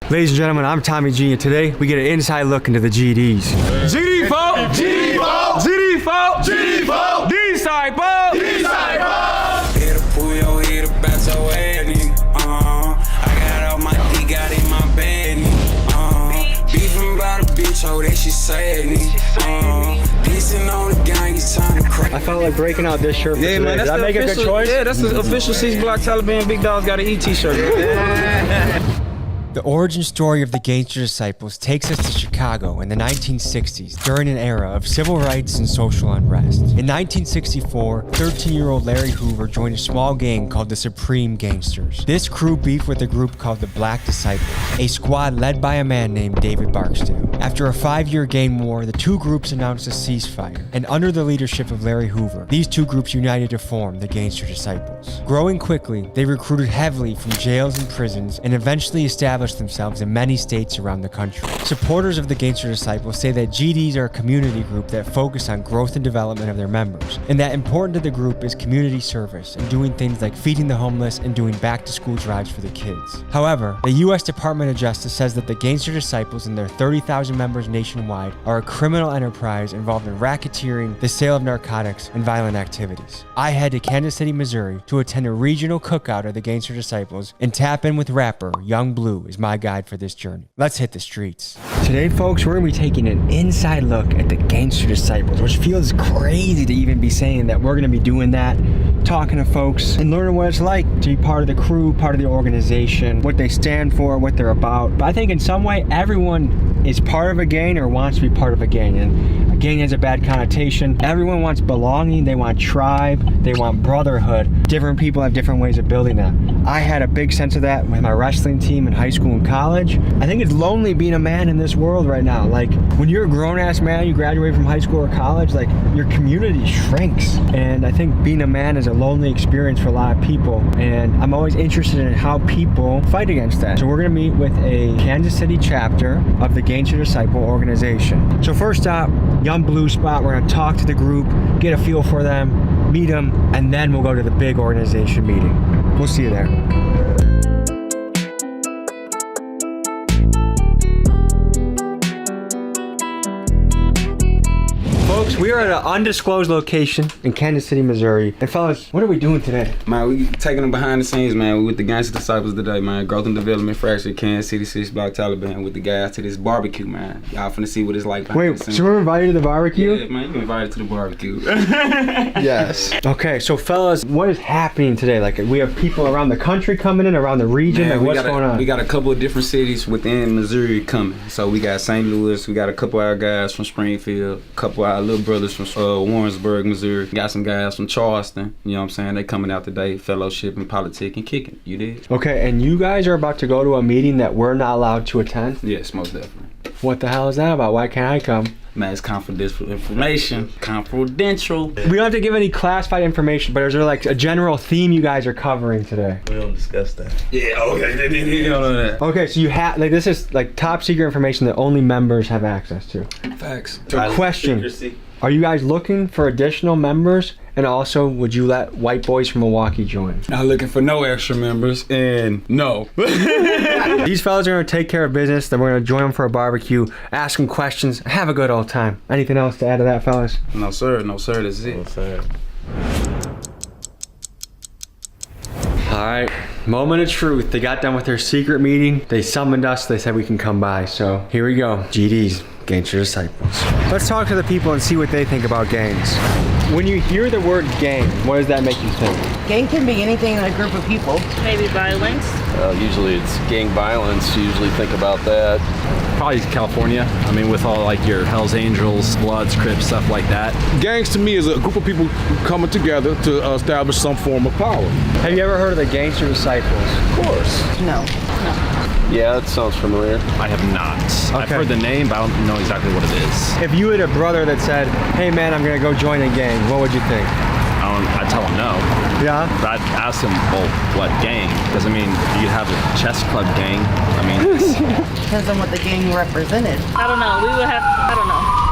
Ladies and gentlemen, I'm Tommy G, and today we get an inside look into the GDs. GD folk, GD folk, GD folk, GD folk, D-Cypher, D-Cypher. Hit a puyo, hit a bat your head, nigga. I got all my D, got in my bed, nigga. Beefing about a bitch, oh, that shit sad, nigga. Pissing on the gang, it's time to crack. I felt like breaking out this shirt for today. Man, Did I make a good choice? Yeah, that's the official 6 Block Taliban Big Dogs Got an E t-shirt. The origin story of the Gangster Disciples takes us to Chicago in the 1960s during an era of civil rights and social unrest. In 1964, 13-year-old Larry Hoover joined a small gang called the Supreme Gangsters. This crew beefed with a group called the Black Disciples, a squad led by a man named David Barksdale. After a 5-year gang war, the two groups announced a ceasefire, and under the leadership of Larry Hoover, these two groups united to form the Gangster Disciples. Growing quickly, they recruited heavily from jails and prisons and eventually established themselves in many states around the country. Supporters of the Gangster Disciples say that GDs are a community group that focus on growth and development of their members, and that important to the group is community service and doing things like feeding the homeless and doing back-to-school drives for the kids. However, the U.S. Department of Justice says that the Gangster Disciples and their 30,000 members nationwide are a criminal enterprise involved in racketeering, the sale of narcotics, and violent activities. I head to Kansas City, Missouri to attend a regional cookout of the Gangster Disciples and tap in with rapper Young Blue is my guide for this journey. Let's hit the streets. Today, folks, we're going to be taking an inside look at the Gangster Disciples, which feels crazy to even be saying that we're going to be doing that, talking to folks and learning what it's like to be part of the crew, part of the organization, what they stand for, what they're about. But I think in some way, everyone is part of a gang or wants to be part of a gang. And a gang has a bad connotation. Everyone wants belonging. They want tribe. They want brotherhood. Different people have different ways of building that. I had a big sense of that with my wrestling team in high school and college. I think it's lonely being a man in this world right now. Like when you're a grown-ass man, you graduate from high school or college, like your community shrinks. And I think being a man is a lonely experience for a lot of people. And I'm always interested in how people fight against that. So we're gonna meet with a Kansas City chapter of the Gangster Disciple organization. So first stop, Young Blue spot. We're gonna talk to the group, get a feel for them, meet them, and then we'll go to the big organization meeting. We'll see you there. Folks, we are at an undisclosed location in Kansas City, Missouri. And fellas, what are we doing today? Man, we taking them behind the scenes, man. We with the Gangster Disciples today, man. Growth and Development Fracture, Kansas City, 6 Block Taliban with the guys to this barbecue, man. Y'all finna see what it's like behind the scenes. So we're invited to the barbecue? Yeah, man, you invited to the barbecue. Yes. Okay, so fellas, what is happening today? Like, we have people around the country coming in, around the region, Man, like, what's going on? We got a couple of different cities within Missouri coming. So we got St. Louis, we got a couple of our guys from Springfield, a couple of our little brothers from Warrensburg, Missouri. Got some guys from Charleston, you know what I'm saying? They coming out today, fellowship and politic and kicking. You did? Okay, and you guys are about to go to a meeting that we're not allowed to attend? Yes, most definitely. What the hell is that about? Why can't I come? Man, it's confidential information. Confidential. We don't have to give any classified information, but is there like a general theme you guys are covering today? We don't discuss that. Yeah, okay. You don't know that. Okay, so you have, like, this is like top secret information that only members have access to. Facts. So question, are you guys looking for additional members? And also, would you let white boys from Milwaukee join? Not looking for no extra members, and no. These fellas are gonna take care of business, then we're gonna join them for a barbecue, ask them questions, have a good old time. Anything else to add to that, fellas? No, sir. No, sir. That's it. No, sir. All right, moment of truth. They got done with their secret meeting. They summoned us. They said we can come by. So here we go. GDs, Gangster Disciples. Let's talk to the people and see what they think about gangs. When you hear the word gang, what does that make you think? Gang can be anything in a group of people. Maybe violence. Usually it's gang violence. You usually think about that. Probably California. I mean, with all like your Hells Angels, Bloods, Crips, stuff like that. Gangs to me is a group of people coming together to establish some form of power. Have you ever heard of the Gangster Disciples? Of course. No. Yeah, that sounds familiar. I have not. I've heard the name, but I don't know exactly what it is. If you had a brother that said, hey man, I'm gonna go join a gang, what would you think? I'd tell him no. Yeah? But I'd ask him, well, what gang? Because I mean, you could have a chess club gang. I mean, Depends on what the gang represented. I don't know. We would have, I don't know.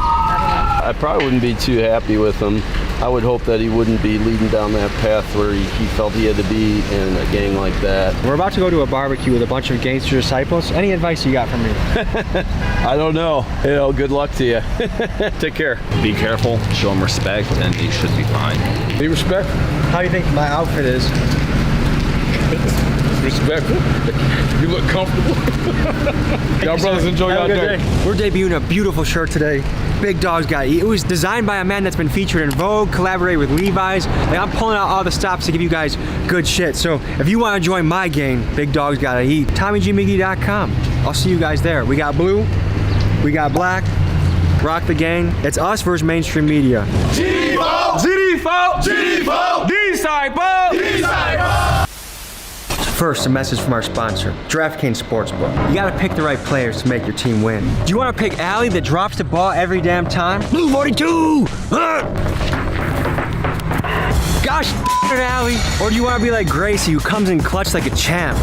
I probably wouldn't be too happy with them. I would hope that he wouldn't be leading down that path where he felt he had to be in a gang like that. We're about to go to a barbecue with a bunch of gangster disciples. Any advice you got for me? I don't know. You know, good luck to you. Take care. Be careful, show them respect, and you should be fine. Be respectful. How do you think my outfit is? Respectful. You look comfortable. Y'all brothers enjoy y'all day. We're debuting a beautiful shirt today. Big Dogs Gotta Eat. It was designed by a man that's been featured in Vogue, collaborated with Levi's. Like, I'm pulling out all the stops to give you guys good shit. So if you want to join my gang, Big Dogs Gotta Eat, TommyGMiggy.com. I'll see you guys there. We got blue, we got black. Rock the gang. It's us versus mainstream media. GD4, Disciple. First, a message from our sponsor, DraftKings Sportsbook. You gotta pick the right players to make your team win. Do you wanna pick Allie that drops the ball every damn time? Blue 42! Gosh, it, Allie. Or do you wanna be like Gracie, who comes in clutch like a champ?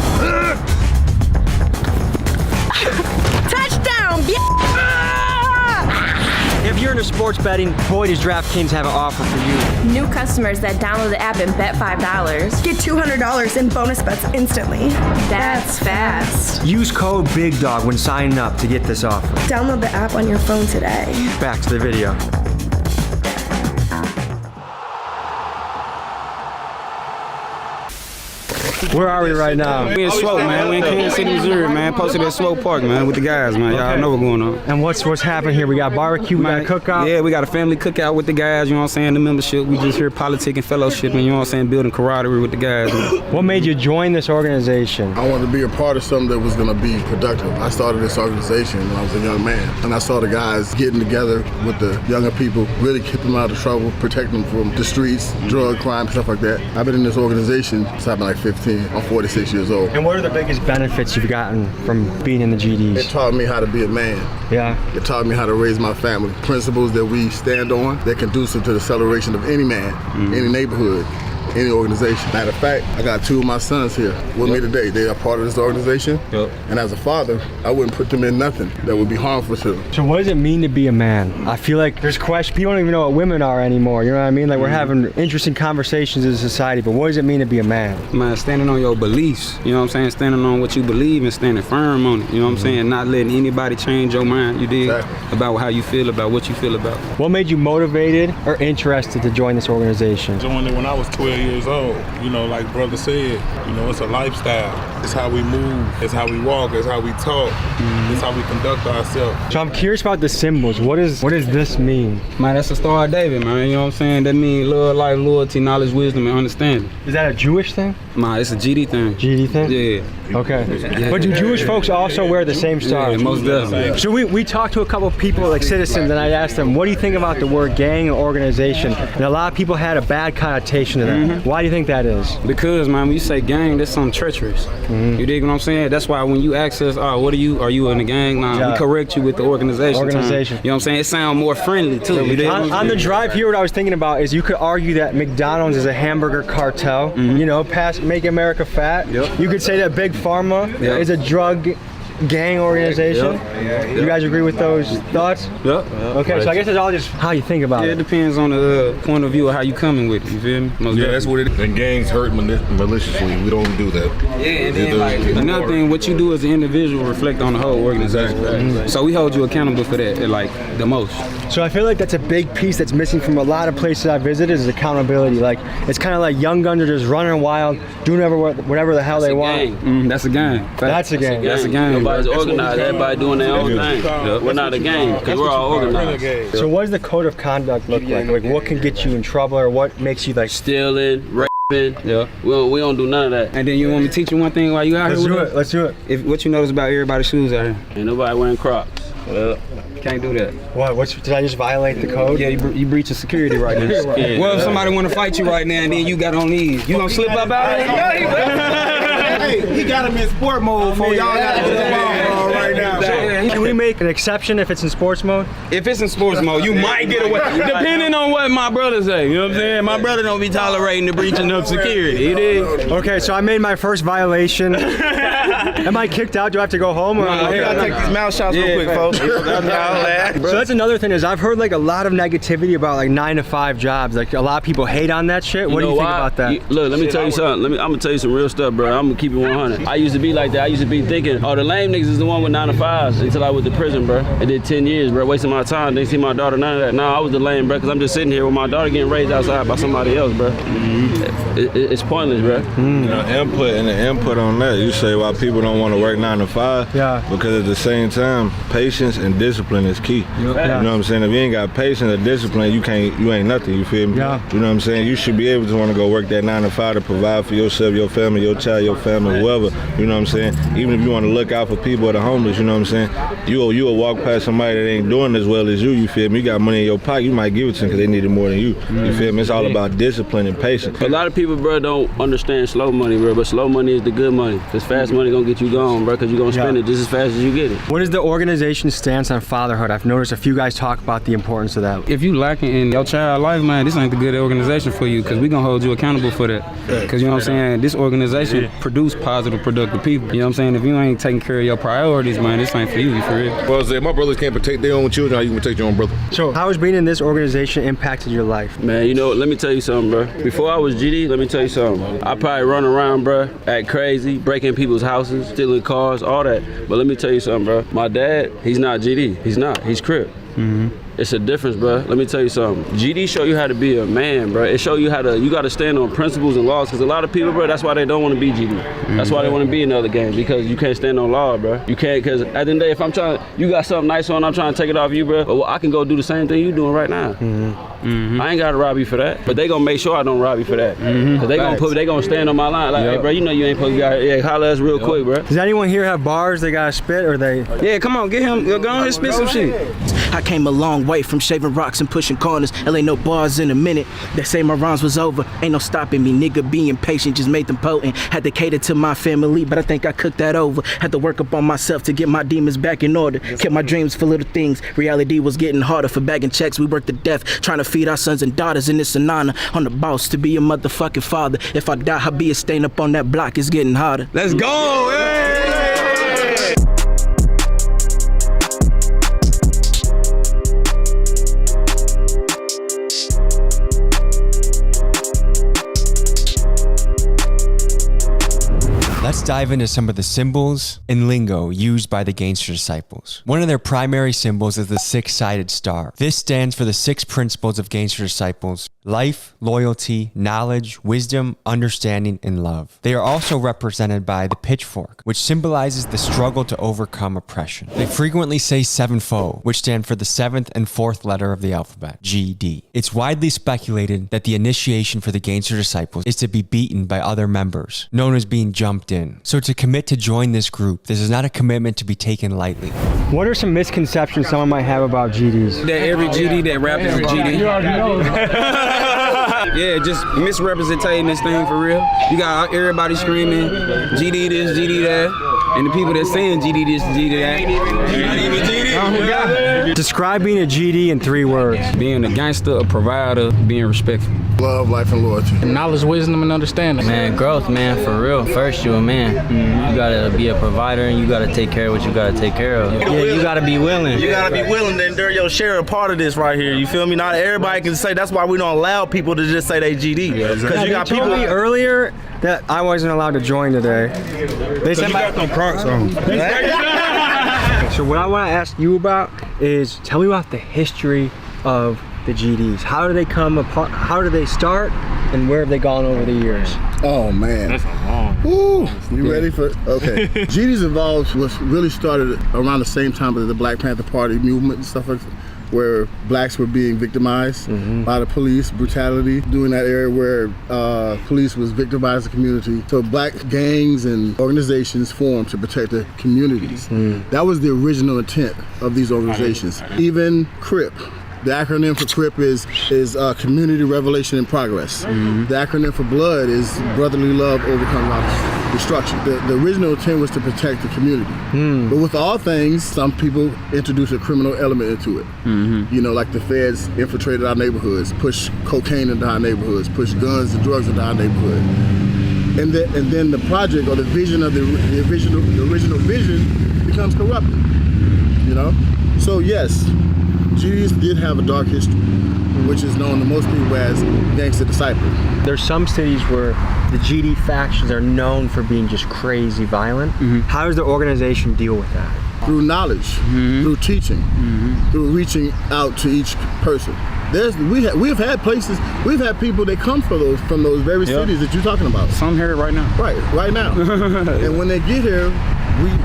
Touchdown, If you're into sports betting, boy does DraftKings have an offer for you. New customers that download the app and bet $5 get $200 in bonus bets instantly. That's fast. Use code BIGDOG when signing up to get this offer. Download the app on your phone today. Back to the video. Where are we right now? We in Swope, man. We in Kansas City, Missouri, man. Posted at Swope Park, man, with the guys, man. Y'all know what's going on. And what's happening here? We got barbecue, we got a cookout. Yeah, we got a family cookout with the guys, you know what I'm saying? The membership, we just here politicking, fellowshipping, you know what I'm saying? Building camaraderie with the guys. What made you join this organization? I wanted to be a part of something that was going to be productive. I started this organization when I was a young man, and I saw the guys getting together with the younger people, really keep them out of trouble, protect them from the streets, drug, crime, stuff like that. I've been in this organization since I've been like 15. I'm 46 years old. And what are the biggest benefits you've gotten from being in the GDs? It taught me how to be a man. Yeah. It taught me how to raise my family. Principles that we stand on that conducive to the celebration of any man, any neighborhood, any organization. Matter of fact, I got 2 of my sons here with me today. They are part of this organization. And as a father, I wouldn't put them in nothing that would be harmful to them. So what does it mean to be a man? I feel like there's questions. People don't even know what women are anymore. You know what I mean? Like we're having interesting conversations as a society, but what does it mean to be a man? Man, standing on your beliefs, you know what I'm saying? Standing on what you believe and standing firm on it, you know what I'm saying? Not letting anybody change your mind, you dig? About how you feel, about what you feel about. What made you motivated or interested to join this organization? Joined it when I was 12 years old. You know, like brother said, you know, it's a lifestyle. It's how we move, it's how we walk, it's how we talk, it's how we conduct ourselves. So I'm curious about the symbols. What does this mean? Man, that's the Star of David, man. You know what I'm saying? That means love, life, loyalty, knowledge, wisdom, and understanding. Is that a Jewish thing? Man, it's a GD thing. GD thing? Yeah. Okay. But do Jewish folks also wear the same star? Yeah, most definitely. So we talked to a couple of people, like citizens, and I asked them, what do you think about the word gang or organization? And a lot of people had a bad connotation to that. Why do you think that is? Because, man, when you say gang, that's something treacherous. You dig what I'm saying? That's why when you ask us, oh, what are you? Are you in the gang? Nah, we correct you with the organization. You know what I'm saying? It sounds more friendly, too. You dig on the drive here, what I was thinking about is you could argue that McDonald's is a hamburger cartel. You know, Make America Fat. You could say that Big Pharma is a drug gang organization. You guys agree with those thoughts? Okay, so I guess it's all just how you think about it. It depends on the point of view of how you coming with it, you feel me? That's what it is. And gangs hurt maliciously. We don't do that. Yeah, and then like, another thing, what you do as an individual reflect on the whole organization. So we hold you accountable for that, like, the most. So I feel like that's a big piece that's missing from a lot of places I visited is accountability. Like, it's kind of like young guns are just running wild, doing whatever the hell they want. That's a gang. That's a gang. That's a gang. Nobody's organized. Everybody doing their own thing. We're not a gang because we're all organized. So what does the code of conduct look like? Like what can get you in trouble or what makes you like stealing, raping? We don't do none of that. And then you want me to teach you one thing while you out here? Let's do it. If what you notice about everybody's shoes out here? Ain't nobody wearing Crocs. Well, can't do that. What? Did I just violate the code? Yeah, you breaching security right now. Well, if somebody want to fight you right now and then you got on these, you gonna slip up out of it? Hey, he got him in sport mode for y'all got to get the ball right now. Can we make make an exception if it's in sports mode? If it's in sports mode, you might get away. Depending on what my brother say. You know what I'm saying? My brother don't be tolerating the breaching of security. You dig? Okay, so I made my first violation. Am I kicked out? Do I have to go home? Or I gotta take these mouth shots real quick, folks. So that's another thing is I've heard like a lot of negativity about like 9-to-5 jobs. Like a lot of people hate on that shit. What do you think about that? Look, let me tell you something. I'm gonna tell you some real stuff, bro. I'm gonna keep it 100. I used to be like that. I used to be thinking, oh, the lame niggas is the one with 9-to-5s until I went to prison, bro. I did 10 years, bro, wasting my time. Didn't see my daughter, none of that. No, I was the lame, bro, because I'm just sitting here with my daughter getting raised outside by somebody else, bro. It's pointless, bro. You know, input on that. You say why people don't want to work 9-to-5. Yeah. Because at the same time, patience and discipline is key. Yeah. You know what I'm saying? If you ain't got patience or discipline, you ain't nothing. You feel me? Yeah. You know what I'm saying? You should be able to want to go work that 9-to-5 to provide for yourself, your family, your child, your family, whoever. You know what I'm saying? Even if you want to look out for people or the homeless, you know what I'm saying? You'll walk past somebody that ain't doing as well as you feel me? You got money in your pocket, you might give it to them because they need it more than you. You feel me? It's all about discipline and patience. A lot of people, bro, don't understand slow money, bro, but slow money is the good money. Because fast money gonna get you gone, bro, because you're gonna spend it just as fast as you get it. What is the organization's stance on fatherhood? I've noticed a few guys talk about the importance of that. If you lacking in your child life, man, this ain't the good organization for you because we gonna hold you accountable for that. Because you know what I'm saying? This organization produce positive, productive people. You know what I'm saying? If you ain't taking care of your priorities, man, this ain't for you, for real. Well, say my brothers can't protect their own children, how you can protect your own brother? So how has being in this organization impacted your life? Man, you know, let me tell you something, bro. Before I was GD, let me tell you something. I probably run around, bro, act crazy, breaking people's houses, stealing cars, all that. But let me tell you something, bro. My dad, he's not GD. He's not. He's Crip. It's a difference, bro. Let me tell you something. GD show you how to be a man, bro. It show you how to, you got to stand on principles and laws. Because a lot of people, bro, that's why they don't want to be GD. That's why they want to be in other games, because you can't stand on law, bro. You can't, because at the end of the day, if I'm trying, you got something nice on, I'm trying to take it off you, bro. Well, I can go do the same thing you doing right now. I ain't got to rob you for that. But they going to make sure I don't rob you for that. Because they going to stand on my line. Like, hey, bro, you know you ain't supposed to be out here. Yeah, holler at us real quick, bro. Does anyone here have bars they got to spit, or they? Yeah, come on, get him. Go on and spit some shit. I came a long way from shaving rocks and pushing corners. Ain't no bars in a minute. They say my rhymes was over. Ain't no stopping me. Nigga being patient just made them potent. Had to cater to my family, but I think I cooked that over. Had to work up on myself to get my demons back in order. Kept my dreams for little things. Reality was getting harder. For bagging checks, we worked to death. Trying to feed our sons and daughters, and it's an honor on the boss to be a motherfucking father. If I die, I'll be a stain up on that block. It's getting harder. Let's go. Hey! Let's dive into some of the symbols and lingo used by the Gangster Disciples. One of their primary symbols is the six-sided star. This stands for the 6 principles of Gangster Disciples: life, loyalty, knowledge, wisdom, understanding, and love. They are also represented by the pitchfork, which symbolizes the struggle to overcome oppression. They frequently say sevenfold, which stand for the 7th and 4th letter of the alphabet, GD. It's widely speculated that the initiation for the Gangster Disciples is to be beaten by other members, known as being jumped in. So to commit to join this group, this is not a commitment to be taken lightly. What are some misconceptions someone might have about GDs? That every GD that rap is a GD. You already know. Yeah, just misrepresenting this thing for real. You got everybody screaming GD this, GD that, and the people that saying GD this, GD that. Describe being a GD in 3 words. Being a gangster, a provider, being respectful. Love, life, and loyalty. Knowledge, wisdom, and understanding. Man, growth, man, for real. First, you a man. You gotta be a provider, and you gotta take care of what you gotta take care of. Yeah, you gotta be willing. You gotta be willing to endure your share of part of this right here. You feel me? Not everybody can say. That's why we don't allow people to just say they GD. Because you got people. Told me earlier that I wasn't allowed to join today. They said you got no Crocs on. So what I want to ask you about is, tell me about the history of the GDs. How do they come apart? How do they start? And where have they gone over the years? Oh man. That's a long. Woo! You ready for? Okay. GDs Evolved was really started around the same time as the Black Panther Party movement and stuff like that, where blacks were being victimized by the police, brutality, during that area where police was victimizing the community. So black gangs and organizations formed to protect the communities. That was the original intent of these organizations. Even CRIP. The acronym for CRIP is Community Revelation in Progress. The acronym for BLOOD is Brotherly Love Overcomes Obstacles. destruction. The original intent was to protect the community. But with all things, some people introduce a criminal element into it. You know, like the feds infiltrated our neighborhoods, pushed cocaine into our neighborhoods, pushed guns and drugs into our neighborhood. And then the project or the vision of the original vision becomes corrupted. You know? So yes, GDs did have a dark history, which is known to most people as Gangster Disciples. There's some cities where the GD factions are known for being just crazy violent. How does the organization deal with that? Through knowledge, through teaching, through reaching out to each person. We have had places, we've had people that come from those very cities that you're talking about. Some here right now. Right now. And when they get here,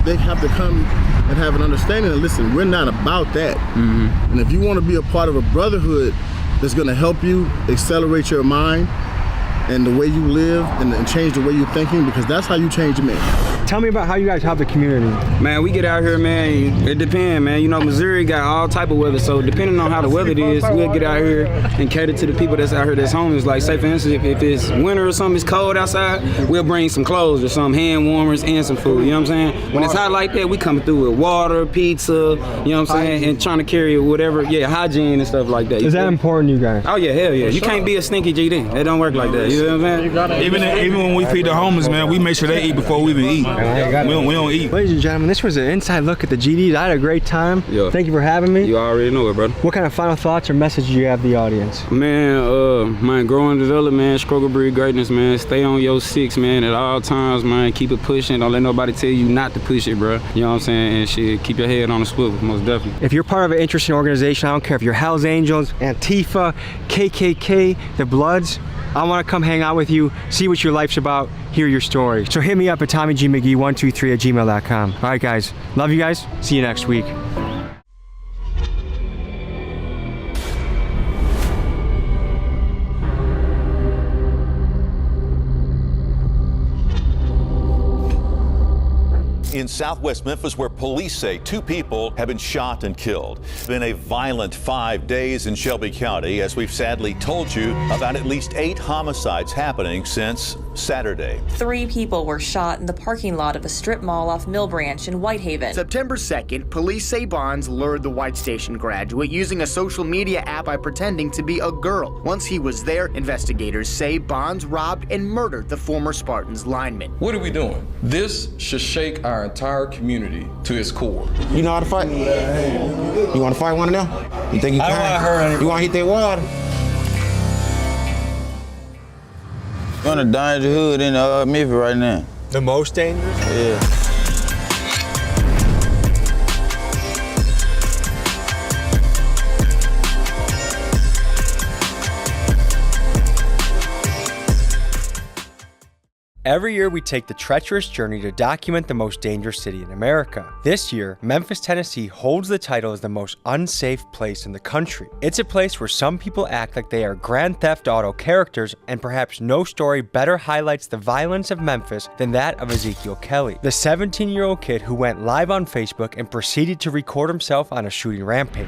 they have to come and have an understanding and listen, we're not about that. And if you want to be a part of a brotherhood that's going to help you accelerate your mind and the way you live and change the way you're thinking, because that's how you change a man. Tell me about how you guys help the community. Man, we get out here, man, it depends, man. You know, Missouri got all type of weather, so depending on how the weather is, we'll get out here and cater to the people that's out here that's homeless. Like, say for instance, if it's winter or something, it's cold outside, we'll bring some clothes or some hand warmers and some food, you know what I'm saying? When it's hot like that, we come through with water, pizza, you know what I'm saying, and trying to carry whatever, hygiene and stuff like that. Is that important to you guys? Oh yeah, hell yeah. You can't be a stinky GD. It don't work like that, you know what I'm saying? Even when we feed the homeless, man, we make sure they eat before we even eat. We don't eat. Ladies and gentlemen, this was an inside look at the GDs. I had a great time. Thank you for having me. You already know it, brother. What kind of final thoughts or message do you have to the audience? Man, grow and develop, man. Struggle, breed greatness, man. Stay on your six, man, at all times, man. Keep it pushing. Don't let nobody tell you not to push it, bro. You know what I'm saying? And shit, keep your head on the swivel, most definitely. If you're part of an interesting organization, I don't care if you're Hells Angels, Antifa, KKK, the Bloods, I want to come hang out with you, see what your life's about, hear your story. So hit me up at TommyGMcGee123@gmail.com. All right, guys. Love you guys. See you next week. In southwest Memphis, where police say 2 people have been shot and killed. It's been a violent 5 days in Shelby County, as we've sadly told you about at least 8 homicides happening since Saturday. 3 people were shot in the parking lot of a strip mall off Mill Branch in Whitehaven. September 2nd, police say Bonds lured the White Station graduate using a social media app by pretending to be a girl. Once he was there, investigators say Bonds robbed and murdered the former Spartans lineman. What are we doing? This should shake our entire community to its core. You know how to fight? You want to fight one of them? You think you can? I don't want to hurt anybody. You want to hit that water? You're in the danger hood in Memphis right now. The most dangerous? Yeah. Every year we take the treacherous journey to document the most dangerous city in America. This year, Memphis, Tennessee holds the title as the most unsafe place in the country. It's a place where some people act like they are Grand Theft Auto characters, and perhaps no story better highlights the violence of Memphis than that of Ezekiel Kelly, the 17-year-old kid who went live on Facebook and proceeded to record himself on a shooting rampage.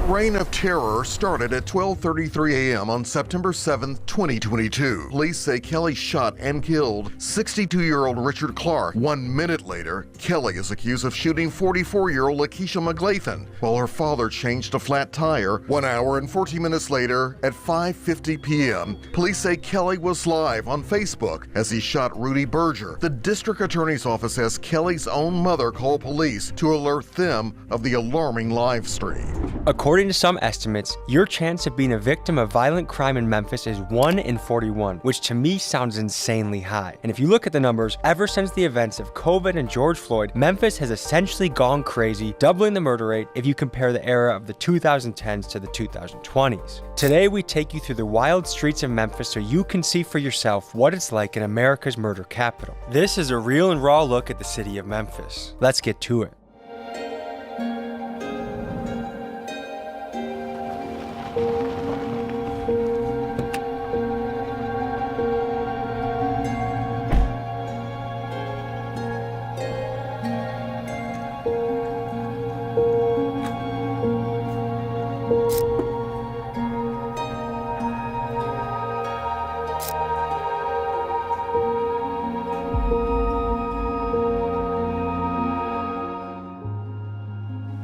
Reign of Terror started at 12:33 a.m. on September 7, 2022. Police say Kelly shot and killed 62-year-old Richard Clark. 1 minute later, Kelly is accused of shooting 44-year-old Lakeisha McGlathan while her father changed a flat tire. 1 hour and 40 minutes later, at 5:50 p.m., police say Kelly was live on Facebook as he shot Rudy Berger. The district attorney's office has Kelly's own mother call police to alert them of the alarming live stream. According to some estimates, your chance of being a victim of violent crime in Memphis is 1 in 41, which to me sounds insanely high. And if you look at the numbers, ever since the events of COVID and George Floyd, Memphis has essentially gone crazy, doubling the murder rate if you compare the era of the 2010s to the 2020s. Today, we take you through the wild streets of Memphis so you can see for yourself what it's like in America's murder capital. This is a real and raw look at the city of Memphis. Let's get to it.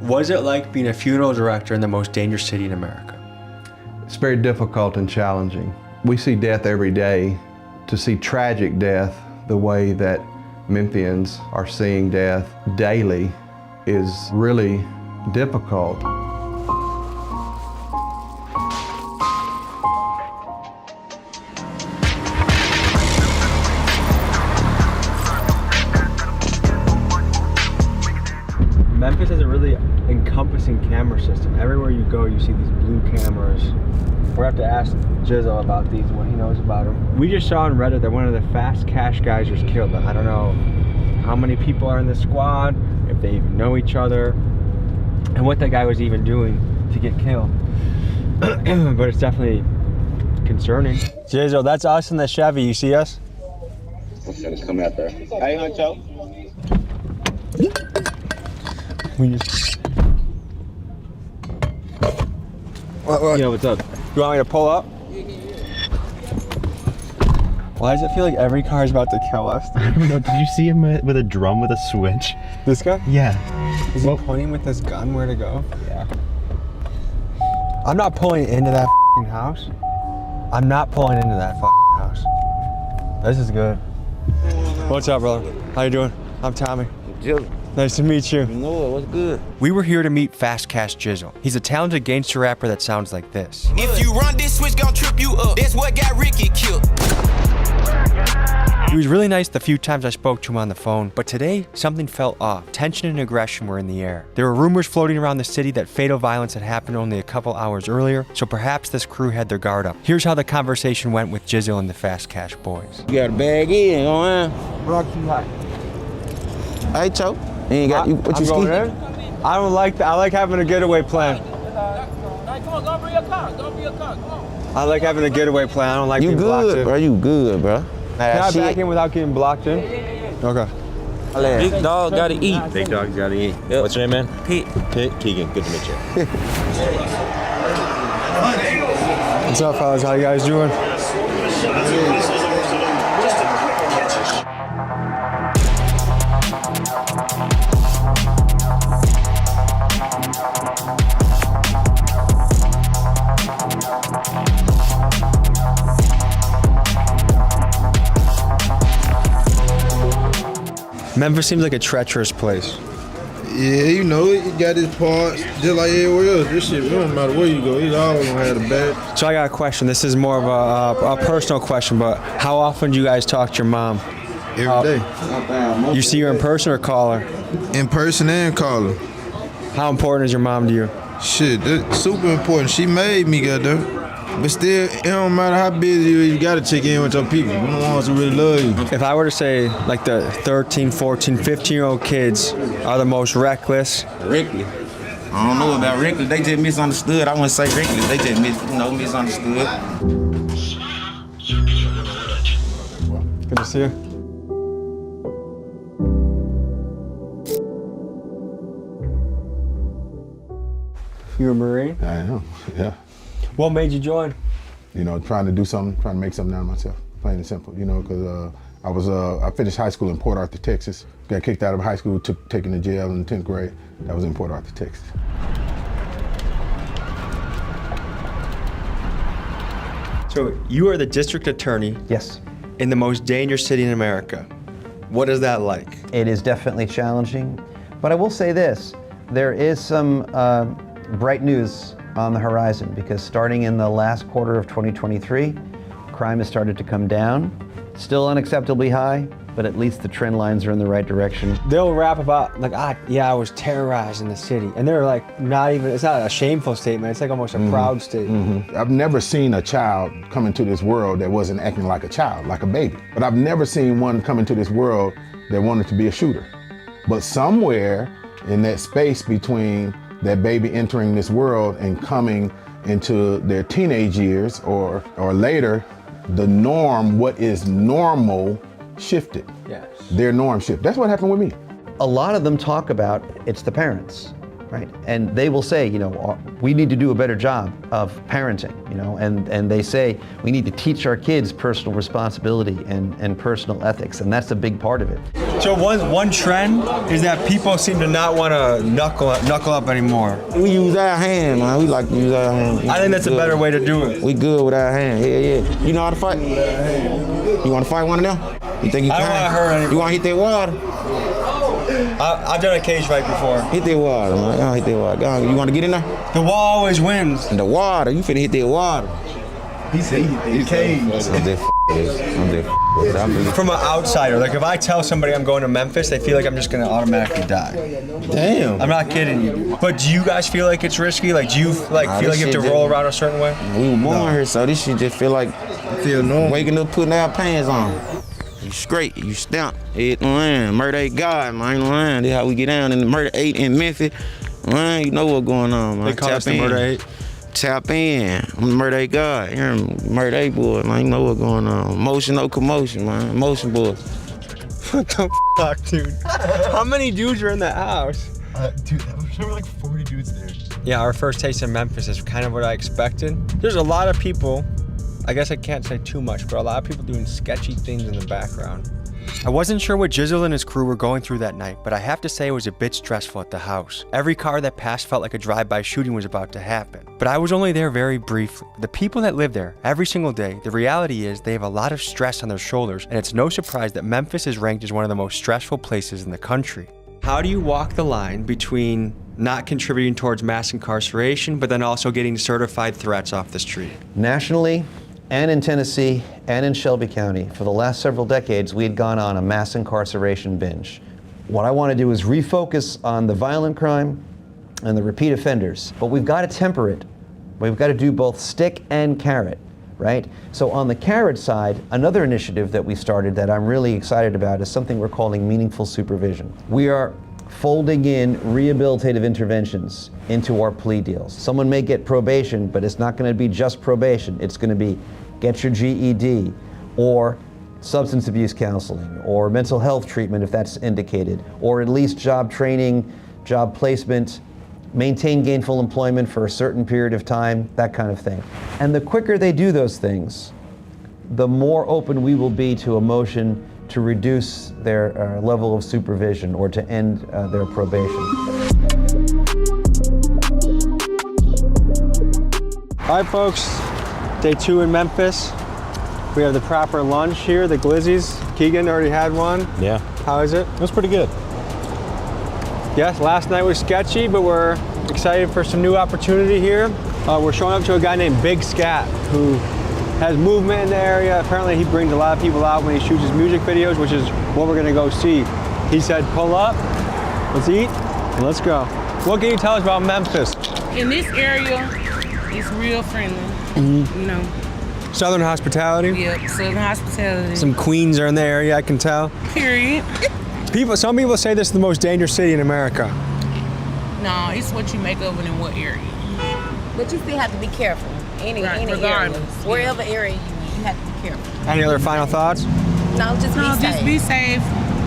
What is it like being a funeral director in the most dangerous city in America? It's very difficult and challenging. We see death every day. To see tragic death the way that Memphians are seeing death daily is really difficult. Memphis has a really encompassing camera system. Everywhere you go, you see these blue cameras. We're gonna have to ask Jizzle about these, what he knows about them. We just saw on Reddit that one of the Fast Cash guys was killed. I don't know how many people are in the squad, if they even know each other, and what that guy was even doing to get killed. But it's definitely concerning. Jizzle, that's us in the Chevy. You see us? Let's come out there. Hey, Huncho. We just... What? Yo, what's up? You want me to pull up? Why does it feel like every car is about to kill us? I don't know. Did you see him with a drum with a switch? This guy? Yeah. Is he pointing with this gun where to go? Yeah. I'm not pulling into that f***ing house. I'm not pulling into that f***ing house. This is good. What's up, brother? How you doing? I'm Tommy. Jizzle. Nice to meet you. No, what's good? We were here to meet Fast Cash Jizzle. He's a talented gangster rapper that sounds like this. If you run this switch, gon' trip you up. That's what got Ricky killed. He was really nice the few times I spoke to him on the phone, but today, something felt off. Tension and aggression were in the air. There were rumors floating around the city that fatal violence had happened only a couple hours earlier, so perhaps this crew had their guard up. Here's how the conversation went with Jizzle and the Fast Cash boys. You got a bag in, on? Rock you like. Hey, Cho. You ain't got, what you ski? I don't like that. I like having a getaway plan. Come on, go bring your car. Go bring your car. Come on. I like having a getaway plan. I don't like being blocked in. You good, bro. You good, bro. Can I back in without getting blocked in? Okay. Big dog gotta eat. Big dog gotta eat. Yep. What's your name, man? Pete. Pete. Keegan. Good to meet you. What's up, fellas? How you guys doing? Memphis seems like a treacherous place. Yeah, you know, it got its parts, just like everywhere else. This shit, it don't matter where you go, it's always gonna have a bad. So I got a question. This is more of a personal question, but how often do you guys talk to your mom? Every day. You see her in person or call her? In person and call her. How important is your mom to you? Shit, that's super important. She made me, goddamn. But still, it don't matter how busy you is, you gotta check in with your people. You the ones who really love you. If I were to say, like, the 13, 14, 15-year-old kids are the most reckless. Reckless. I don't know about reckless. They just misunderstood. I wouldn't say reckless. They just misunderstood. Good to see you. You a Marine? I am, yeah. What made you join? You know, trying to do something, trying to make something out of myself, plain and simple. You know, because I finished high school in Port Arthur, Texas. Got kicked out of high school, taken to jail in 10th grade. That was in Port Arthur, Texas. So you are the district attorney. Yes. In the most dangerous city in America. What is that like? It is definitely challenging, but I will say this, there is some bright news on the horizon because starting in the last quarter of 2023, crime has started to come down. Still unacceptably high, but at least the trend lines are in the right direction. They'll rap about, like, I was terrorized in the city. And they're like, it's not a shameful statement, it's like almost a proud statement. I've never seen a child come into this world that wasn't acting like a child, like a baby. But I've never seen one come into this world that wanted to be a shooter. But somewhere in that space between that baby entering this world and coming into their teenage years or later, the norm, what is normal, shifted. Yes. Their norm shifted. That's what happened with me. A lot of them talk about it's the parents. right? And they will say, we need to do a better job of parenting, and they say we need to teach our kids personal responsibility and personal ethics, and that's a big part of it. So one trend is that people seem to not want to knuckle up anymore. We use our hand, man. We like to use our hand. I think that's a better way to do it. We good with our hand. Yeah. You know how to fight? You want to fight one of them? You think you can? I don't want to hurt anybody. You want to hit that water? I've done a cage fight before. Hit that water, man. Go on, hit that water. Go on. You want to get in there? The wall always wins. The water. You finna hit that water. He said he hit the cage. From an outsider, like if I tell somebody I'm going to Memphis, they feel like I'm just gonna automatically die. Damn. I'm not kidding you. But do you guys feel like it's risky? Like do you feel like you have to roll around a certain way? We were born here, so this shit just feel like waking up, putting our pants on. You straight, you stamp, it land. Murder 8 God, man, land. That's how we get down in the Murder 8 in Memphis. Man, you know what's going on, man. They call us the Murder 8. Tap in. I'm the Murder 8 God. You're Murder 8 boy, man. You know what's going on. Motion, no commotion, man. Motion boy. What the fuck, dude? How many dudes are in that house? Dude, there were like 40 dudes there. Yeah, our first taste in Memphis is kind of what I expected. There's a lot of people, I guess I can't say too much, but a lot of people doing sketchy things in the background. I wasn't sure what Jizzle and his crew were going through that night, but I have to say it was a bit stressful at the house. Every car that passed felt like a drive-by shooting was about to happen. But I was only there very briefly. The people that live there every single day, the reality is they have a lot of stress on their shoulders, and it's no surprise that Memphis is ranked as one of the most stressful places in the country. How do you walk the line between not contributing towards mass incarceration, but then also getting certified threats off the street? Nationally, and in Tennessee, and in Shelby County, for the last several decades, we had gone on a mass incarceration binge. What I want to do is refocus on the violent crime and the repeat offenders, but we've got to temper it. We've got to do both stick and carrot, right? So on the carrot side, another initiative that we started that I'm really excited about is something we're calling meaningful supervision. We are folding in rehabilitative interventions into our plea deals. Someone may get probation, but it's not going to be just probation. It's going to be get your GED, or substance abuse counseling, or mental health treatment if that's indicated, or at least job training, job placement, maintain gainful employment for a certain period of time, that kind of thing. And the quicker they do those things, the more open we will be to a motion to reduce their level of supervision or to end their probation. All right, folks, day 2 in Memphis. We have the proper lunch here, the glizzies. Keegan already had one. Yeah. How is it? It was pretty good. Yes, last night was sketchy, but we're excited for some new opportunity here. We're showing up to a guy named Big Scat, who has movement in the area. Apparently he brings a lot of people out when he shoots his music videos, which is what we're gonna go see. He said, pull up, let's eat, and let's go. What can you tell us about Memphis? In this area, it's real friendly, you know. Southern hospitality? Yep, Southern hospitality. Some queens are in the area, I can tell. Period. Some people say this is the most dangerous city in America. No, it's what you make of it in what area. But you still have to be careful. Any regardless. area, wherever area you have to be careful. Any other final thoughts? No, just be safe.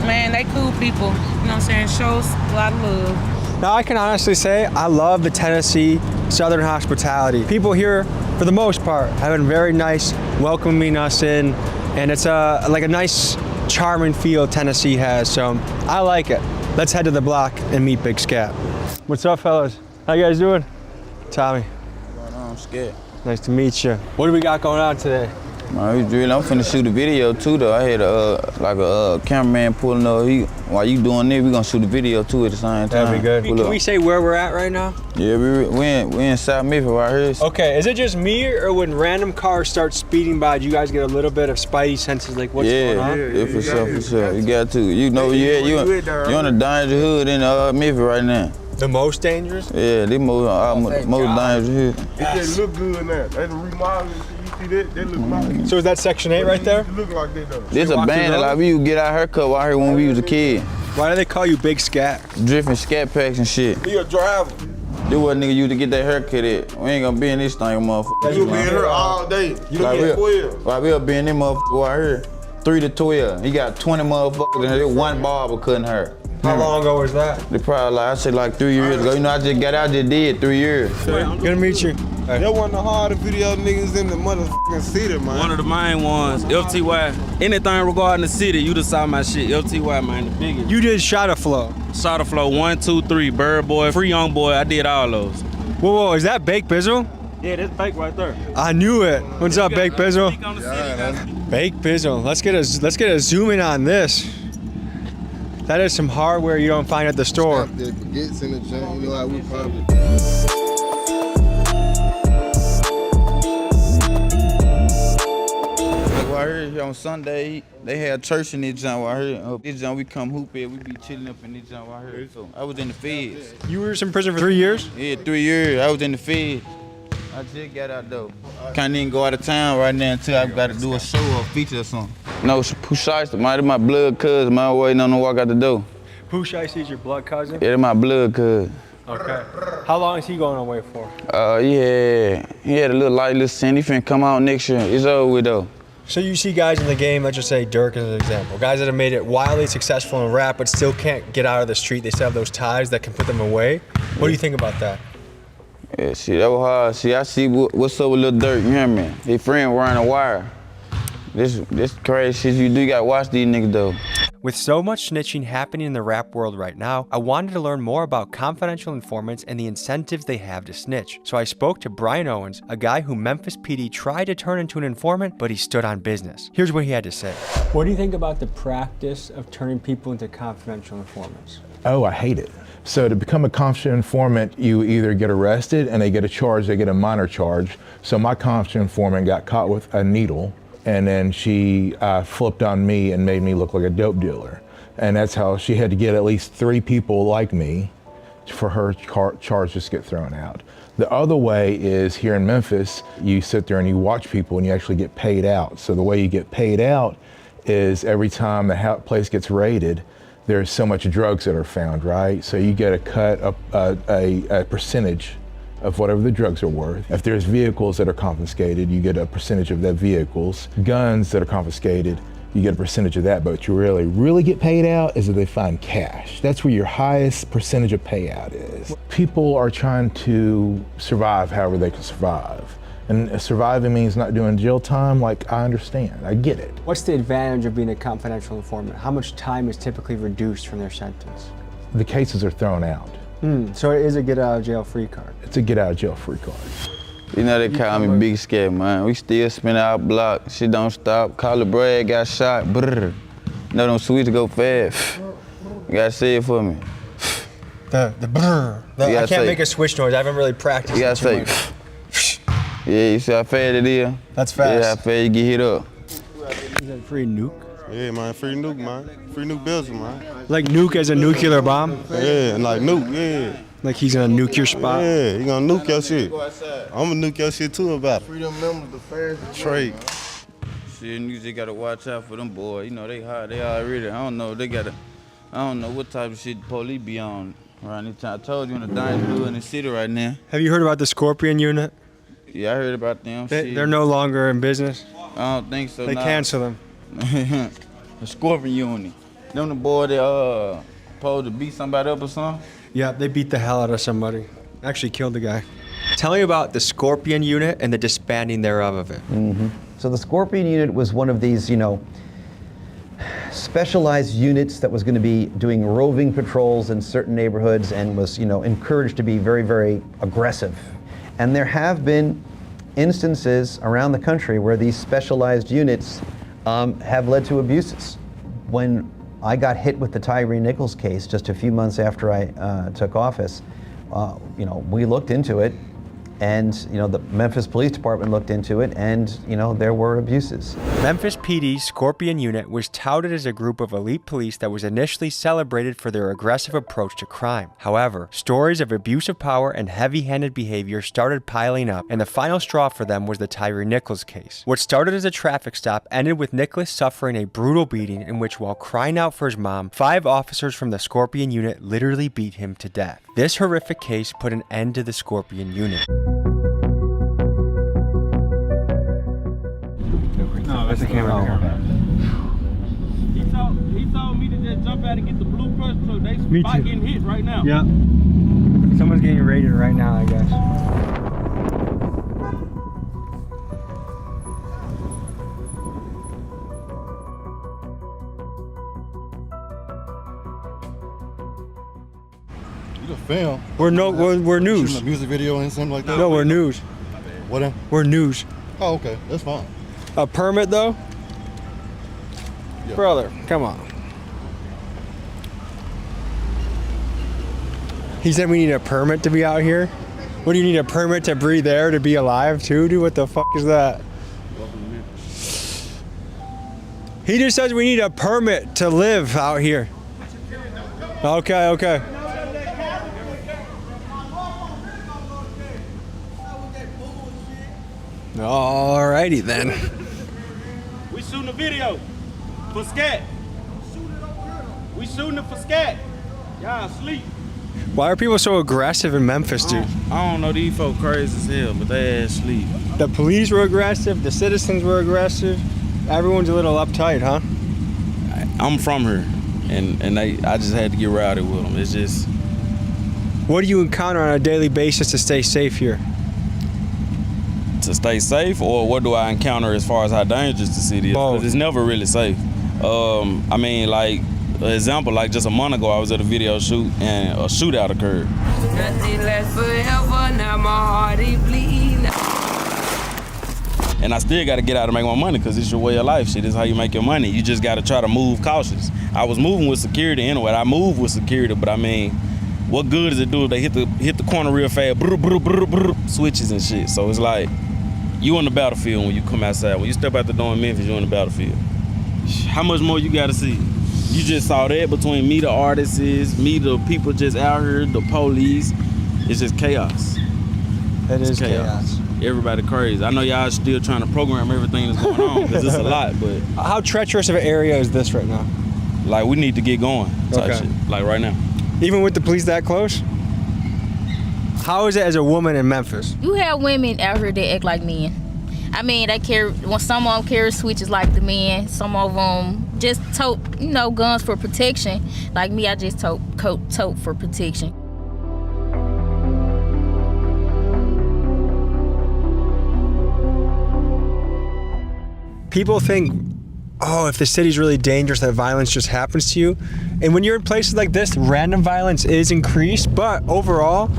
Man, they cool people. You know what I'm saying? Shows a lot of love. Now I can honestly say I love the Tennessee Southern hospitality. People here, for the most part, have been very nice, welcoming us in, and it's like a nice, charming feel Tennessee has. So I like it. Let's head to the block and meet Big Scat. What's up, fellas? How you guys doing? Tommy. What's going on? I'm scared. Nice to meet you. What do we got going on today? I'm finna shoot a video too though. I had a cameraman pulling up. While you doing it, we gonna shoot a video too at the same time. That'd be good. Can we say where we're at right now? Yeah, we in South Memphis right here. Okay, is it just me or when random cars start speeding by, do you guys get a little bit of spidey senses like what's going on? Yeah, for sure. You got to. You know, you're on the danger hood in Memphis right now. The most dangerous? Yeah, the most dangerous hood. It just look good now. They remodel it. You see that? They look nice. So is that Section 8 right there? It look like that though. This a band that like we used to get our haircut out here when we was a kid. Why do they call you Big Scat? Drifting scat packs and shit. He a driver. This what nigga used to get that haircut at. We ain't gonna be in this thing, motherfucker. You be in here all day. You like get 12. Like we'll be in this motherfucker out here. 3 to 12. He got 20 motherfuckers and there's one barber cutting hair. How long ago was that? They probably like, I say like 3 years ago. You know, I just got out, just did 3 years. Good to meet you. That one of the hardest video niggas in the motherfucking city, man. One of the main ones, FTY. Anything regarding the city, you just saw my shit. FTY, man, the biggest. You did Shot of Flow. Shot of Flow, 1, 2, 3, Bird Boy, Free Young Boy. I did all those. Whoa, is that Baked Bizzle? Yeah, that's Bake right there. I knew it. What's up, Baked Bizzle? Baked Bizzle. Let's get a zoom in on this. That is some hardware you don't find at the store. The baguettes in the joint, you know how we probably. I heard on Sunday they had church in this joint. I heard this joint we come hoop it. We be chilling up in this joint. I heard. So I was in the feds. You were in prison for 3 years? Yeah, 3 years. I was in the feds. I just got out though. Can't even go out of town right now until I got to do a show or a feature or something. No, Pooh Shiesty, man. My blood cousin. Man, waiting on to walk out the door. Pooh Shiesty is your blood cousin? Yeah, my blood cousin. Okay. How long is he going away for? Yeah, he had a little sin. He finna come out next year. It's over with though. So you see guys in the game, let's just say Dirk as an example, guys that have made it wildly successful in rap but still can't get out of the street. They still have those ties that can put them away. What do you think about that? Yeah, see, that was hard. See, I see what's up with Lil Durk, you hear me? His friend wearing a wire. This crazy shit you do, you gotta watch these niggas though. With so much snitching happening in the rap world right now, I wanted to learn more about confidential informants and the incentives they have to snitch. So I spoke to Brian Owens, a guy who Memphis PD tried to turn into an informant, but he stood on business. Here's what he had to say. What do you think about the practice of turning people into confidential informants? Oh, I hate it. So to become a confidential informant, you either get arrested and they get a charge, they get a minor charge. So my confidential informant got caught with a needle, and then she flipped on me and made me look like a dope dealer. And that's how she had to get at least 3 people like me for her charges to get thrown out. The other way is here in Memphis, you sit there and you watch people and you actually get paid out. So the way you get paid out is every time the place gets raided, there's so much drugs that are found, right? So you get a cut, a percentage of whatever the drugs are worth. If there's vehicles that are confiscated, you get a percentage of the vehicles. Guns that are confiscated, you get a percentage of that. But what you really get paid out is if they find cash. That's where your highest percentage of payout is. People are trying to survive however they can survive. And surviving means not doing jail time, like, I understand, I get it. What's the advantage of being a confidential informant? How much time is typically reduced from their sentence? The cases are thrown out. So it is a get out of jail free card. It's a get out of jail free card. You know they call me Big Scat, man. We still spin our block. Shit don't stop. Carla Bragg got shot. Brrr. No, them sweets go fast. You gotta say it for me. The brrr. I can't make a switch noise. I haven't really practiced. You gotta say. Yeah, you see how fast it is? That's fast. Yeah, how fast you get hit up. Is that free nuke? Yeah, man, free nuke, man. Free nuke Bizzle, man. Like nuke as a nuclear bomb? Yeah, like nuke, yeah. Like he's gonna nuke your spot? Yeah, he gonna nuke your shit. I'm gonna nuke your shit too about it. Freedom members, the fans, trade. Shit, you just gotta watch out for them boys. You know, they hot, they already, I don't know, I don't know what type of shit the police be on around this time. I told you in the danger in the city right now. Have you heard about the Scorpion unit? Yeah, I heard about them. They're no longer in business? I don't think so. They cancel them. The Scorpion unit. Them the boy that supposed to beat somebody up or something? Yeah, they beat the hell out of somebody. Actually killed the guy. Tell me about the Scorpion unit and the disbanding thereof of it. So the Scorpion unit was one of these, specialized units that was going to be doing roving patrols in certain neighborhoods and was, encouraged to be very, very aggressive. And there have been instances around the country where these specialized units have led to abuses. When I got hit with the Tyree Nichols case just a few months after I took office, we looked into it, and the Memphis Police Department looked into it, and there were abuses. Memphis PD's Scorpion unit was touted as a group of elite police that was initially celebrated for their aggressive approach to crime. However, stories of abuse of power and heavy-handed behavior started piling up, and the final straw for them was the Tyree Nichols case. What started as a traffic stop ended with Nichols suffering a brutal beating in which, while crying out for his mom, 5 officers from the Scorpion unit literally beat him to death. This horrific case put an end to the Scorpion unit. No, that's the camera. He told me to just jump out and get the blue crush truck. They Me spot too. getting hit right now. Yep. Someone's getting raided right now, I guess. You the film? We're news. Shooting a music video and something like that? No, we're news. What then? We're news. Oh, okay. That's fine. A permit though? Yeah. Brother, come on. He said we need a permit to be out here. What do you need a permit to breathe air to be alive too, dude? What the fuck is that? He just says we need a permit to live out here. Okay, okay. Alrighty then. We shooting a video for scat. We shooting it for scat. Y'all sleep. Why are people so aggressive in Memphis, dude? I don't know, these folk crazy as hell, but they ass sleep. The police were aggressive, the citizens were aggressive. Everyone's a little uptight, huh? I'm from here, and I just had to get rowdy with them. It's just... What do you encounter on a daily basis to stay safe here? To stay safe, or what do I encounter as far as how dangerous the city is? Because it's never really safe. I mean, like, an example, like just a month ago, I was at a video shoot and a shootout occurred. Nothing lasts forever, now my heart is bleeding. And I still got to get out and make my money because it's your way of life. Shit, this is how you make your money. You just got to try to move cautious. I was moving with security anyway. I moved with security, but I mean, what good does it do if they hit the corner real fast, brr, brr, brr, brr, switches and shit. So it's like, you on the battlefield when you come outside. When you step out the door in Memphis, you on the battlefield. How much more you got to see? You just saw that between me, the artists, me, the people just out here, the police. It's just chaos. It is chaos. Everybody crazy. I know y'all still trying to program everything that's going on because it's a lot, but... How treacherous of an area is this right now? Like, we need to get going type shit, like right now. Even with the police that close? How is it as a woman in Memphis? You have women out here that act like men. I mean, they carry, when some of them carry switches like the men, some of them just tote, guns for protection. Like me, I just tote for protection. People think, oh, if the city's really dangerous, that violence just happens to you. And when you're in places like this, random violence is increased, but overall,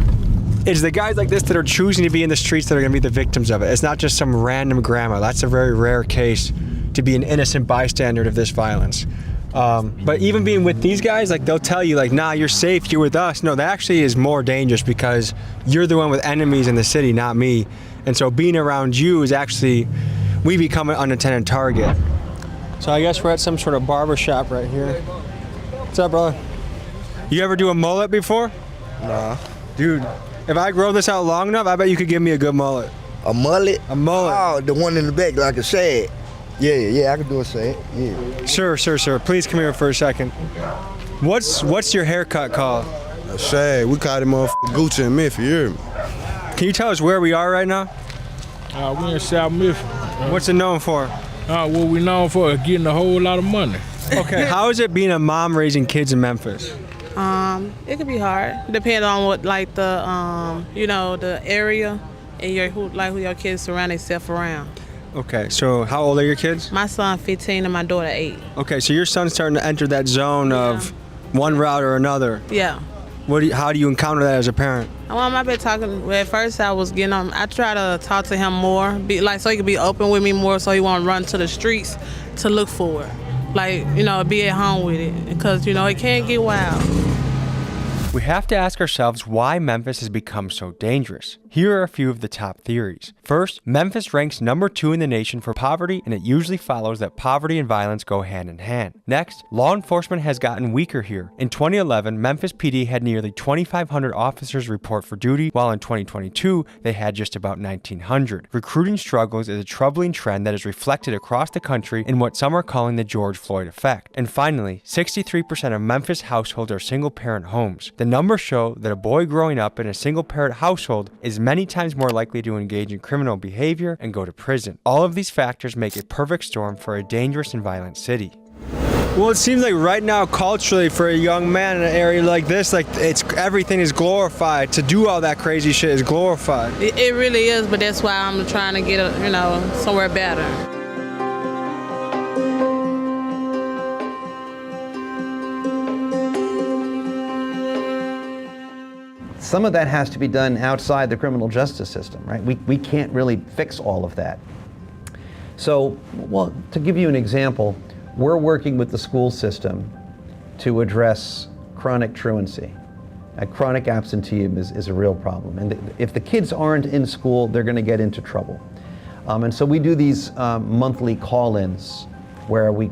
it's the guys like this that are choosing to be in the streets that are gonna be the victims of it. It's not just some random grandma. That's a very rare case to be an innocent bystander of this violence. But even being with these guys, like they'll tell you like, nah, you're safe, you're with us. No, that actually is more dangerous because you're the one with enemies in the city, not me. And so being around you is actually, we become an unintended target. So I guess we're at some sort of barber shop right here. What's up, brother? You ever do a mullet before? Nah. Dude, if I grow this out long enough, I bet you could give me a good mullet. A mullet? A mullet. Oh, the one in the back, like a shad. Yeah, I can do a shad. Yeah. Sure. Please come here for a second. What's your haircut called? A shad. We call it motherfucking Gucci in Memphis, you hear me? Can you tell us where we are right now? We in South Memphis. What's it known for? What we known for is getting a whole lot of money. Okay, how is it being a mom raising kids in Memphis? It could be hard, depending on what, like the, the area and who your kids surround themselves around. Okay, so how old are your kids? My son 15 and my daughter 8. Okay, so your son's starting to enter that zone of one route or another. Yeah. How do you encounter that as a parent? Well, I've been talking. At first, I was getting on. I try to talk to him more, so he could be open with me more, so he won't run to the streets to look for it. Be at home with it, because it can't get wild. We have to ask ourselves why Memphis has become so dangerous. Here are a few of the top theories. First, Memphis ranks number 2 in the nation for poverty, and it usually follows that poverty and violence go hand in hand. Next, law enforcement has gotten weaker here. In 2011, Memphis PD had nearly 2,500 officers report for duty, while in 2022, they had just about 1,900. Recruiting struggles is a troubling trend that is reflected across the country in what some are calling the George Floyd effect. And finally, 63% of Memphis households are single-parent homes. The numbers show that a boy growing up in a single-parent household is many times more likely to engage in criminal behavior and go to prison. All of these factors make a perfect storm for a dangerous and violent city. Well, it seems like right now, culturally, for a young man in an area like this, like everything is glorified. To do all that crazy shit is glorified. It really is, but that's why I'm trying to get, somewhere better. Some of that has to be done outside the criminal justice system, right? We can't really fix all of that. So, well, to give you an example, we're working with the school system to address chronic truancy. Chronic absenteeism is a real problem. And if the kids aren't in school, they're going to get into trouble. And so we do these monthly call-ins where we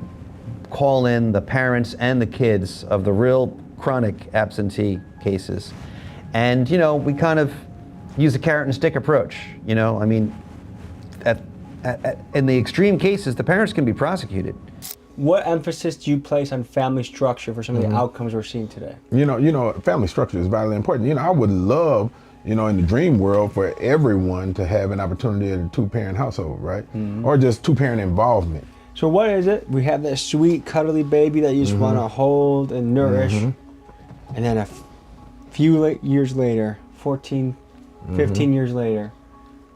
call in the parents and the kids of the real chronic absentee cases. And, we kind of use a carrot and stick approach. I mean, in the extreme cases, the parents can be prosecuted. What emphasis do you place on family structure for some of the outcomes we're seeing today? Family structure is vitally important. I would love, in the dream world, for everyone to have an opportunity in a two-parent household, right? Or just two-parent involvement. So what is it? We have that sweet, cuddly baby that you just want to hold and nourish. And then a few years later, 14, 15 years later,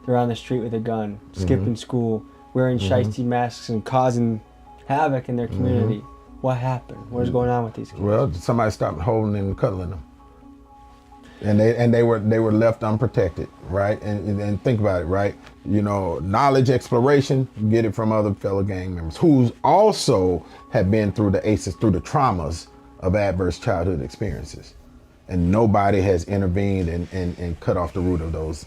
they're on the street with a gun, skipping school, wearing shiesty masks and causing havoc in their community. What happened? What is going on with these kids? Well, somebody stopped holding and cuddling them. And they were left unprotected, right? And think about it, right? Knowledge exploration, you get it from other fellow gang members who also have been through the ACEs, through the traumas of adverse childhood experiences. And nobody has intervened and cut off the root of those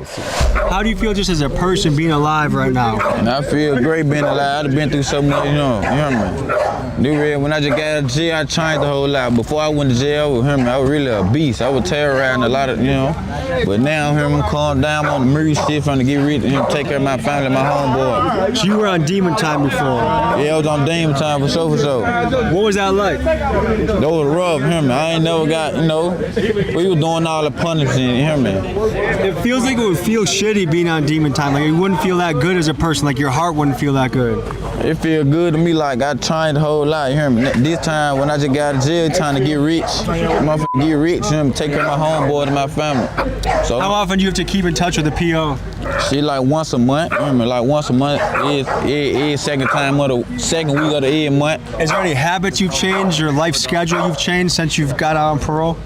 seeds. How do you feel just as a person being alive right now? And I feel great being alive. I've been through so much, you hear me? When I just got out of jail, I changed the whole lot. Before I went to jail, I was really a beast. I was terrorizing a lot of, But now, I'm calm down on the murder shit, trying to get rid of take care of my family, my homeboy. So you were on demon time before? Yeah, I was on demon time for sure. What was that like? That was rough, I ain't never got, we were doing all the punishing, It feels like it would feel shitty being on demon time. Like you wouldn't feel that good as a person. Like your heart wouldn't feel that good. It feel good to me like I tried the whole lot, This time when I just got out of jail, trying to get rich. Motherfucker get rich, take care of my homeboy and my family. So how often do you have to keep in touch with the PO? She like once a month, like once a month, every second time of the second week of the every month. Is there any habits you've changed, or life schedule you've changed since you've got out on parole?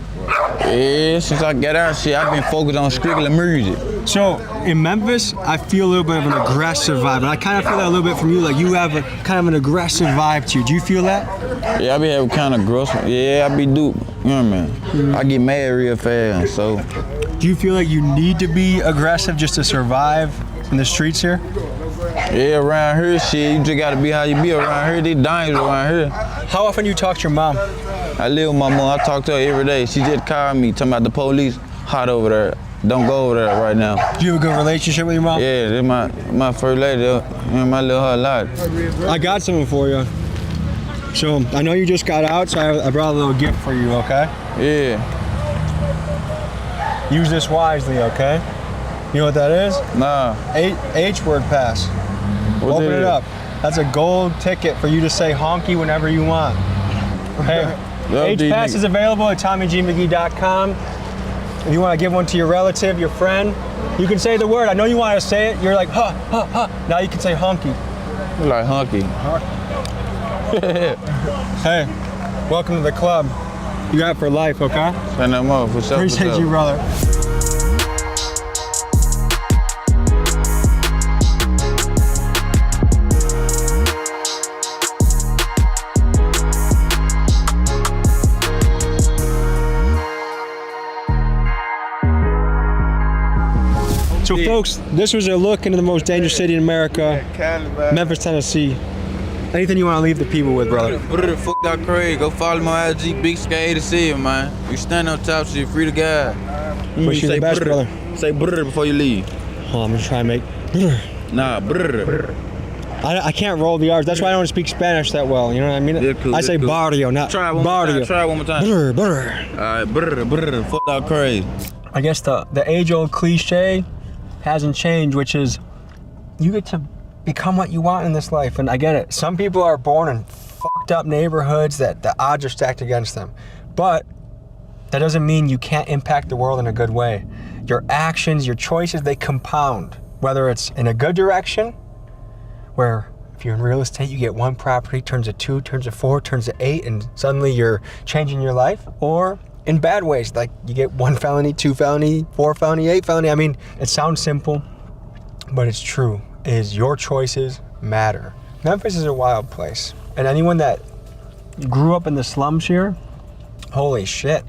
Yeah, since I got out, I've been focused on strictly music. So in Memphis, I feel a little bit of an aggressive vibe, and I kind of feel that a little bit from you. Like you have a kind of an aggressive vibe to you. Do you feel that? Yeah, I be having kind of aggressive. Yeah, I be duped. I get mad real fast. So, do you feel like you need to be aggressive just to survive in the streets here? Yeah, around here, you just gotta be how you be around here. They dying around here. How often do you talk to your mom? I live with my mom. I talk to her every day. She just called me, talking about the police hot over there. Don't go over there right now. Do you have a good relationship with your mom? Yeah, they're my first lady. I love her a lot. I got something for you. So I know you just got out, so I brought a little gift for you, okay? Yeah. Use this wisely, okay? You know what that is? Nah. H-word pass. Open it up. That's a gold ticket for you to say honky whenever you want. Hey, H-Pass is available at TommyGMcGee.com. If you want to give one to your relative, your friend, you can say the word. I know you want to say it. You're like, huh, huh, huh. Now you can say honky. You like honky. Hey, welcome to the club. You got it for life, okay? Send them up. Appreciate you, brother. So folks, this was a look into the most dangerous city in America, Memphis, Tennessee. Anything you want to leave the people with, brother? Fuck that crazy. Go follow my IG, Big Skate to see it, man. You stand on top, so you're free to God. Wish you the best, brother. Say brr before you leave. Oh, I'm gonna try and make brr. Nah, brr. I can't roll the R's. That's why I don't speak Spanish that well. You know what I mean? Cool, I say cool. barrio, not try one barrio. More time. Try one more time. Brr, brr. All right, brr. Fuck that crazy. I guess the age-old cliche hasn't changed, which is you get to become what you want in this life. And I get it. Some people are born and fucked fucked up neighborhoods that the odds are stacked against them. But that doesn't mean you can't impact the world in a good way. Your actions, your choices, they compound. Whether it's in a good direction, where if you're in real estate, you get one property, turns to 2, turns to 4, turns to 8, and suddenly you're changing your life. Or in bad ways, like you get 1 felony, 2 felony, 4 felony, 8 felony. I mean, it sounds simple, but it's true. Is your choices matter. Memphis is a wild place. And anyone that grew up in the slums here, holy shit.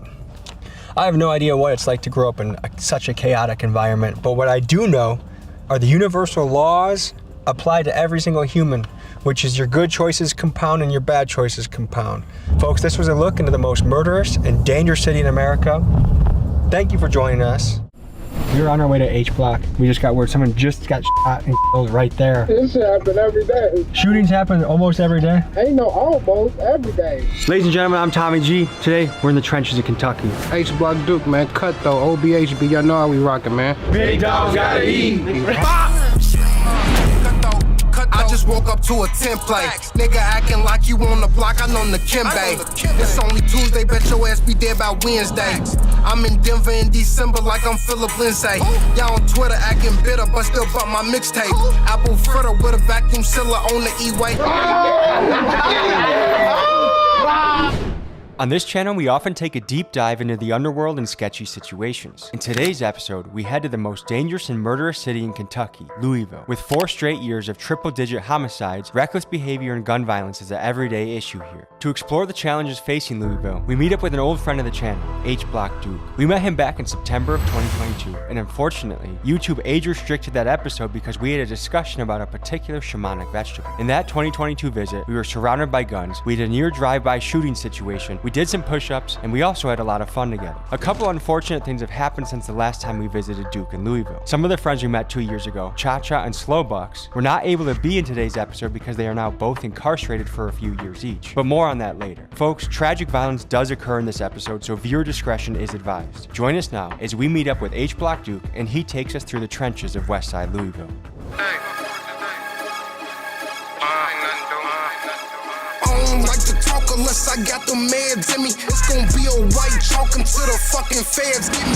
I have no idea what it's like to grow up in such a chaotic environment, but what I do know are the universal laws apply to every single human, which is your good choices compound and your bad choices compound. Folks, this was a look into the most murderous and dangerous city in America. Thank you for joining us. We're on our way to H Block. We just got word someone just got shot and killed right there. This shit happen every day. Shootings happen almost every day. Ain't no almost every day. Ladies and gentlemen, I'm Tommy G. Today, we're in the trenches of Kentucky. H Block Duke, man. Cutthroat, OBHB. Y'all know how we rockin', man. Big dogs gotta eat. I just woke up to a template. Nigga acting like you on the block, I know Nakembe. It's only Tuesday, bet your ass be there by Wednesday. I'm in Denver in December like I'm Philip Lindsay. Y'all on Twitter acting bitter, but still bought my mixtape. Apple fritter with a vacuum sealer on the E-way. On this channel, we often take a deep dive into the underworld and sketchy situations. In today's episode, we head to the most dangerous and murderous city in Kentucky, Louisville. With 4 straight years of triple-digit homicides, reckless behavior and gun violence is an everyday issue here. To explore the challenges facing Louisville, we meet up with an old friend of the channel, H Block Duke. We met him back in September of 2022, and unfortunately, YouTube age-restricted that episode because we had a discussion about a particular shamanic vegetable. In that 2022 visit, we were surrounded by guns, we had a near drive-by shooting situation, we did some push-ups, and we also had a lot of fun together. A couple unfortunate things have happened since the last time we visited Duke in Louisville. Some of the friends we met 2 years ago, Cha-Cha and Slowbucks, were not able to be in today's episode because they are now both incarcerated for a few years each. But more on that later. Folks, tragic violence does occur in this episode, so viewer discretion is advised. Join us now as we meet up with H Block Duke, and he takes us through the trenches of Westside Louisville. Like to talk unless I got the meds in me. It's gonna be a white chalk until the fucking feds get me.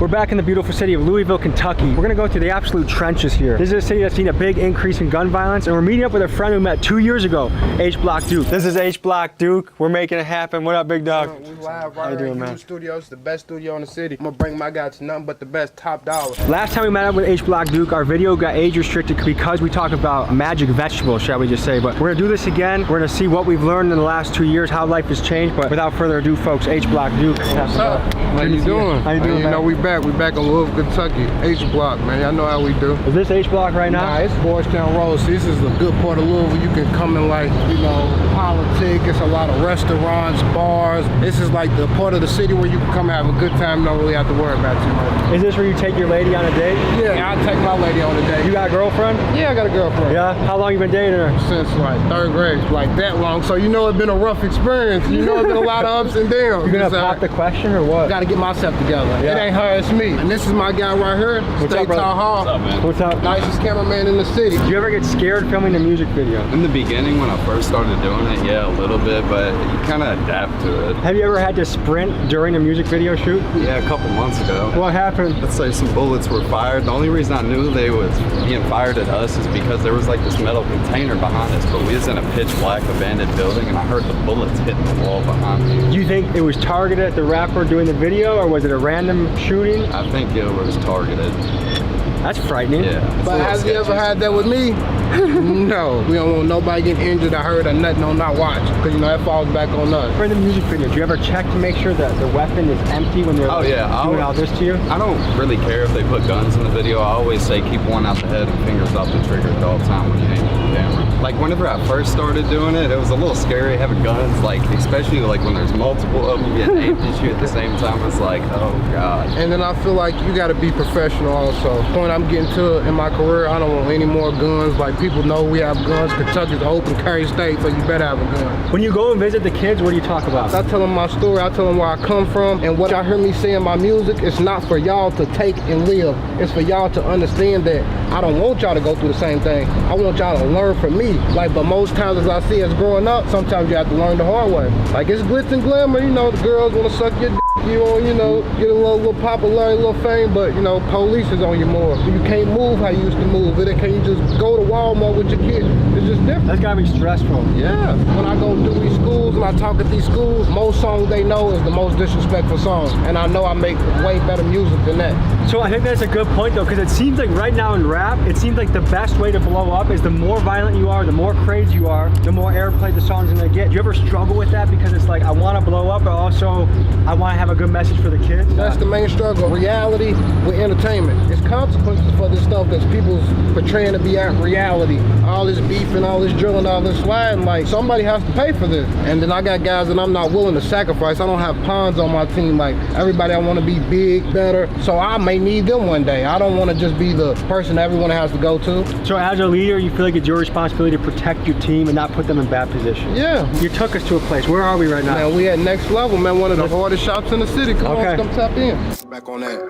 We're back in the beautiful city of Louisville, Kentucky. We're gonna go through the absolute trenches here. This is a city that's seen a big increase in gun violence, and we're meeting up with a friend we met 2 years ago, H Block Duke. This is H Block Duke. We're making it happen. What up, big dog? We live right here in the studio. It's the best studio in the city. I'm gonna bring my guy to nothing but the best, top dollar. Last time we met up with H Block Duke, our video got age restricted because we talk about magic vegetables, shall we just say. But we're gonna do this again. We're gonna see what we've learned in the last 2 years, how life has changed. But without further ado, folks, H Block Duke. What's up? How you doing? How you doing, man? You know we back on Louisville, Kentucky. H Block, man. Y'all know how we do. Is this H Block right now? Nah, it's Boystown Road. See, this is a good part of Louisville. You can come in like, you know, politic. It's a lot of restaurants, bars. This is like the part of the city where you can come have a good time. Don't really have to worry about too much. Is this where you take your lady on a date? Yeah, I take my lady on a date. You got a girlfriend? Yeah, I got a girlfriend. Yeah? How long you been dating her? Since like 3rd grade, like that long. So you know it's been a rough experience. You know it's been a lot of ups and downs. You gonna pop the question or what? Gotta get myself together. Yeah. It ain't her, it's me. And this is my guy right here. What's State up, brother? Hall. What's up, man? What's up? Nicest cameraman in the city. Do you ever get scared filming a music video? In the beginning, when I first started doing it, yeah, a little bit, but you kind of adapt to it. Have you ever had to sprint during a music video shoot? Yeah, a couple months ago. What happened? Let's say some bullets were fired. The only reason I knew they was being fired at us is because there was like this metal container behind us, but we was in a pitch black abandoned building, and I heard the bullets hitting the wall behind me. Do you think it was targeted at the rapper doing the video, or was it a random shooting? I think it was targeted. That's frightening. Yeah. But has he ever had that with me? No. We don't want nobody getting injured or hurt or nothing on not watch. Because, you know, that falls back on us. For the music video, do you ever check to make sure that the weapon is empty when they're doing all this to you? I don't really care if they put guns in the video. I always say keep one out the head and fingers off the trigger at all the time when you aim at the camera. Like whenever I first started doing it, it was a little scary having guns, like especially like when there's multiple of them getting aimed at you at the same time. It's like, oh God. And then I feel like you got to be professional also. When I'm getting to in my career, I don't want any more guns. Like people know we have guns. Kentucky's an open carry state, so you better have a gun. When you go and visit the kids, what do you talk about? I tell them my story. I tell them where I come from, and what y'all hear me say in my music. It's not for y'all to take and live. It's for y'all to understand that I don't want y'all to go through the same thing. I want y'all to learn from me. see. Like, but most times as I see us growing up, sometimes you have to learn the hard way. Like, it's glitz and glamour, you know, the girls want to suck your dick, you want, you know, get a little popularity, a little fame, but, you know, police is on you more. You can't move how you used to move. It can't you just go to Walmart with your kid. It's just different. That's gotta be stressful. Yeah. When I go to these schools and I talk at these schools, most songs they know is the most disrespectful songs. And I know I make way better music than that. So I think that's a good point though, because it seems like right now in rap, it seems like the best way to blow up is the more violent you are, the more crazy you are, the more airplay the song's gonna get. Do you ever struggle with that? Because it's like, I wanna blow up, but also I wanna have a good message for the kids? That's the main struggle. Reality with entertainment. It's consequences for this stuff that people's portraying to be at reality. All this beef and all this drilling, all this sliding, like somebody has to pay for this. And then I got guys that I'm not willing to sacrifice. I don't have pawns on my team. Like everybody, I want to be big, better. So I may need them one day. I don't want to just be the person everyone has to go to. So as a leader, you feel like it's your responsibility to protect your team and not put them in bad positions? Yeah. You took us to a place. Where are we right now? Man, we at Next Level, man. One of the hardest shops in the city. Come on, come tap in. Back on that.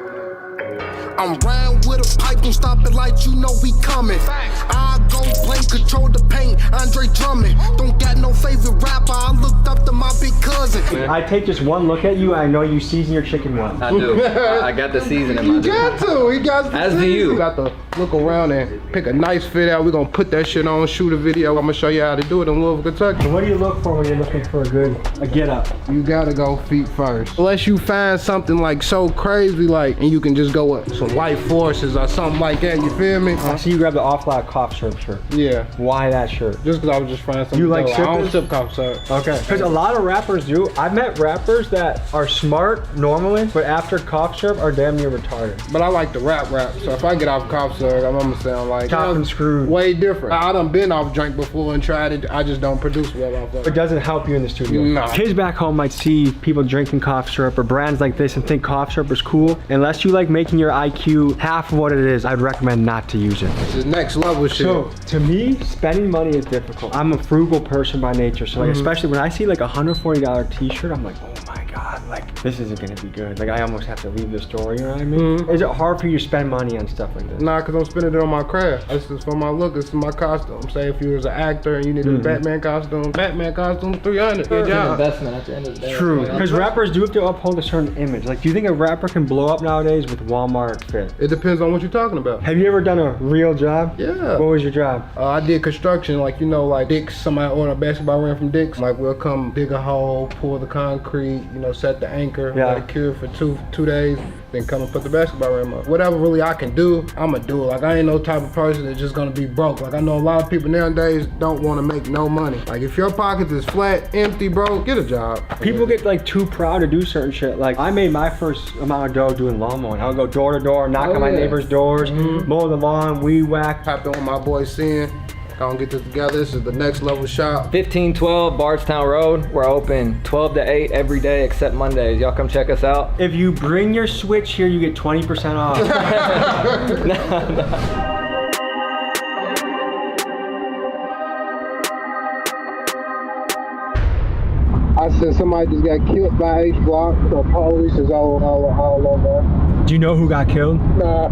I'm round with a pipe, don't stop it like you know we coming. I go play, control the paint, Andre Drummond. Don't got no favorite rapper, I looked up to my big cousin. I take just one look at you, I know you season your chicken well. I do. I got the season in my You got to, he got to. As do you. You got to look around and pick a nice fit out. We're gonna put that shit on, shoot a video. I'm gonna show you how to do it in Louisville, Kentucky. So what do you look for when you're looking for a get up? You gotta go feet first. Unless you find something like so crazy, like, and you can just go with some White Forces or something like that, you feel me? I see you grab the Off-White cough syrup shirt. Yeah. Why that shirt? Just because I was just finding something. You like dope. I don't sip cough syrup. Okay. Because a lot of rappers do. I've met rappers that are smart normally, but after cough syrup are damn near retarded. But I like to rap. So if I get off cough syrup, I'm gonna sound like chopped and screwed. Way different. I done been off drink before and tried it. I just don't produce well off of it. It doesn't help you in the studio. No. Kids back home might see people drinking cough syrup or brands like this and think cough syrup is cool. Unless you like making your IQ half of what it is, I'd recommend not to use it. This is next level shit. So to me, spending money is difficult. I'm a frugal person by nature, so like especially when I see like a $140 t-shirt, I'm like, oh my God, like this isn't gonna be good. Like I almost have to leave the store, you know what I mean? Is it hard for you to spend money on stuff like this? Nah, cause I'm spending it on my craft. This is for my look, this is my costume. Say if you was an actor and you needed a Batman costume, $300. Good job. Investment at the end of the day. True, because rappers do have to uphold a certain image. Like, do you think a rapper can blow up nowadays with Walmart fit? It depends on what you're talking about. Have you ever done a real job? Yeah. What was your job? I did construction, like, you know, like Dick's, somebody ordered a basketball rim from Dick's. Like, we'll come dig a hole, pour the concrete, you know, set the anchor, let it cure for two days, then come and put the basketball rim up. Whatever really I can do, I'ma do it. Like, I ain't no type of person that's just gonna be broke. Like, I know a lot of people nowadays don't wanna make no money. Like, if your pockets is flat, empty, bro, get a job. People get like too proud to do certain shit. Like, I made my first amount of dough doing lawn mowing. I would go door to door, knock on my neighbor's doors, mow the lawn, weed whack. Hopped in with my boy Sin. Gonna get this together. This is the Next Level shop. 1512 Bardstown Road. We're open 12 to 8 every day except Mondays. Y'all come check us out. If you bring your Switch here, you get 20% off. I said somebody just got killed by H Block. The police is all over. Do you know who got killed? Nah.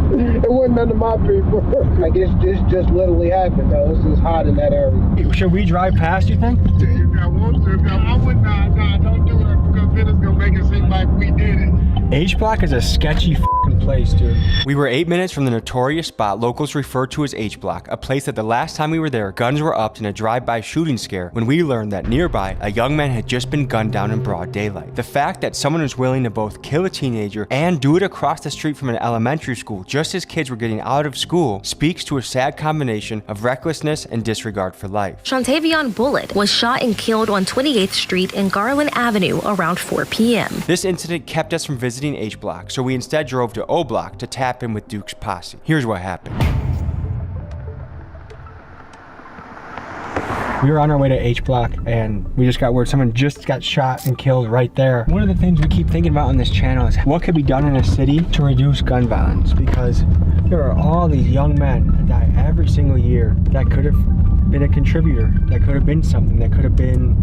It wasn't none of my people. Like, this just literally happened, though. This is hot in that area. Should we drive past, you think? If I want to, I would not. Nah, don't do it, because then it's gonna make it seem like we did it. H-Block is a sketchy f***ing place, dude. We were 8 minutes from the notorious spot locals refer to as H-Block, a place that the last time we were there, guns were upped in a drive-by shooting scare when we learned that nearby, a young man had just been gunned down in broad daylight. The fact that someone was willing to both kill a teenager and do it across the street from an elementary school just as kids were getting out of school speaks to a sad combination of recklessness and disregard for life. Shantavion Bullitt was shot and killed on 28th Street and Garland Avenue around 4 p.m. This incident kept us from visiting H-Block, so we instead drove to O-Block to tap in with Duke's posse. Here's what happened. We were on our way to H-Block and we just got word someone just got shot and killed right there. One of the things we keep thinking about on this channel is what could be done in a city to reduce gun violence, because there are all these young men that die every single year that could have been a contributor, that could have been something, that could have been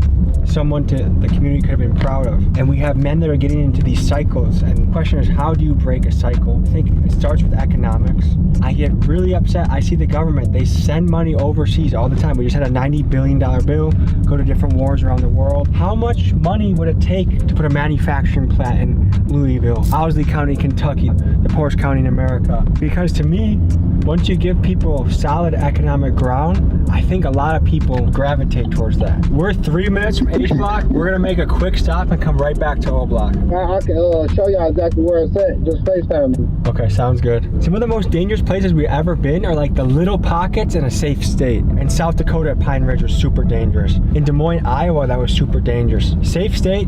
someone to the community could have been proud of. And we have men that are getting into these cycles, and the question is, how do you break a cycle? I think it starts with economics. I get really upset. I see the government, they send money overseas all the time. We just had a $90 billion bill go to different wars around the world. How much money would it take to put a manufacturing plant in Louisville, Owsley County, Kentucky, the poorest county in America? Because to me, once you give people solid economic ground, I think a lot of people gravitate towards that. We're 3 minutes from H Block. We're gonna make a quick stop and come right back to O Block. I can show y'all exactly where it's at. Just FaceTime me. Okay, sounds good. Some of the most dangerous places we've ever been are like the little pockets in a safe state. In South Dakota at Pine Ridge was super dangerous. In Des Moines, Iowa, that was super dangerous. Safe state,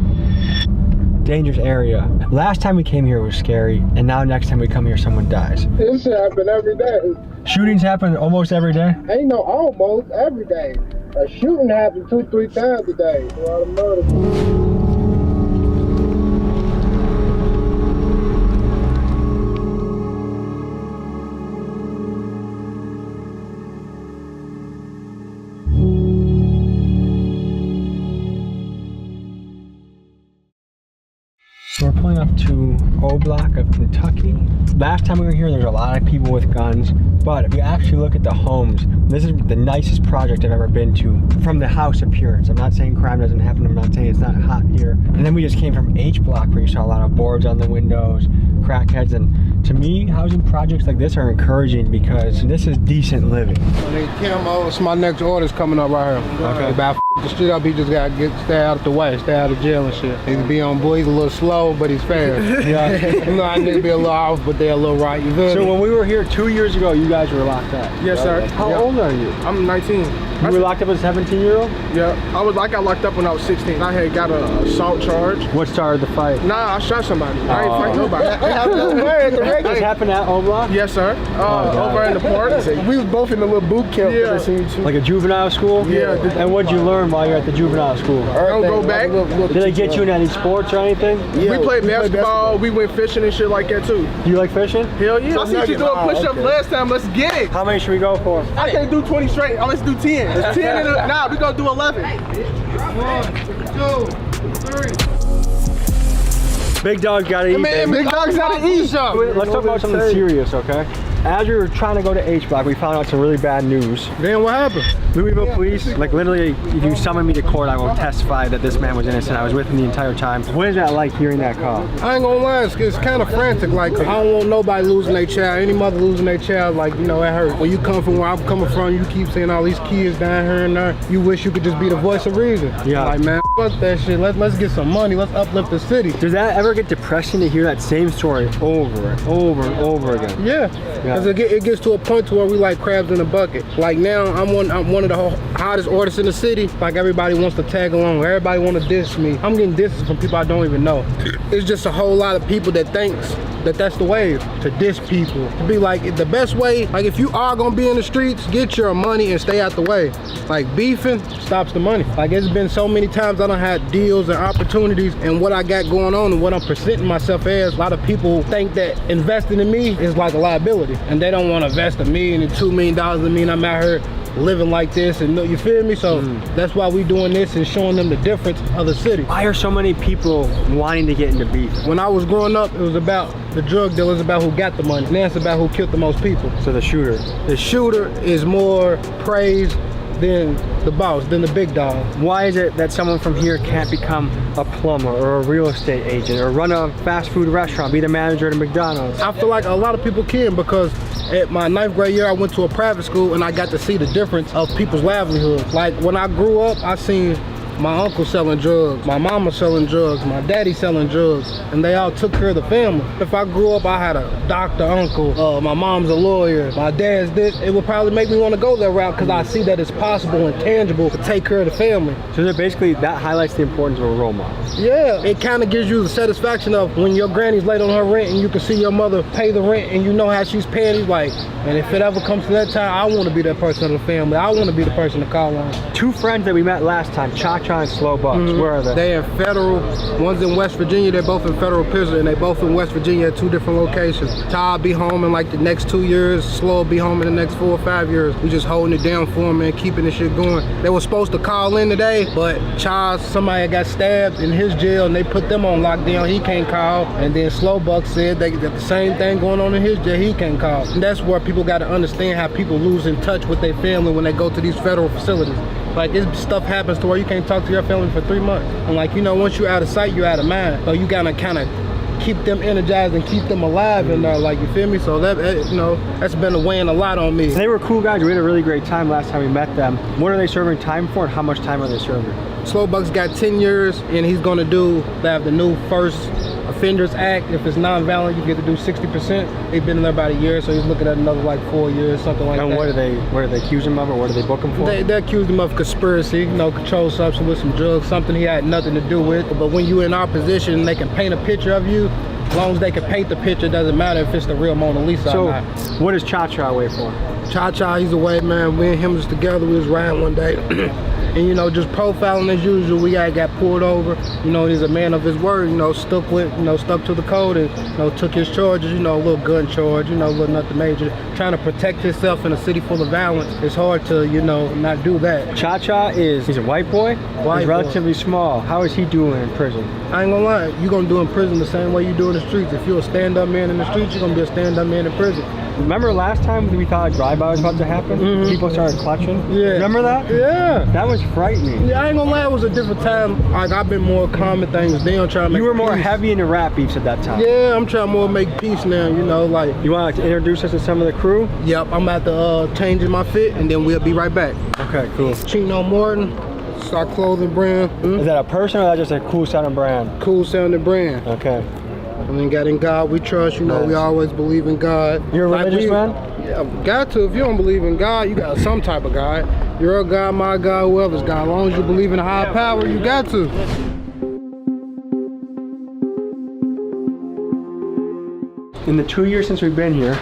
dangerous area. Last time we came here was scary, and now next time we come here, someone dies. This shit happen every day. Shootings happen almost every day? Ain't no almost every day. A shooting happens 2-3 times a day. A lot of murder. We're pulling up to O Block of Kentucky. Last time we were here, there was a lot of people with guns, but if you actually look at the homes, this is the nicest project I've ever been to from the house appearance. I'm not saying crime doesn't happen, I'm not saying it's not hot here. And then we just came from H Block where you saw a lot of boards on the windows, crackheads, and to me, housing projects like this are encouraging because this is decent living. It's my next order's coming up right here. Okay. About the shit up, he just gotta stay out of the way, stay out of jail and shit. He can be on board, he's a little slow, but he's fast. Yeah. You know, I need to be a little off, but they're a little right. You feel So me? when we were here 2 years ago, you guys were locked up. Yes, sir. How old are you? I'm 19. You were locked up as a 17-year-old? Yeah, I got locked up when I was 16. I had got a assault charge. What started the fight? Nah, I shot somebody. I ain't fight nobody. This happened at O Block? Yes, sir. Over in the park. We was both in the little boot camp. Yeah. Like a juvenile school? Yeah. And what'd you learn while you're at the juvenile school? Don't go back. Did they get you in any sports or anything? Yeah, we played basketball. We went fishing and shit like that too. You like fishing? Hell yeah. I seen you do a push-up last time. Let's get it. How many should we go for? I can't do 20 straight. Let's do 10. It's 10 in a, nah, we gonna do 11. 1, 2, 3. Big dog gotta eat. Man, big dog's gotta eat something. Let's talk about something serious, okay? As we were trying to go to H Block, we found out some really bad news. Then what happened? Louisville police, like literally, if you summon me to court, I will testify that this man was innocent. I was with him the entire time. What is that like hearing that call? I ain't gonna lie, it's kind of frantic. Like, I don't want nobody losing their child. Any mother losing their child, like, you know, it hurts. When you come from where I'm coming from, you keep seeing all these kids down here and there. You wish you could just be the voice of reason. Yeah. Like, man, fuck that shit. Let's get some money. Let's uplift the city. Does that ever get depressing to hear that same story over and over and over again? Yeah. Because it gets to a point to where we like crabs in a bucket. Like now, I'm one of the hottest artists in the city. Like everybody wants to tag along. Everybody want to diss me. I'm getting disses from people I don't even know. It's just a whole lot of people that thinks that that's the way to diss people. To be like, the best way, like if you are gonna be in the streets, get your money and stay out the way. Like beefing stops the money. Like it's been so many times I done had deals and opportunities, and what I got going on and what I'm presenting myself as, a lot of people think that investing in me is like a liability, and they don't want to invest $1 million and $2 million in me, and I'm out here living like this, and you feel me? So that's why we doing this and showing them the difference of the city. Why are so many people wanting to get into beef? When I was growing up, it was about the drug dealers, about who got the money. Now it's about who killed the most people. So the shooter. The shooter is more praised than the boss, than the big dog. Why is it that someone from here can't become a plumber or a real estate agent or run a fast food restaurant, be the manager at a McDonald's? I feel like a lot of people can, because at my 9th grade year, I went to a private school and I got to see the difference of people's livelihood. Like when I grew up, I seen my uncle selling drugs, my mama selling drugs, my daddy selling drugs, and they all took care of the family. If I grew up, I had a doctor uncle, my mom's a lawyer, my dad's this, it would probably make me want to go that route, because I see that it's possible and tangible to take care of the family. So basically that highlights the importance of a role model. Yeah, it kind of gives you the satisfaction of when your granny's late on her rent and you can see your mother pay the rent and you know how she's paying it, like, and if it ever comes to that time, I want to be that person of the family. I want to be the person to call on. Two friends that we met last time, Chalky Cha-Cha and Slow Bucks. Where are they? They in federal. One's in West Virginia. They're both in federal prison, and they both in West Virginia at 2 different locations. Cha will be home in like the next 2 years. Slow will be home in the next 4 or 5 years. We just holding it down for them and keeping the shit going. They were supposed to call in today, but Cha, somebody got stabbed in his jail, and they put them on lockdown. He can't call. And then Slow Bucks said they got the same thing going on in his jail. He can't call. And that's where people got to understand how people lose in touch with their family when they go to these federal facilities. Like, this stuff happens to where you can't talk to your family for 3 months. And like, you know, once you're out of sight, you're out of mind. So you gotta kind of keep them energized and keep them alive in there, like, you feel me? So that, you know, that's been weighing a lot on me. They were cool guys. We had a really great time last time we met them. What are they serving time for, and how much time are they serving? Slow Bucks got 10 years, and he's gonna they have the new First Offenders Act. If it's non-violent, you get to do 60%. They've been in there about a year, so he's looking at another like 4 years, something like that. And what do they accuse him of, or what do they book him for? They accused him of conspiracy, you know, controlled substance with some drugs, something he had nothing to do with. But when you in our position, they can paint a picture of you. As long as they can paint the picture, it doesn't matter if it's the real Mona Lisa or not. What does Cha-Cha wait for? Cha-Cha, he's away, man. Me and him was together. We was riding one day. And, you know, just profiling as usual. We got pulled over. You know, he's a man of his word, you know, stuck to the code and, you know, took his charges, you know, a little gun charge, you know, a little nothing major. Trying to protect himself in a city full of violence, it's hard to, you know, not do that. Cha-Cha he's a white boy? He's relatively small. How is he doing in prison? I ain't gonna lie, you're gonna do in prison the same way you do in the streets. If you're a stand-up man in the streets, you're gonna be a stand-up man in prison. Remember last time we thought a drive-by was about to happen? People started clutching? Yeah. Remember that? Yeah. That was frightening. Yeah, I ain't gonna lie, it was a different time. Like, I've been more calm and things. They don't try to make You were more peace. heavy in the rap beefs at that time. Yeah, I'm trying more to make peace now, you know, like. You want to introduce us to some of the crew? Yep, I'm about to change in my fit, and then we'll be right back. Okay, cool. Chino Morton, it's our clothing brand. Is that a person, or is that just a cool sounding brand? Cool sounding brand. Okay. And then got in God we trust, you know, we always believe in God. You're a religious man? Yeah, got to. If you don't believe in God, you got some type of God. Your God, my God, whoever's God. As long as you believe in a higher power, you got to. In the 2 years since we've been here,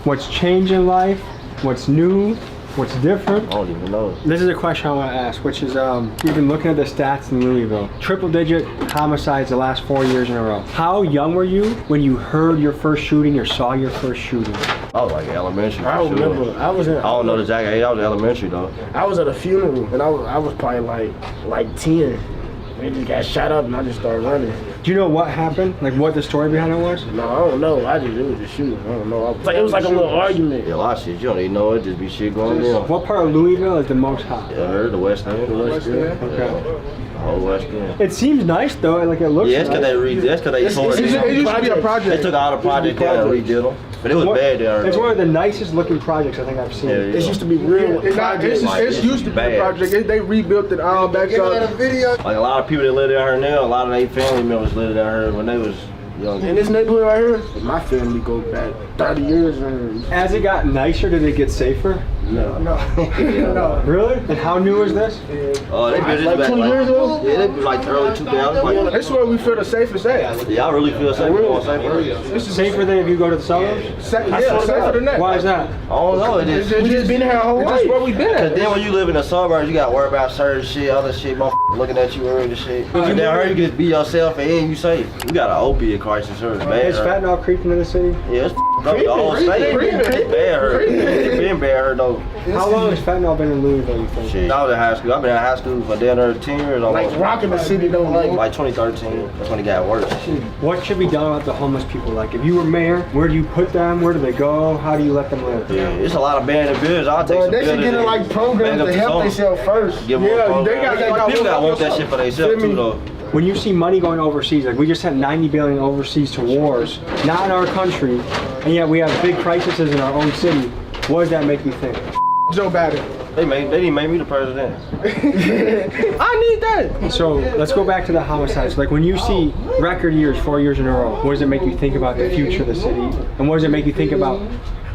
what's changed in life? What's new? What's different? I don't even know. This is a question I want to ask, which is, we've been looking at the stats in Louisville. Triple-digit homicides the last 4 years in a row. How young were you when you heard your first shooting or saw your first shooting? I was like elementary. I don't remember. I don't know the exact age. I was elementary though. I was at a funeral, and I was probably like 10. They just got shot up, and I just started running. Do you know what happened? Like what the story behind it was? No, I don't know. It was just shooting. I don't know. It was like a little argument. Yeah, a lot of shit. You don't even know it. Just be shit going on. What part of Louisville is the most hot? Yeah, I heard the West End. The West End. Okay. The whole West End. It seems nice though. Like it looks. Yeah, that's because they tore it. It used to be a project. They took all the project down and redid them. But it was bad there. It's one of the nicest looking projects I think I've seen. Yeah, It used to be real. It used to be a project. They rebuilt it all back up. Like a lot of people that live down here now, a lot of their family members live down here when they was young. In this neighborhood right here, my family goes back 30 years. As it got nicer, did it get safer? No. No. Really? And how new is this? Oh, they built this Like back 20 years ago? Yeah, they built like early 2000s. That's where we feel the safest at. Yeah, I really feel safe. This is safer than if you go to the suburbs? Yeah, safer than that. Why is that? I don't know. We just been here our whole life. That's where we been at. Cause then when you live in the suburbs, you gotta worry about certain shit, other shit, motherfuckers looking at you early and shit. Down here, you can be yourself and you safe. We got an opiate crisis here. It's bad. Is fentanyl creeping in the city? Yeah, it's up the whole state. It's bad here. It's been bad here though. How long has fentanyl been in Louisville, you think? Shit, I was in high school. I've been in high school for down there 10 years almost. Like rocking the city don't like 2013. That's when it got worse. What should be done about the homeless people? Like, if you were mayor, where do you put them? Where do they go? How do you let them live? Yeah, it's a lot of abandoned buildings. I'll take some They should get in like programs to help themselves first. Give them a program. People gotta want that shit for themselves too though. When you see money going overseas, like we just sent $90 billion overseas to wars, not in our country, and yet we have big crises in our own city, what does that make you think? Joe Biden. They didn't make me the president. I need that. So let's go back to the homicides. Like when you see record years, 4 years in a row, what does it make you think about the future of the city? And what does it make you think about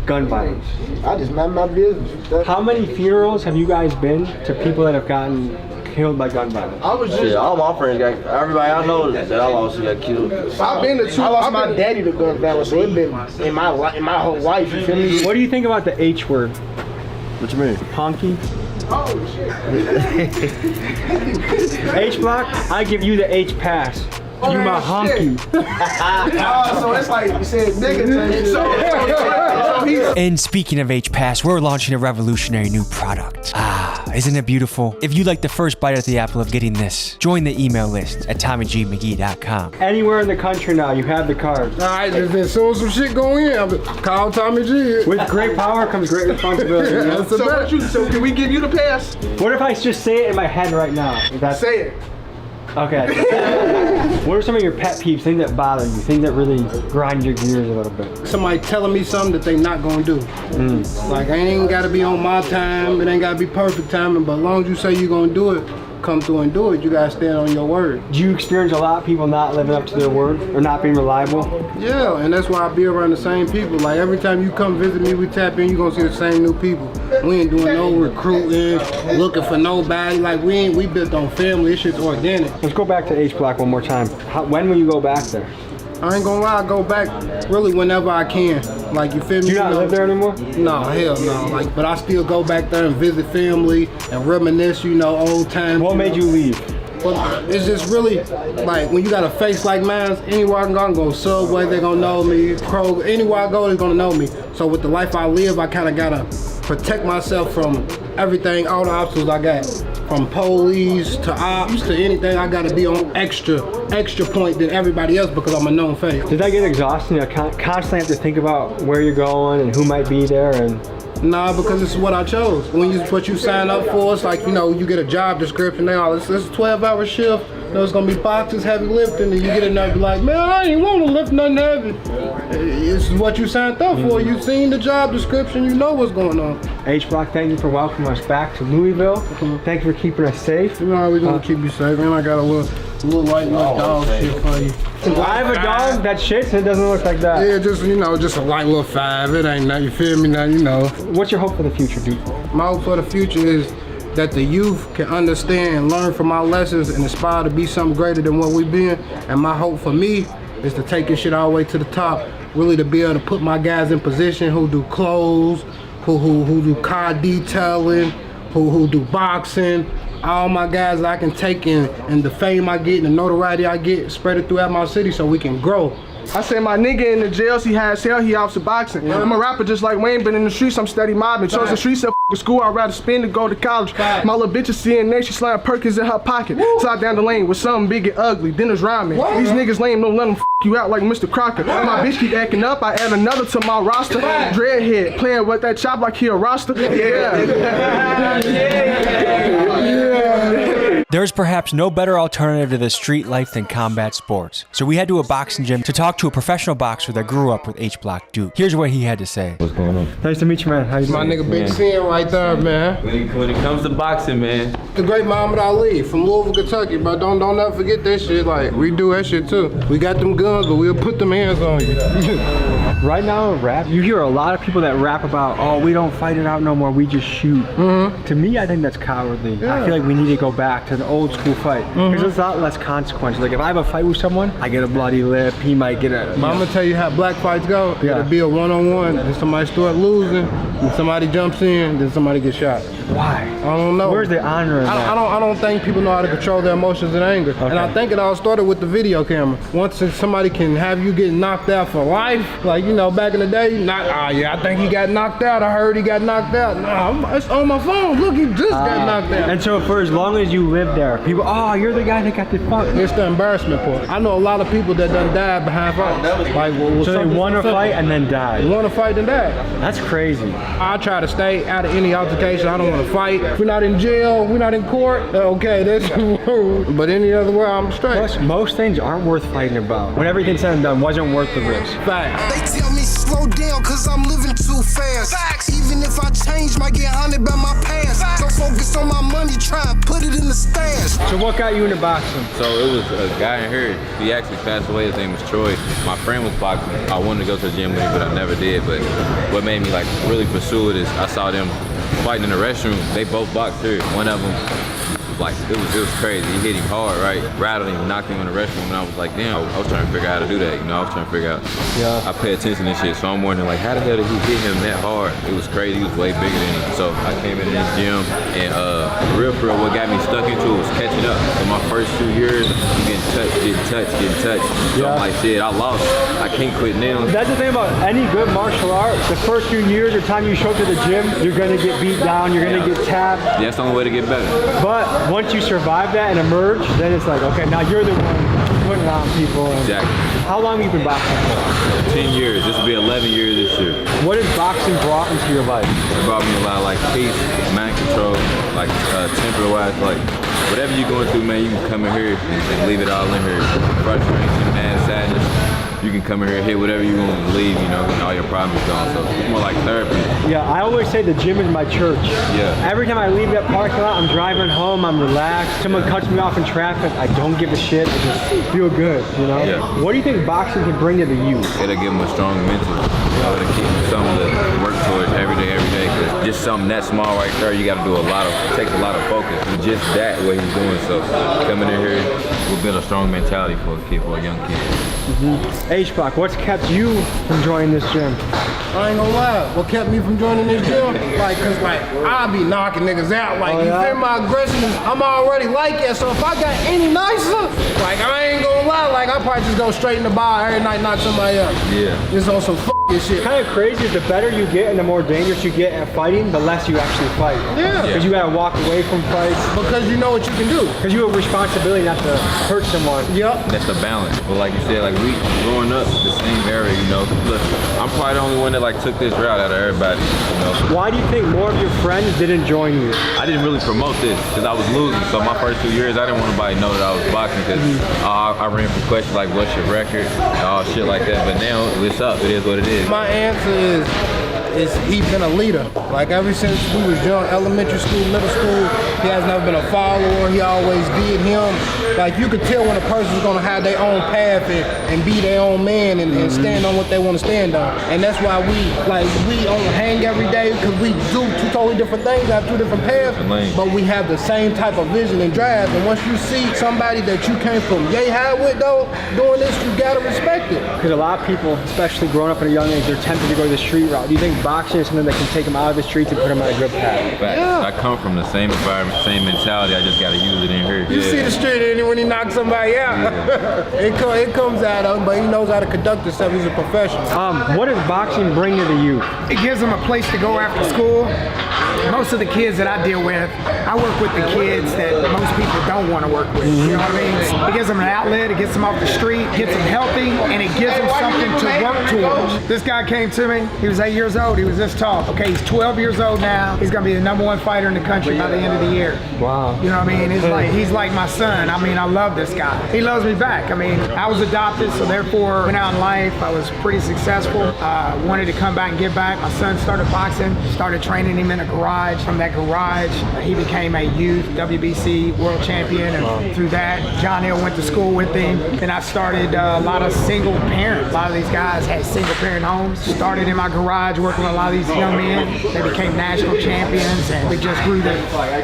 gun violence? I just mind my business. How many funerals have you guys been to people that have gotten killed by gun violence? I was just all my friends got, everybody I know that I lost got killed. I've been to two. I lost my daddy to gun violence, so it's been in my whole life. You feel me? What do you think about the H word? What you mean? Honky? Oh shit. H Block, I give you the H pass. You my hunky. So it's like you said, nigga. So he's. And speaking of H-Pass, we're launching a revolutionary new product. Isn't it beautiful? If you'd like the first bite at the apple of getting this, join the email list at TommyGMcGee.com. Anywhere in the country now, you have the card. Alright, just as soon as some shit go in, call Tommy G. With great power comes great responsibility. You know? So can we give you the pass? What if I just say it in my head right now? Say it. Okay. What are some of your pet peeves, things that bother you, things that really grind your gears a little bit? Somebody telling me something that they not gonna do. Like, I ain't gotta be on my time, it ain't gotta be perfect timing, but as long as you say you're gonna do it, come through and do it, you gotta stand on your word. Do you experience a lot of people not living up to their word or not being reliable? Yeah, and that's why I be around the same people. Like, every time you come visit me, we tap in, you gonna see the same new people. We ain't doing no recruiting, looking for nobody. Like, we built on family, this shit's organic. Let's go back to H Block one more time. When will you go back there? I ain't gonna lie, I go back really whenever I can. Like, you feel me? Do you not live there anymore? No, hell no. Like, but I still go back there and visit family and reminisce, you know, old times. What made you leave? Well, it's just really, like, when you got a face like mine, anywhere I can go Subway, they gonna know me. Kroger, anywhere I go, they gonna know me. So with the life I live, I kinda gotta protect myself from everything, all the obstacles I got. From police to ops to anything, I gotta be on extra point than everybody else because I'm a known face. Did that get exhausting? You constantly have to think about where you're going and who might be there and... Nah, because this is what I chose. What you sign up for, it's like, you know, you get a job description now. It's a 12-hour shift. You know, it's gonna be boxes, heavy lifting, and you get in there and be like, man, I ain't want to lift nothing heavy. This is what you signed up for. You seen the job description, you know what's going on. H Block, thank you for welcoming us back to Louisville. Thank you for keeping us safe. You know how we gonna keep you safe, man. I got a little light dog shit for you. I have a dog that shits and it doesn't look like that. Yeah, just, you know, just a light little 5. It ain't nothing, you feel me now, you know. What's your hope for the future, dude? My hope for the future is that the youth can understand and learn from our lessons and aspire to be something greater than what we've been. And my hope for me is to take this shit all the way to the top, really to be able to put my guys in position who do clothes, who do car detailing, who do boxing. All my guys that I can take in and the fame I get and the notoriety I get, spread it throughout my city so we can grow. I said my nigga in the jail, he had hell, he officer boxing. Yeah. I'm a rapper just like Wayne, but in the streets I'm steady mobbing. Chose the streets at school, I'd rather spend than go to college. My little bitch is CNA, she sliding Perkins in her pocket. Slide down the lane with something big and ugly, then it's rhyming. These niggas lame, don't let them you out like Mr. Crocker. My bitch keep acting up, I add another to my roster. Dreadhead, playing with that chop like he a roster. There's perhaps no better alternative to the street life than combat sports. So we head to a boxing gym to talk to a professional boxer that grew up with H Block Duke. Here's what he had to say. What's going on? Nice to meet you, man. How you doing? My nigga Big Sin right there, man. When it comes to boxing, man. The great Muhammad Ali from Louisville, Kentucky, but don't ever forget that shit. Like, we do that shit too. We got them guns, but we'll put them hands on you. Right now in rap, you hear a lot of people that rap about, oh, we don't fight it out no more, we just shoot. To me, I think that's cowardly. Yeah. I feel like we need to go back to the old school fight. Because there's a lot less consequence. Like if I have a fight with someone, I get a bloody lip, he might get a... But I'm gonna tell you how black fights go. It'll be a one-on-one, then somebody start losing, then somebody jumps in, then somebody gets shot. Why? I don't know. Where's the honor in that? I don't think people know how to control their emotions and anger. Okay. And I think it all started with the video camera. Once somebody can have you get knocked out for life, like, you know, back in the day, I think he got knocked out. I heard he got knocked out. Nah, it's on my phone. Look, he just got knocked out. And so for as long as you live there, people, oh, you're the guy that got the fuck. It's the embarrassment part. I know a lot of people that done died behind fights. Like, so they won a fight and then died. Won a fight and died. That's crazy. I try to stay out of any altercation. I don't want to fight. If we're not in jail, we're not in court, okay, that's but any other way, I'm straight. Plus, most things aren't worth fighting about. When everything's said and done, wasn't worth the risk. Fact. They tell me slow down cause I'm living too fast. Even if I change, might get haunted by my past. Don't focus on my money, try and put it in the stash. So what got you into boxing? So it was a guy in here. He actually passed away. His name was Troy. My friend was boxing. I wanted to go to the gym with him, but I never did. But what made me like really pursue it is I saw them fighting in the restroom. They both boxed here. One of them Like, it was crazy. He hit him hard, right? Rattled him, knocked him in the restroom, and I was like, damn, I was trying to figure out how to do that, you know? I was trying to figure out. Yeah. I pay attention to shit, so I'm wondering, like, how the hell did he hit him that hard? It was crazy. He was way bigger than him. So I came into this gym, and for real, what got me stuck into it was catching up. So my first 2 years, getting touched. So I'm like, shit, I lost. I can't quit now. That's the thing about any good martial art. The first few years, the time you show up to the gym, you're gonna get beat down, you're gonna get tapped. Yeah, that's the only way to get better. But once you survive that and emerge, then it's like, okay, now you're the one putting on people. Exactly. How long have you been boxing for? 10 years. This will be 11 years this year. What has boxing brought into your life? It brought me a lot of like peace, mind control, like temper-wise, like whatever you're going through, man, you can come in here and leave it all in here. Frustration, mad, sadness. You can come in here and hit whatever you want to leave, you know, and all your problems gone. So it's more like therapy. Yeah, I always say the gym is my church. Yeah. Every time I leave that parking lot, I'm driving home, I'm relaxed. Someone cuts me off in traffic, I don't give a shit. I just feel good, you know? Yeah. What do you think boxing can bring to the youth? It'll give them a strong mental. You know, it'll keep them something to work towards every day. Cause just something that small right there, you got to do it takes a lot of focus. And just that, what he's doing. So coming in here will build a strong mentality for a young kid. H-Block, what's kept you from joining this gym? I ain't gonna lie, what kept me from joining this gym? Like, cause like, I be knocking niggas out. Like, you feel my aggression, I'm already like that. So if I got any nicer, like, I ain't gonna lie, like, I probably just go straight in the bar every night, knock somebody out. Yeah. Just on some shit. Kind of crazy is the better you get and the more dangerous you get at fighting, the less you actually fight. Yeah. Because you gotta walk away from fights. Because you know what you can do. Because you have a responsibility not to hurt someone. Yep. That's the balance. But like you said, like we growing up the same area, you know. Look, I'm probably the only one that like took this route out of everybody, you know. Why do you think more of your friends didn't join you? I didn't really promote this because I was losing. So my first 2 years, I didn't want nobody to know that I was boxing because I ran for questions like, what's your record? And all shit like that. But now it's up. It is what it is. My answer is he's been a leader. Like ever since we was young, elementary school, middle school, he has never been a follower. He always did him. Like you could tell when a person's gonna have their own path and be their own man and stand on what they want to stand on. And that's why we only hang every day because we do two totally different things, have two different paths, but we have the same type of vision and drive. And once you see somebody that you came from yay high with though, doing this, you gotta respect it. Because a lot of people, especially growing up at a young age, they're tempted to go the street route. Do you think boxing is something that can take them out of the streets and put them on a good path? Yeah. I come from the same environment, same mentality. I just gotta use it in here. You see the street and when he knocks somebody out, it comes out of him, but he knows how to conduct himself. He's a professional. What does boxing bring to the youth? It gives them a place to go after school. Most of the kids that I deal with, I work with the kids that most people don't want to work with. You know what I mean? It gives them an outlet, it gets them off the street, gets them healthy, and it gives them something to work towards. This guy came to me, he was 8 years old, he was this tall. Okay, he's 12 years old now. He's gonna be the #1 fighter in the country by the end of the year. Wow. You know what I mean? He's like my son. I mean, I love this guy. He loves me back. I mean, I was adopted, so therefore, went out in life, I was pretty successful. Wanted to come back and give back. My son started boxing, started training him in a garage. From that garage, he became a youth WBC world champion, and through that, John Hill went to school with him. And I started a lot of single parents. A lot of these guys had single parent homes. Started in my garage working with a lot of these young men. They became national champions, and we just grew the.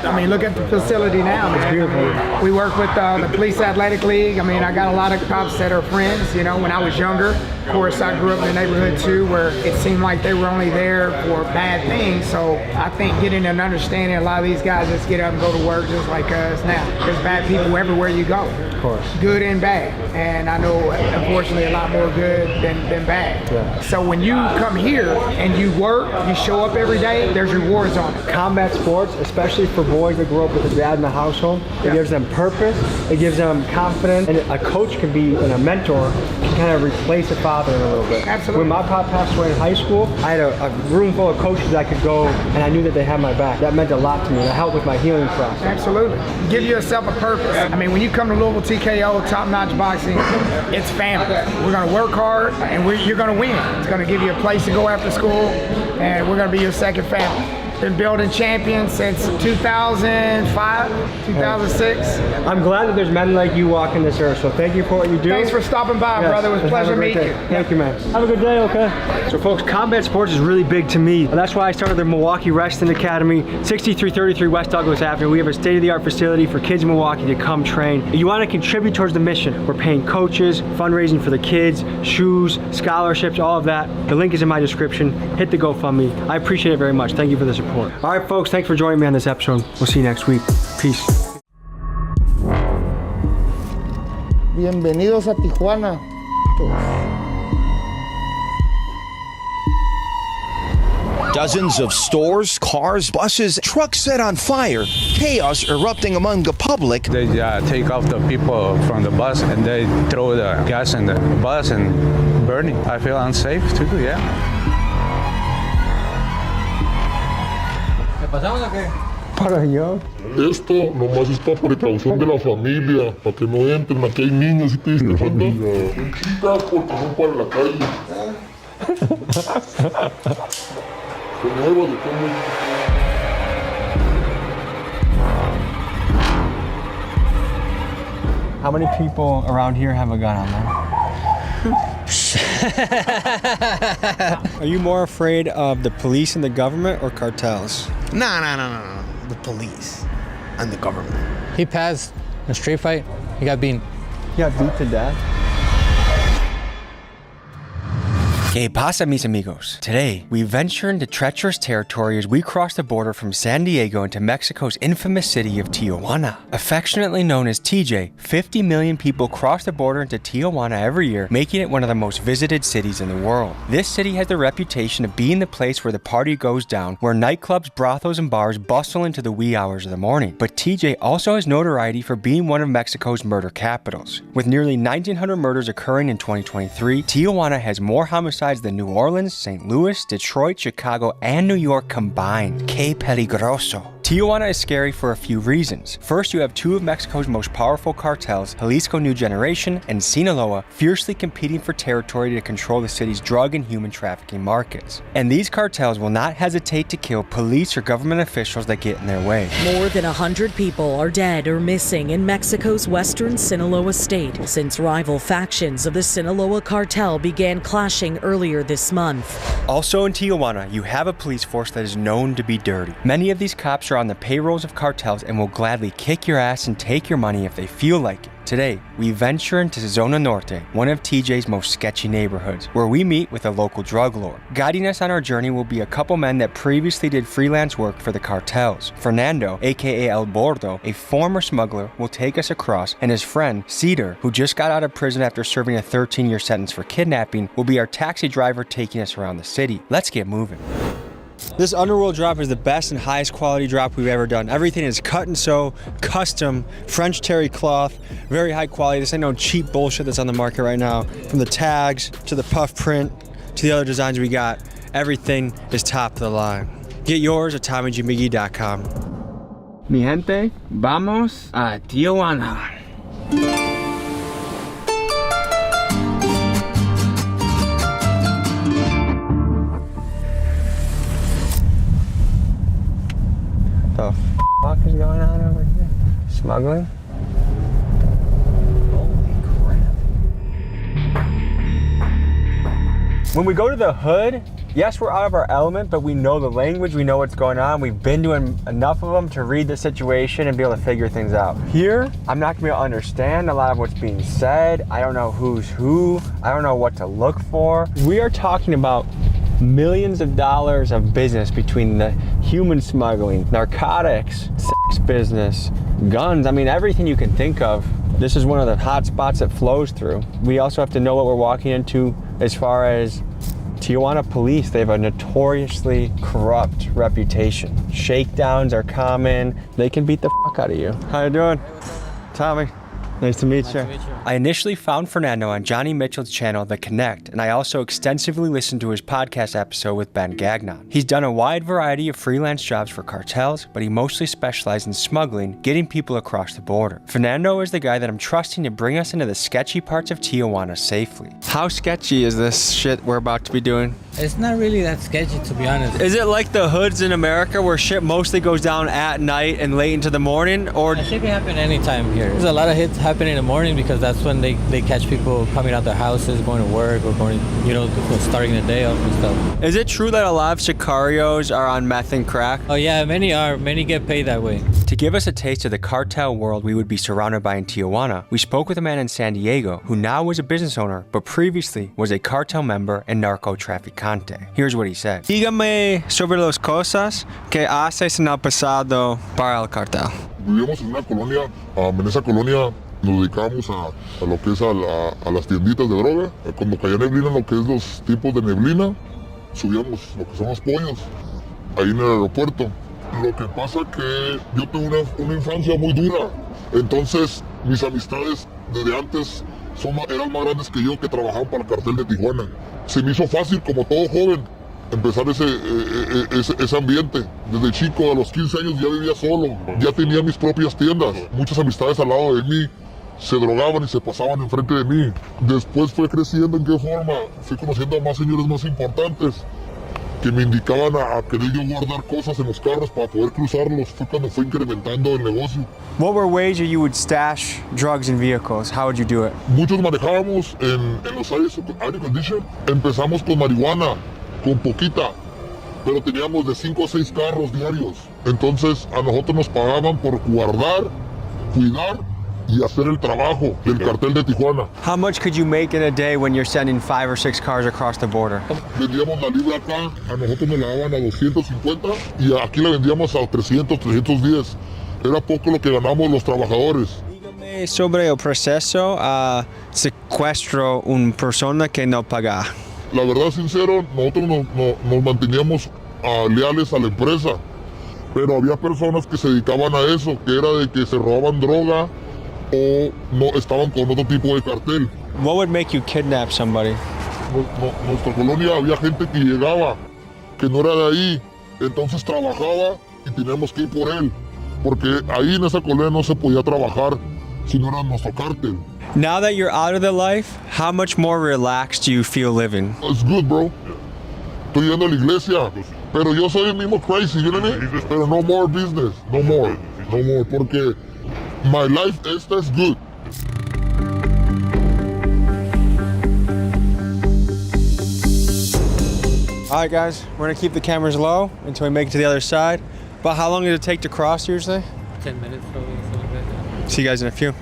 I mean, look at the facility now. It's beautiful. We work with the Police Athletic League. I mean, I got a lot of cops that are friends. You know, when I was younger, of course, I grew up in the neighborhood too, where it seemed like they were only there for bad things. So I think getting an understanding, a lot of these guys just get up and go to work just like us now. There's bad people everywhere you go. Of course. Good and bad. And I know, unfortunately, a lot more good than bad. Yeah. So when you come here and you work, you show up every day, there's rewards on it. Combat sports, especially for boys that grow up with a dad in the household, it gives them purpose, it gives them confidence, and a coach can be, and a mentor can kind of replace a father in a little bit. Absolutely. When my pop passed away in high school, I had a room full of coaches I could go, and I knew that they had my back. That meant a lot to me. That helped with my healing process. Absolutely. Give yourself a purpose. I mean, when you come to Louisville TKO, top-notch boxing, it's family. We're going to work hard, and you're going to win. It's going to give you a place to go after school, and we're going to be your second family. Been building champions since 2005, 2006. I'm glad that there's men like you walking this earth, so thank you for what you do. Thanks for stopping by, brother. It was a pleasure meeting you. Thank you, man. Have a good day, okay? So folks, combat sports is really big to me. That's why I started the Milwaukee Wrestling Academy, 6333 West Douglas Avenue. We have a state-of-the-art facility for kids in Milwaukee to come train. If you want to contribute towards the mission, we're paying coaches, fundraising for the kids, shoes, scholarships, all of that. The link is in my description. Hit the GoFundMe. I appreciate it very much. Thank you for the support. All right, folks, thanks for joining me on this episode. We'll see you next week. Peace. Bienvenidos a Tijuana. Dozens of stores, cars, buses, trucks set on fire. Chaos erupting among the public. They take off the people from the bus and they throw the gas in the bus and burning. I feel unsafe too, yeah. ¿Qué pasamos o qué? Para allá. Esto nomás es para precaución de la familia, para que no entren, aquí hay niños y te dicen, chicas, porque no para la calle. How many people around here have a gun on them? Are you more afraid of the police and the government or cartels? No. The police and the government. He passed a street fight. He got beat to death. ¿Qué pasa, mis amigos? Today, we venture into treacherous territory as we cross the border from San Diego into Mexico's infamous city of Tijuana. Affectionately known as TJ, 50 million people cross the border into Tijuana every year, making it one of the most visited cities in the world. This city has the reputation of being the place where the party goes down, where nightclubs, brothels, and bars bustle into the wee hours of the morning. But TJ also has notoriety for being one of Mexico's murder capitals. With nearly 1,900 murders occurring in 2023, Tijuana has more homicides than New Orleans, St. Louis, Detroit, Chicago, and New York combined. Que peligroso. Tijuana is scary for a few reasons. First, you have two of Mexico's most powerful cartels, Jalisco New Generation and Sinaloa, fiercely competing for territory to control the city's drug and human trafficking markets. And these cartels will not hesitate to kill police or government officials that get in their way. More than 100 people are dead or missing in Mexico's western Sinaloa state since rival factions of the Sinaloa cartel began clashing earlier this month. Also in Tijuana, you have a police force that is known to be dirty. Many of these cops are on the payrolls of cartels and will gladly kick your ass and take your money if they feel like it. Today, we venture into Zona Norte, one of TJ's most sketchy neighborhoods, where we meet with a local drug lord. Guiding us on our journey will be a couple men that previously did freelance work for the cartels. Fernando, aka El Bordo, a former smuggler, will take us across, and his friend, Cedar, who just got out of prison after serving a 13-year sentence for kidnapping, will be our taxi driver taking us around the city. Let's get moving. This Underworld drop is the best and highest quality drop we've ever done. Everything is cut and sew, custom, French terry cloth, very high quality. This ain't no cheap bullshit that's on the market right now. From the tags, to the puff print, to the other designs we got, everything is top of the line. Get yours at TommyGMiggy.com. Mi gente, vamos a Tijuana. The fuck is going on over here? Smuggling? Holy crap. When we go to the hood, yes, we're out of our element, but we know the language, we know what's going on. We've been doing enough of them to read the situation and be able to figure things out. Here, I'm not gonna be able to understand a lot of what's being said. I don't know who's who. I don't know what to look for. We are talking about millions of dollars of business between the human smuggling, narcotics, sex business, guns. I mean, everything you can think of. This is one of the hot spots that flows through. We also have to know what we're walking into as far as Tijuana police. They have a notoriously corrupt reputation. Shakedowns are common. They can beat the fuck out of you. How you doing? Tommy. Nice to meet you. I initially found Fernando on Johnny Mitchell's channel, The Connect, and I also extensively listened to his podcast episode with Ben Gagnon. He's done a wide variety of freelance jobs for cartels, but he mostly specialized in smuggling, getting people across the border. Fernando is the guy that I'm trusting to bring us into the sketchy parts of Tijuana safely. How sketchy is this shit we're about to be doing? It's not really that sketchy, to be honest. Is it like the hoods in America where shit mostly goes down at night and late into the morning? Or It can happen anytime here. There's a lot of hits happening in the morning because that's when they catch people coming out their houses, going to work, or going, starting the day off and stuff. Is it true that a lot of sicarios are on meth and crack? Oh yeah, many are. Many get paid that way. To give us a taste of the cartel world we would be surrounded by in Tijuana, we spoke with a man in San Diego who now is a business owner, but previously was a cartel member and narcotraficante. Here's what he said. Dígame sobre las cosas que haces en el pasado para el cartel. Vivíamos en una colonia, en esa colonia nos dedicábamos a lo que es a las tienditas de droga. Cuando caía neblina, lo que es los tipos de neblina, subíamos lo que son los pollos, ahí en el aeropuerto. Lo que pasa que yo tuve una infancia muy dura, entonces mis amistades desde antes eran más grandes que yo, que trabajaban para el cartel de Tijuana. Se me hizo fácil, como todo joven, empezar ese ambiente. Desde chico, a los 15 años ya vivía solo, ya tenía mis propias tiendas. Muchas amistades al lado de mí se drogaban y se pasaban enfrente de mí. Después fue creciendo. ¿En qué forma? Fui conociendo a más señores más importantes que me indicaban a querer yo guardar cosas en los carros para poder cruzarlos. Fue cuando fue incrementando el negocio. What were ways you would stash drugs in vehicles? How would you do it? Muchos manejábamos en los aire condition. Empezamos con marihuana, con poquita, pero teníamos de 5 a 6 carros diarios. Entonces a nosotros nos pagaban por guardar, cuidar y hacer el trabajo del cartel de Tijuana. How much could you make in a day when you're sending 5 or 6 cars across the border? Vendíamos la libra acá, a nosotros nos la daban a 250 y aquí la vendíamos a 300, 310. Era poco lo que ganamos los trabajadores. Dígame sobre el proceso a secuestro una persona que no paga. La verdad, sincero, nosotros nos manteníamos leales a la empresa, pero había personas que se dedicaban a eso, que era de que se robaban droga o no estaban con otro tipo de cartel. What would make you kidnap somebody? Nuestra colonia había gente que llegaba, que no era de ahí, entonces trabajaba y teníamos que ir por él, porque ahí en esa colonia no se podía trabajar si no era nuestro cartel. Now that you're out of the life, how much more relaxed do you feel living? It's good, bro. Estoy yendo a la iglesia, pero yo soy el mismo crazy, you know what I mean? Pero no more business, no more, porque my life is good. All right, guys, we're gonna keep the cameras low until we make it to the other side. But how long does it take to cross usually? 10 minutes, probably, something like that. See you guys in a few.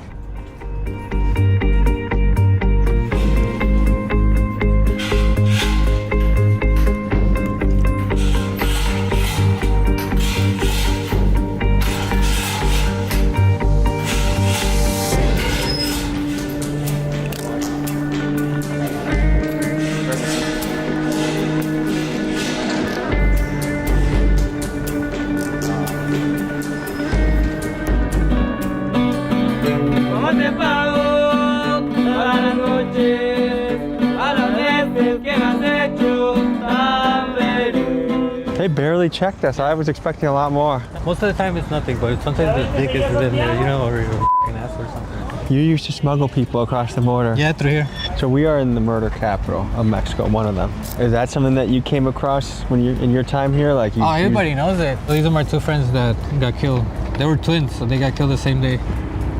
They barely checked us. I was expecting a lot more. Most of the time it's nothing, but sometimes the dick is in there, or your ass or something. You used to smuggle people across the border. Yeah, through here. So we are in the murder capital of Mexico, one of them. Is that something that you came across when you in your time here? Like everybody knows it. These are my 2 friends that got killed. They were twins, so they got killed the same day.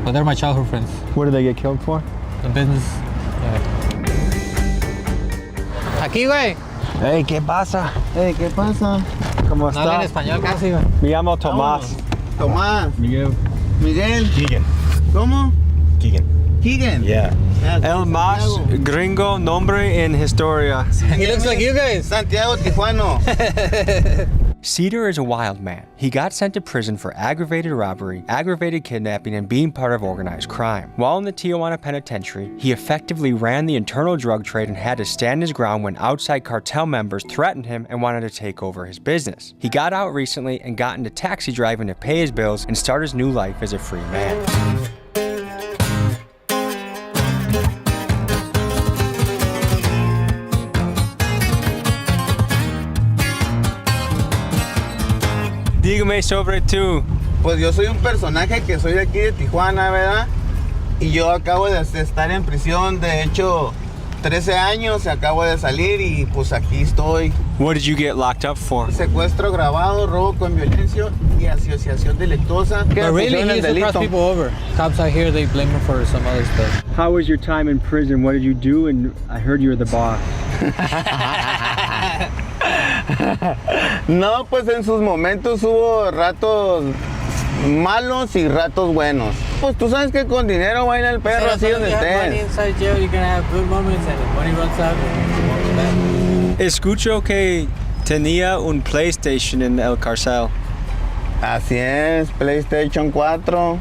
But they're my childhood friends. What did they get killed for? The business. Aquí, güey. Hey, ¿qué pasa? Hey, ¿qué pasa? ¿Cómo No hablan estás? español casi, güey. Me llamo Tomás. Tomás. Miguel. Miguel. Keegan. ¿Cómo? Keegan. Keegan. Yeah. El más gringo nombre en historia. He looks like you guys. Santiago Tijuano. Cedar is a wild man. He got sent to prison for aggravated robbery, aggravated kidnapping, and being part of organized crime. While in the Tijuana penitentiary, he effectively ran the internal drug trade and had to stand his ground when outside cartel members threatened him and wanted to take over his business. He got out recently and got into taxi driving to pay his bills and start his new life as a free man. Dígame sobre tú. Pues yo soy un personaje que soy de aquí de Tijuana, ¿verdad? Y yo acabo de estar en prisión, de hecho, 13 años, acabo de salir y pues aquí estoy. What did you get locked up for? Secuestro agravado, robo con violencia y asociación delictuosa. But really, he used to cross people over. Cops out here, they blame him for some other stuff. How was your time in prison? What did you do? And I heard you were the boss. No, pues en sus momentos hubo ratos malos y ratos buenos. Pues tú sabes que con dinero baila el perro, así donde estés. Escucho que tenía un PlayStation en el cárcel. Así es, PlayStation 4.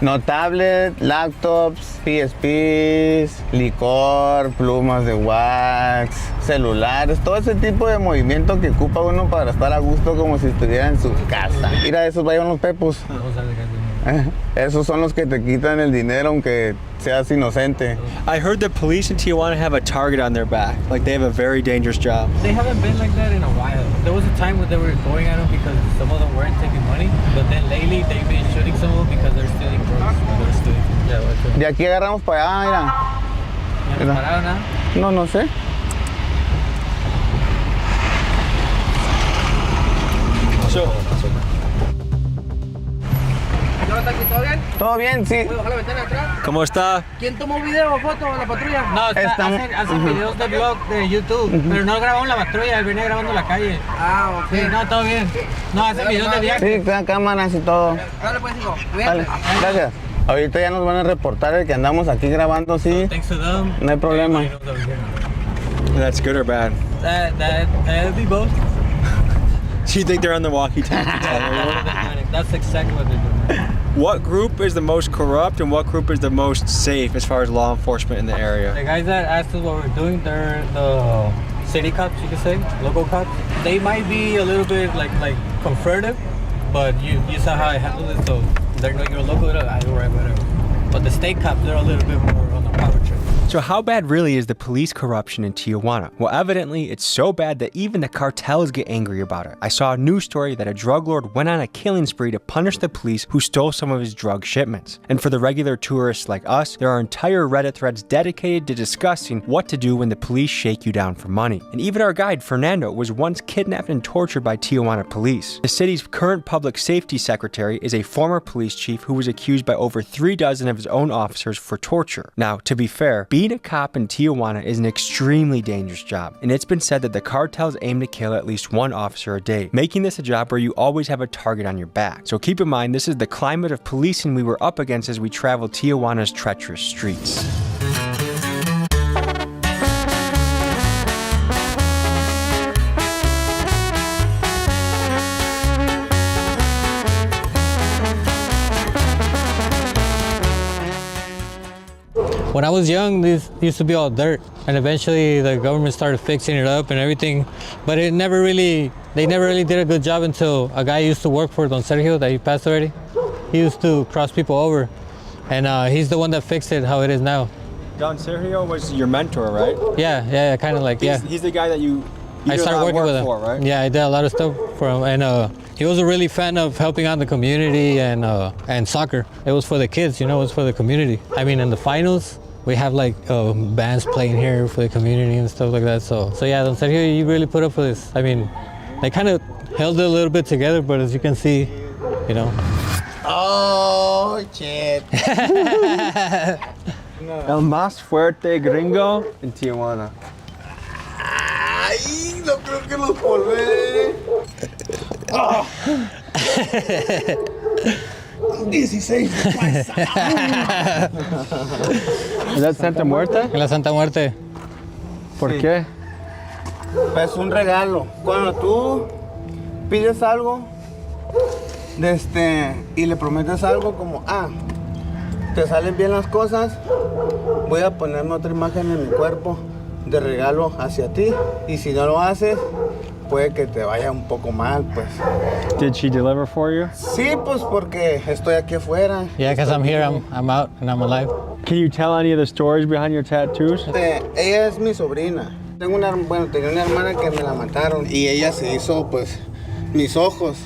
No tablet, laptops, PSPs, licor, plumas de wax, celulares, todo ese tipo de movimiento que ocupa uno para estar a gusto como si estuviera en su casa. Mira, esos vayan los pepos. Esos son los que te quitan el dinero aunque seas inocente. I heard the police in Tijuana have a target on their back. Like they have a very dangerous job. They haven't been like that in a while. There was a time when they were going at them because some of them weren't taking money, but then lately they've been shooting some of them because they're stealing drugs. De aquí agarramos para allá, mira. No, no sé. ¿Todo bien? Todo bien, sí. ¿Puedo bajar la ventana atrás? ¿Cómo está? ¿Quién tomó video o foto en la patrulla? No, hacen videos de blog de YouTube, pero no grabamos la patrulla, él venía grabando la calle. Ah, ok. Sí, no, todo bien. No, hacen videos de viaje. Sí, con cámaras y todo. Dale pues, hijo. Dale, gracias. Ahorita ya nos van a reportar el que andamos aquí grabando, sí. Thanks to them. No hay problema. That's good or bad? That'd be both. Do you think they're on the walkie-talkie? That's exactly what they're doing. What group is the most corrupt and what group is the most safe as far as law enforcement in the area? The guys that asked us what we're doing, they're the city cops, you could say, local cops. They might be a little bit like confrontative, but you saw how I handled it, so they're not your local, I go right, whatever. But the state cops, they're a little bit more on the power trip. So how bad really is the police corruption in Tijuana? Well, evidently it's so bad that even the cartels get angry about it. I saw a news story that a drug lord went on a killing spree to punish the police who stole some of his drug shipments. And for the regular tourists like us, there are entire Reddit threads dedicated to discussing what to do when the police shake you down for money. And even our guide, Fernando, was once kidnapped and tortured by Tijuana police. The city's current public safety secretary is a former police chief who was accused by over 36 of his own officers for torture. Now, to be fair, being a cop in Tijuana is an extremely dangerous job, and it's been said that the cartels aim to kill at least one officer a day, making this a job where you always have a target on your back. So keep in mind, this is the climate of policing we were up against as we traveled Tijuana's treacherous streets. When I was young, this used to be all dirt, and eventually the government started fixing it up and everything, but they never really did a good job until a guy used to work for Don Sergio, that he passed already. He used to cross people over, and he's the one that fixed it how it is now. Don Sergio was your mentor, right? Yeah, kind of like, yeah. He's the guy that I started working with him. For, right? Yeah, I did a lot of stuff for him, and he was a really fan of helping out the community and soccer. It was for the kids, it was for the community. I mean, in the finals, we have like bands playing here for the community and stuff like that. So yeah, Don Sergio, you really put up for this. I mean, they kind of held it a little bit together, but as you can see, Oh, shit. El más fuerte gringo en Tijuana. Ay, no creo que los volvé. Oh. 16. ¿Es la Santa Muerte? La Santa Muerte. ¿Por qué? Es un regalo. Cuando tú pides algo y le prometes algo como, te salen bien las cosas, voy a ponerme otra imagen en mi cuerpo de regalo hacia ti, y si no lo haces, puede que te vaya un poco mal, pues. Did she deliver for you? Sí, pues porque estoy aquí afuera. Yeah, because I'm here, I'm out, and I'm alive. Can you tell any of the stories behind your tattoos? Ella es mi sobrina. Tenía una hermana que me la mataron y ella se hizo, pues, mis ojos.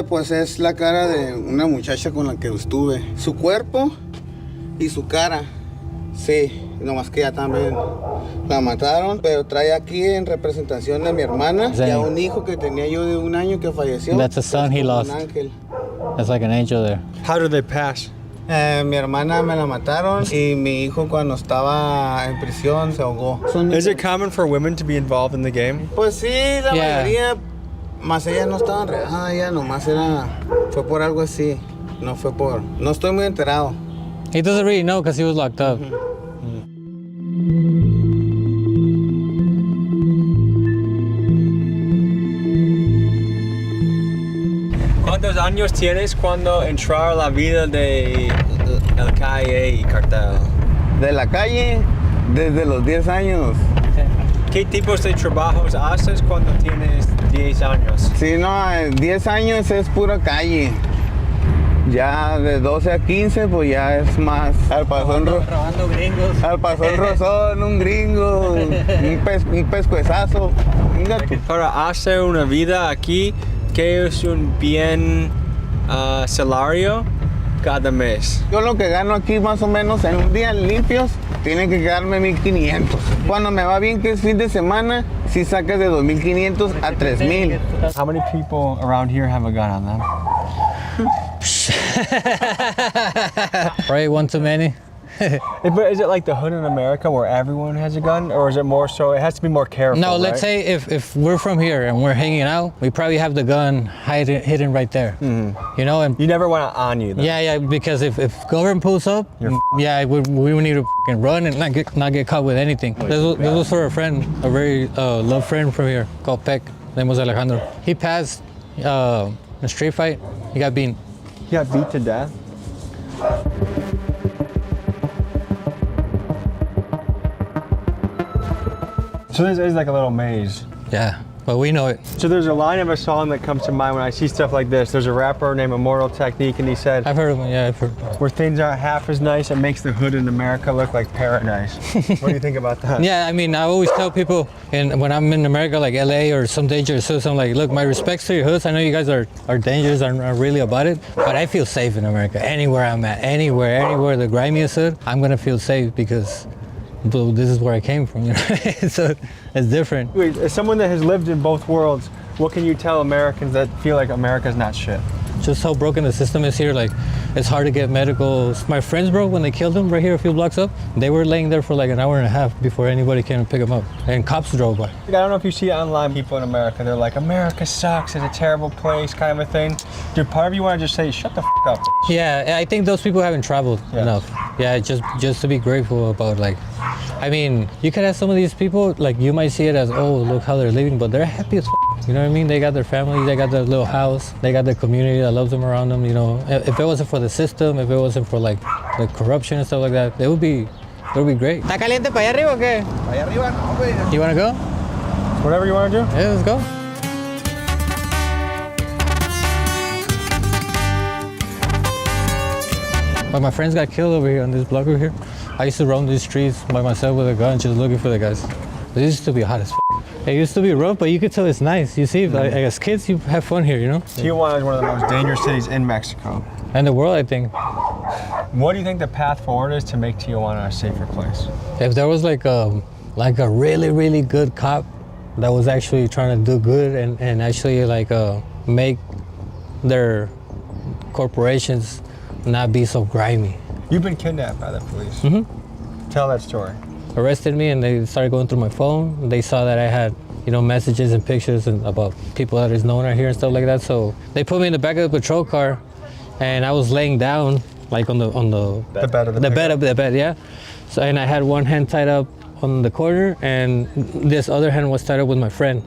Pues, es la cara de una muchacha con la que estuve. Su cuerpo y su cara Sí, nomás que ya también la mataron, pero trae aquí en representación de mi hermana y a un hijo que tenía yo de 1 año que falleció. That's a son he lost. Un ángel. That's like an angel there. How did they pass? Mi hermana me la mataron y mi hijo cuando estaba en prisión se ahogó. Is it common for women to be involved in the game? Pues sí, la mayoría, más ellas no estaban regadas, ella nomás fue por algo así, no estoy muy enterado. He doesn't really know because he was locked up. ¿Cuántos años tienes cuando entrar a la vida de la calle y cartel? De la calle, desde los 10 años. ¿Qué tipos de trabajos haces cuando tienes 10 años? Sí, no, 10 años es pura calle. Ya de 12 a 15, pues ya es más al pasón robando gringos. Al pasón Rosón, un gringo, un pescuezazo. Para hacer una vida aquí, ¿qué es un bien salario cada mes? Yo lo que gano aquí más o menos en un día limpios, tiene que quedarme 1,500. Cuando me va bien, que es fin de semana, sí sacas de 2,500 a 3,000. How many people around here have a gun on them? Right, one too many. But is it like the hood in America where everyone has a gun, or is it more so it has to be more careful? No, let's say if we're from here and we're hanging out, we probably have the gun hidden right there. You know, and you never want it on you though. Yeah, because if government pulls up, we need to run and not get caught with anything. This was for a friend, a very loved friend from here called Peck. His name was Alejandro. He passed a street fight. He got beaten. He got beat to death? So this is like a little maze. Yeah, but we know it. So there's a line of a song that comes to mind when I see stuff like this. There's a rapper named Immortal Technique, and he said, I've heard of him, yeah, I've heard. Where things aren't half as nice, it makes the hood in America look like paradise. What do you think about that? Yeah, I mean, I always tell people, and when I'm in America, like LA or some dangerous hoods, I'm like, look, my respects to your hoods. I know you guys are dangerous, are really about it, but I feel safe in America. Anywhere I'm at, anywhere the grimiest hood, I'm gonna feel safe because this is where I came from, you know. So it's different. Wait, as someone that has lived in both worlds, what can you tell Americans that feel like America's not shit? Just how broken the system is here. Like, it's hard to get medical. My friends, bro, when they killed him right here a few blocks up, they were laying there for like an hour and a half before anybody came to pick them up. And cops drove by. I don't know if you see online people in America, they're like, America sucks, it's a terrible place, kind of a thing. Dude, part of you want to just say, shut the f up. Yeah, I think those people haven't traveled enough. Yeah, just to be grateful about, like, I mean, you could ask some of these people, like, you might see it as, oh, look how they're living, but they're happy as f. You know what I mean? They got their family, they got their little house, they got their community that loves them around them, you know. If it wasn't for the system, if it wasn't for, like, the corruption and stuff like that, it would be great. ¿Está caliente para allá arriba o qué? Para allá arriba, no, güey. You wanna go? Whatever you wanna do. Yeah, let's go. But my friends got killed over here on this block over here. I used to roam these streets by myself with a gun, just looking for the guys. It used to be hot as f. It used to be rough, but you could tell it's nice. You see, like, as kids, you have fun here, you know? Tijuana is one of the most dangerous cities in Mexico. And the world, I think. What do you think the path forward is to make Tijuana a safer place? If there was like a really, really good cop that was actually trying to do good and actually like make their corporations not be so grimy. You've been kidnapped by the police. Mm-hmm. Tell that story. Arrested me and they started going through my phone. They saw that I had, you know, messages and pictures and about people that is known out here and stuff like that. So they put me in the back of the patrol car and I was laying down like on the bed of the bed, yeah. So and I had one hand tied up on the corner and this other hand was tied up with my friend.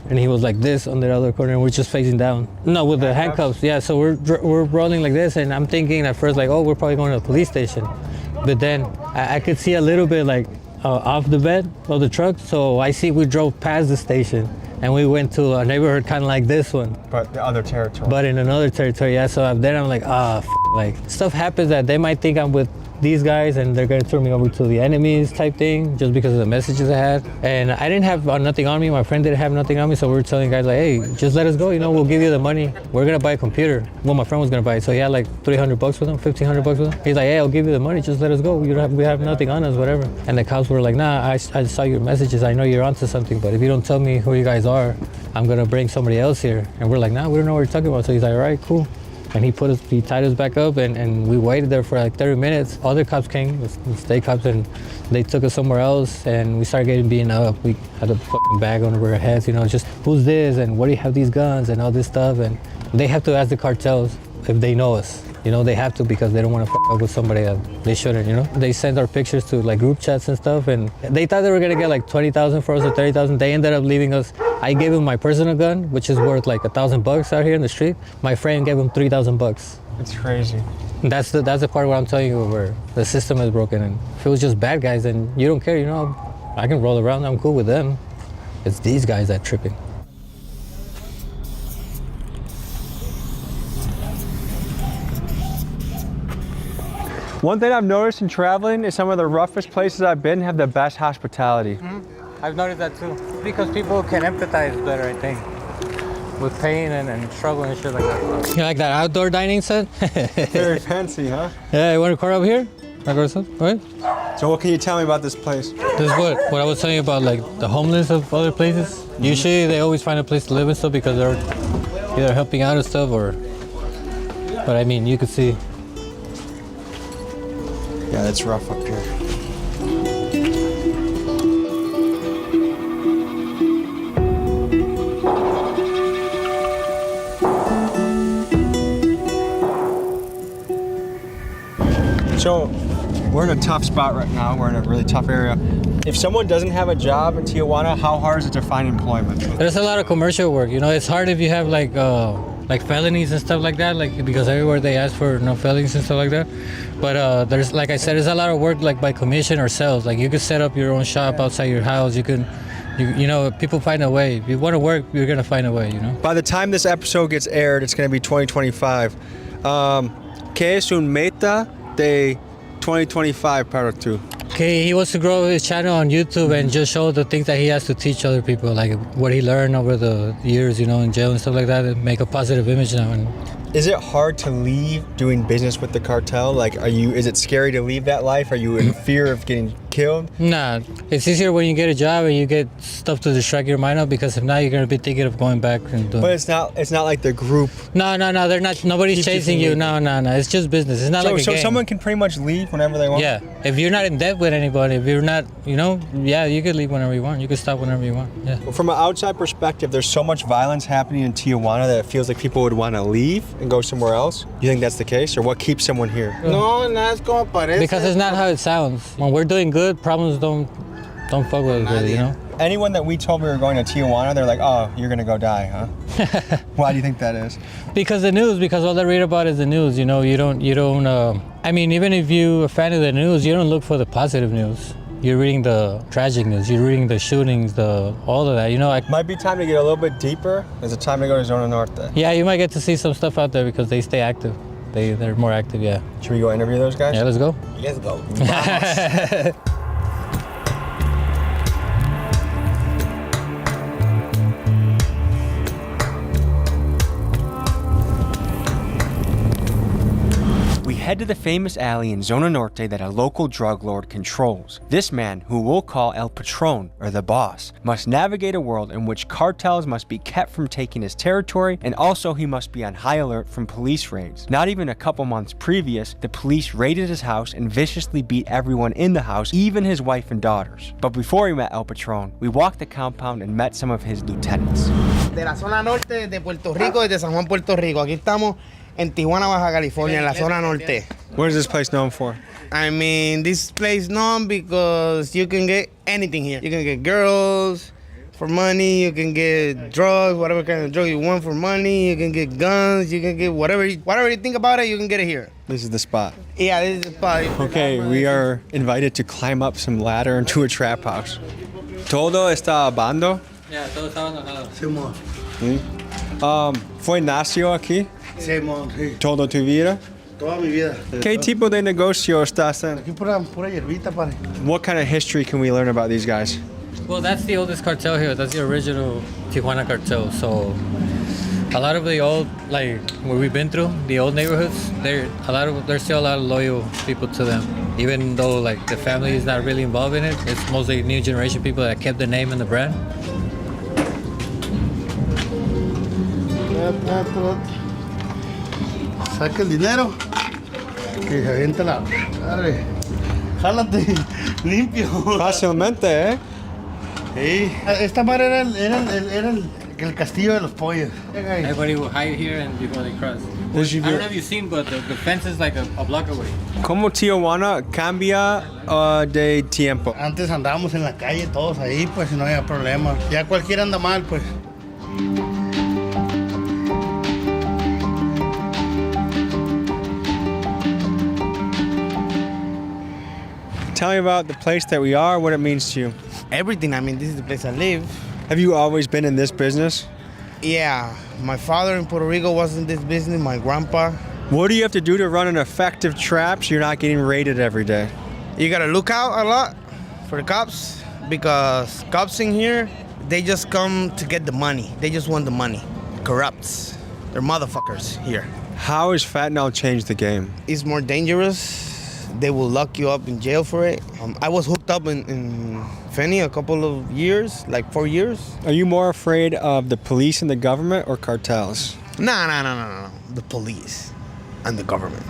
And he was like this on the other corner and we're just facing down. No, with the handcuffs, yeah. So we're rolling like this and I'm thinking at first like, oh, we're probably going to the police station. But then I could see a little bit like off the bed of the truck. So I see we drove past the station and we went to a neighborhood kind of like this one. But the other territory. But in another territory, yeah. So then I'm like, like stuff happens that they might think I'm with these guys and they're gonna turn me over to the enemies type thing just because of the messages I had. And I didn't have nothing on me. My friend didn't have nothing on me, so we were telling guys like, hey, just let us go. You know, we'll give you the money. We're gonna buy a computer. Well, my friend was gonna buy it, so he had like $300 with him, $1,500 with him. He's like, hey, I'll give you the money. Just let us go. We have nothing on us, whatever. And the cops were like, nah, I saw your messages. I know you're onto something, but if you don't tell me who you guys are, I'm gonna bring somebody else here. And we're like, nah, we don't know what you're talking about. So he's like, all right, cool. And he tied us back up, and we waited there for like 30 minutes. Other cops came, the state cops, and they took us somewhere else, and we started getting beaten up. We had a fucking bag over our heads, you know, just who's this, and where do you have these guns, and all this stuff. And they have to ask the cartels if they know us. You know, they have to because they don't want to fuck up with somebody that they shouldn't, you know? They sent our pictures to like group chats and stuff, and they thought they were gonna get like 20,000 for us or 30,000. They ended up leaving us. I gave him my personal gun, which is worth like $1,000 out here in the street. My friend gave him $3,000. It's crazy. And that's the part where I'm telling you where the system is broken. And if it was just bad guys, then you don't care, you know? I can roll around, I'm cool with them. It's these guys that tripping. One thing I've noticed in traveling is some of the roughest places I've been have the best hospitality. I've noticed that too. Because people can empathize better, I think, with pain and struggle and shit like that. You like that outdoor dining set? Very fancy, huh? Yeah, you want to car up here? Right? So what can you tell me about this place? This is what I was telling you about, like the homeless of other places. Usually they always find a place to live and stuff because they're either helping out and stuff or, but I mean, you could see. Yeah, that's rough up here. So, we're in a tough spot right now. We're in a really tough area. If someone doesn't have a job in Tijuana, how hard is it to find employment? There's a lot of commercial work. You know, it's hard if you have like felonies and stuff like that, like because everywhere they ask for no felonies and stuff like that. But there's, like I said, there's a lot of work like by commission or sales. Like you could set up your own shop outside your house. You know, people find a way. If you want to work, you're gonna find a way. You know. By the time this episode gets aired, it's gonna be 2025. ¿Qué es un meta de 2025 para tú? Okay, he wants to grow his channel on YouTube and just show the things that he has to teach other people, like what he learned over the years, you know, in jail and stuff like that, and make a positive image now. And is it hard to leave doing business with the cartel? Like, is it scary to leave that life? Are you in fear of getting killed? Nah, it's easier when you get a job and you get stuff to distract your mind out, because if not, you're gonna be thinking of going back and doing. But it's not like the group. No, they're not. Nobody's chasing you. No. It's just business. It's not like a so game. Someone can pretty much leave whenever they want. Yeah, if you're not in debt with anybody, if you're not, you know, yeah, you could leave whenever you want. You could stop whenever you want. Yeah. Well, from an outside perspective, there's so much violence happening in Tijuana that it feels like people would want to leave and go somewhere else. You think that's the case, or what keeps someone here? No, nada es como parece. Because it's not how it sounds. When we're doing good, problems don't fuck with us, you know? Anyone that we told we were going to Tijuana, they're like, oh, you're gonna go die, huh? Why do you think that is? Because all they read about is the news, you know? You don't, I mean, even if you're a fan of the news, you don't look for the positive news. You're reading the tragic news, you're reading the shootings, all of that, you know? Might be time to get a little bit deeper. There's a time to go to Zona Norte. Yeah, you might get to see some stuff out there because they stay active. They're more active, yeah. Should we go interview those guys? Yeah, let's go. Let's go. Head to the famous alley in Zona Norte that a local drug lord controls. This man, who we'll call El Patron, or the boss, must navigate a world in which cartels must be kept from taking his territory, and also he must be on high alert from police raids. Not even a couple months previous, the police raided his house and viciously beat everyone in the house, even his wife and daughters. But before we met El Patron, we walked the compound and met some of his lieutenants. De la zona norte de Puerto Rico, desde San Juan, Puerto Rico. Aquí estamos en Tijuana, Baja California, en la zona norte. What is this place known for? I mean, this place known because you can get anything here. You can get girls for money, you can get drugs, whatever kind of drug you want for money, you can get guns, you can get whatever you think about it, you can get it here. This is the spot. Yeah, this is the spot. Okay, we are invited to climb up some ladder into a trap house. ¿Todo está abandonado? Yeah, todo está abandonado. Sí, ¿Fue nació aquí? sí. ¿Toda tu vida? Toda mi vida. ¿Qué tipo de negocio estás en? Aquí pura hierbita, padre. What kind of history can we learn about these guys? Well, that's the oldest cartel here. That's the original Tijuana cartel. So a lot of the old, like where we've been through, the old neighborhoods, there's still a lot of loyal people to them. Even though like the family is not really involved in it, it's mostly new generation people that kept the name and the brand. Saca el dinero. Que se avienta la. Arre. Jálate. Limpio. Fácilmente, ¿eh? Sí. Esta madre era el castillo de los pollos. Everybody will hide here and before they cross. I don't know if you've seen, but the fence is like a block away. ¿Cómo Tijuana cambia de tiempo? Antes andábamos en la calle todos ahí, pues no había problema. Ya cualquiera anda mal, pues. Tell me about the place that we are, what it means to you. Everything. I mean, this is the place I live. Have you always been in this business? Yeah, my father in Puerto Rico was in this business, my grandpa. What do you have to do to run an effective trap so you're not getting raided every day? You gotta look out a lot for the cops, because cops in here, they just come to get the money. They just want the money. Corrupts. They're motherfuckers here. How has fentanyl changed the game? It's more dangerous. They will lock you up in jail for it. I was hooked up in Feni a couple of years, like 4 years. Are you more afraid of the police and the government or cartels? No. The police and the government.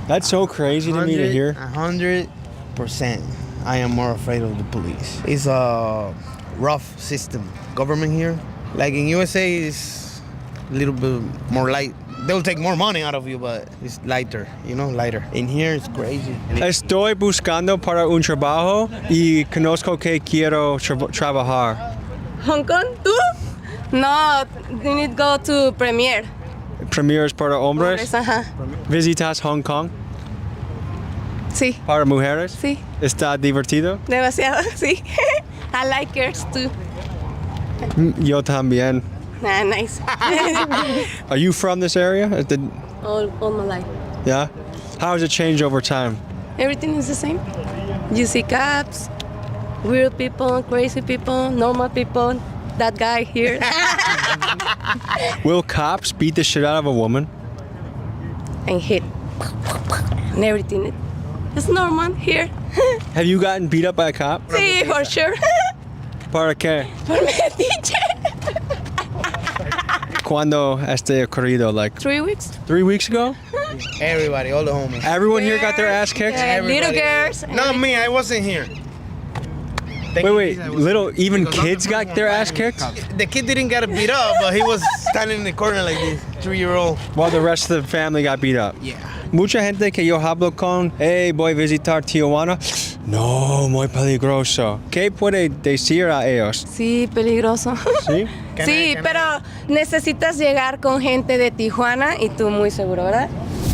That's so crazy to me to hear. 100%. I am more afraid of the police. It's a rough system. Government here, like in USA, is a little bit more light. They'll take more money out of you, but it's lighter, lighter. In here, it's crazy. Estoy buscando para un trabajo y conozco que quiero trabajar. Hong Kong, ¿tú? No, you need to go to Premier. Premier es para hombres. Ajá. ¿Visitas Hong Kong? Sí. ¿Para mujeres? Sí. ¿Está divertido? Demasiado, sí. I like girls too. Yo también. Nah, nice. Are you from this area? All my life. Yeah? How has it changed over time? Everything is the same. You see cops, weird people, crazy people, normal people, that guy here. Will cops beat the shit out of a woman? And hit. And everything. It's normal here. Have you gotten beat up by a cop? Sí, for sure. ¿Para qué? Por mi teacher. ¿Cuándo ocurrido? Like 3 weeks. 3 weeks ago? Everybody, all the homies. Everyone here got their ass kicked? Yeah, little girls. Not me, I wasn't here. Wait, even kids got their ass kicked? The kid didn't get beat up, but he was standing in the corner like this, 3-year-old. While the rest of the family got beat up? Yeah. Mucha gente que yo hablo con, hey, voy a visitar Tijuana. No, muy peligroso. ¿Qué puede decir a ellos? Sí, peligroso. ¿Sí? Sí, pero necesitas llegar con gente de Tijuana y tú muy seguro, ¿verdad?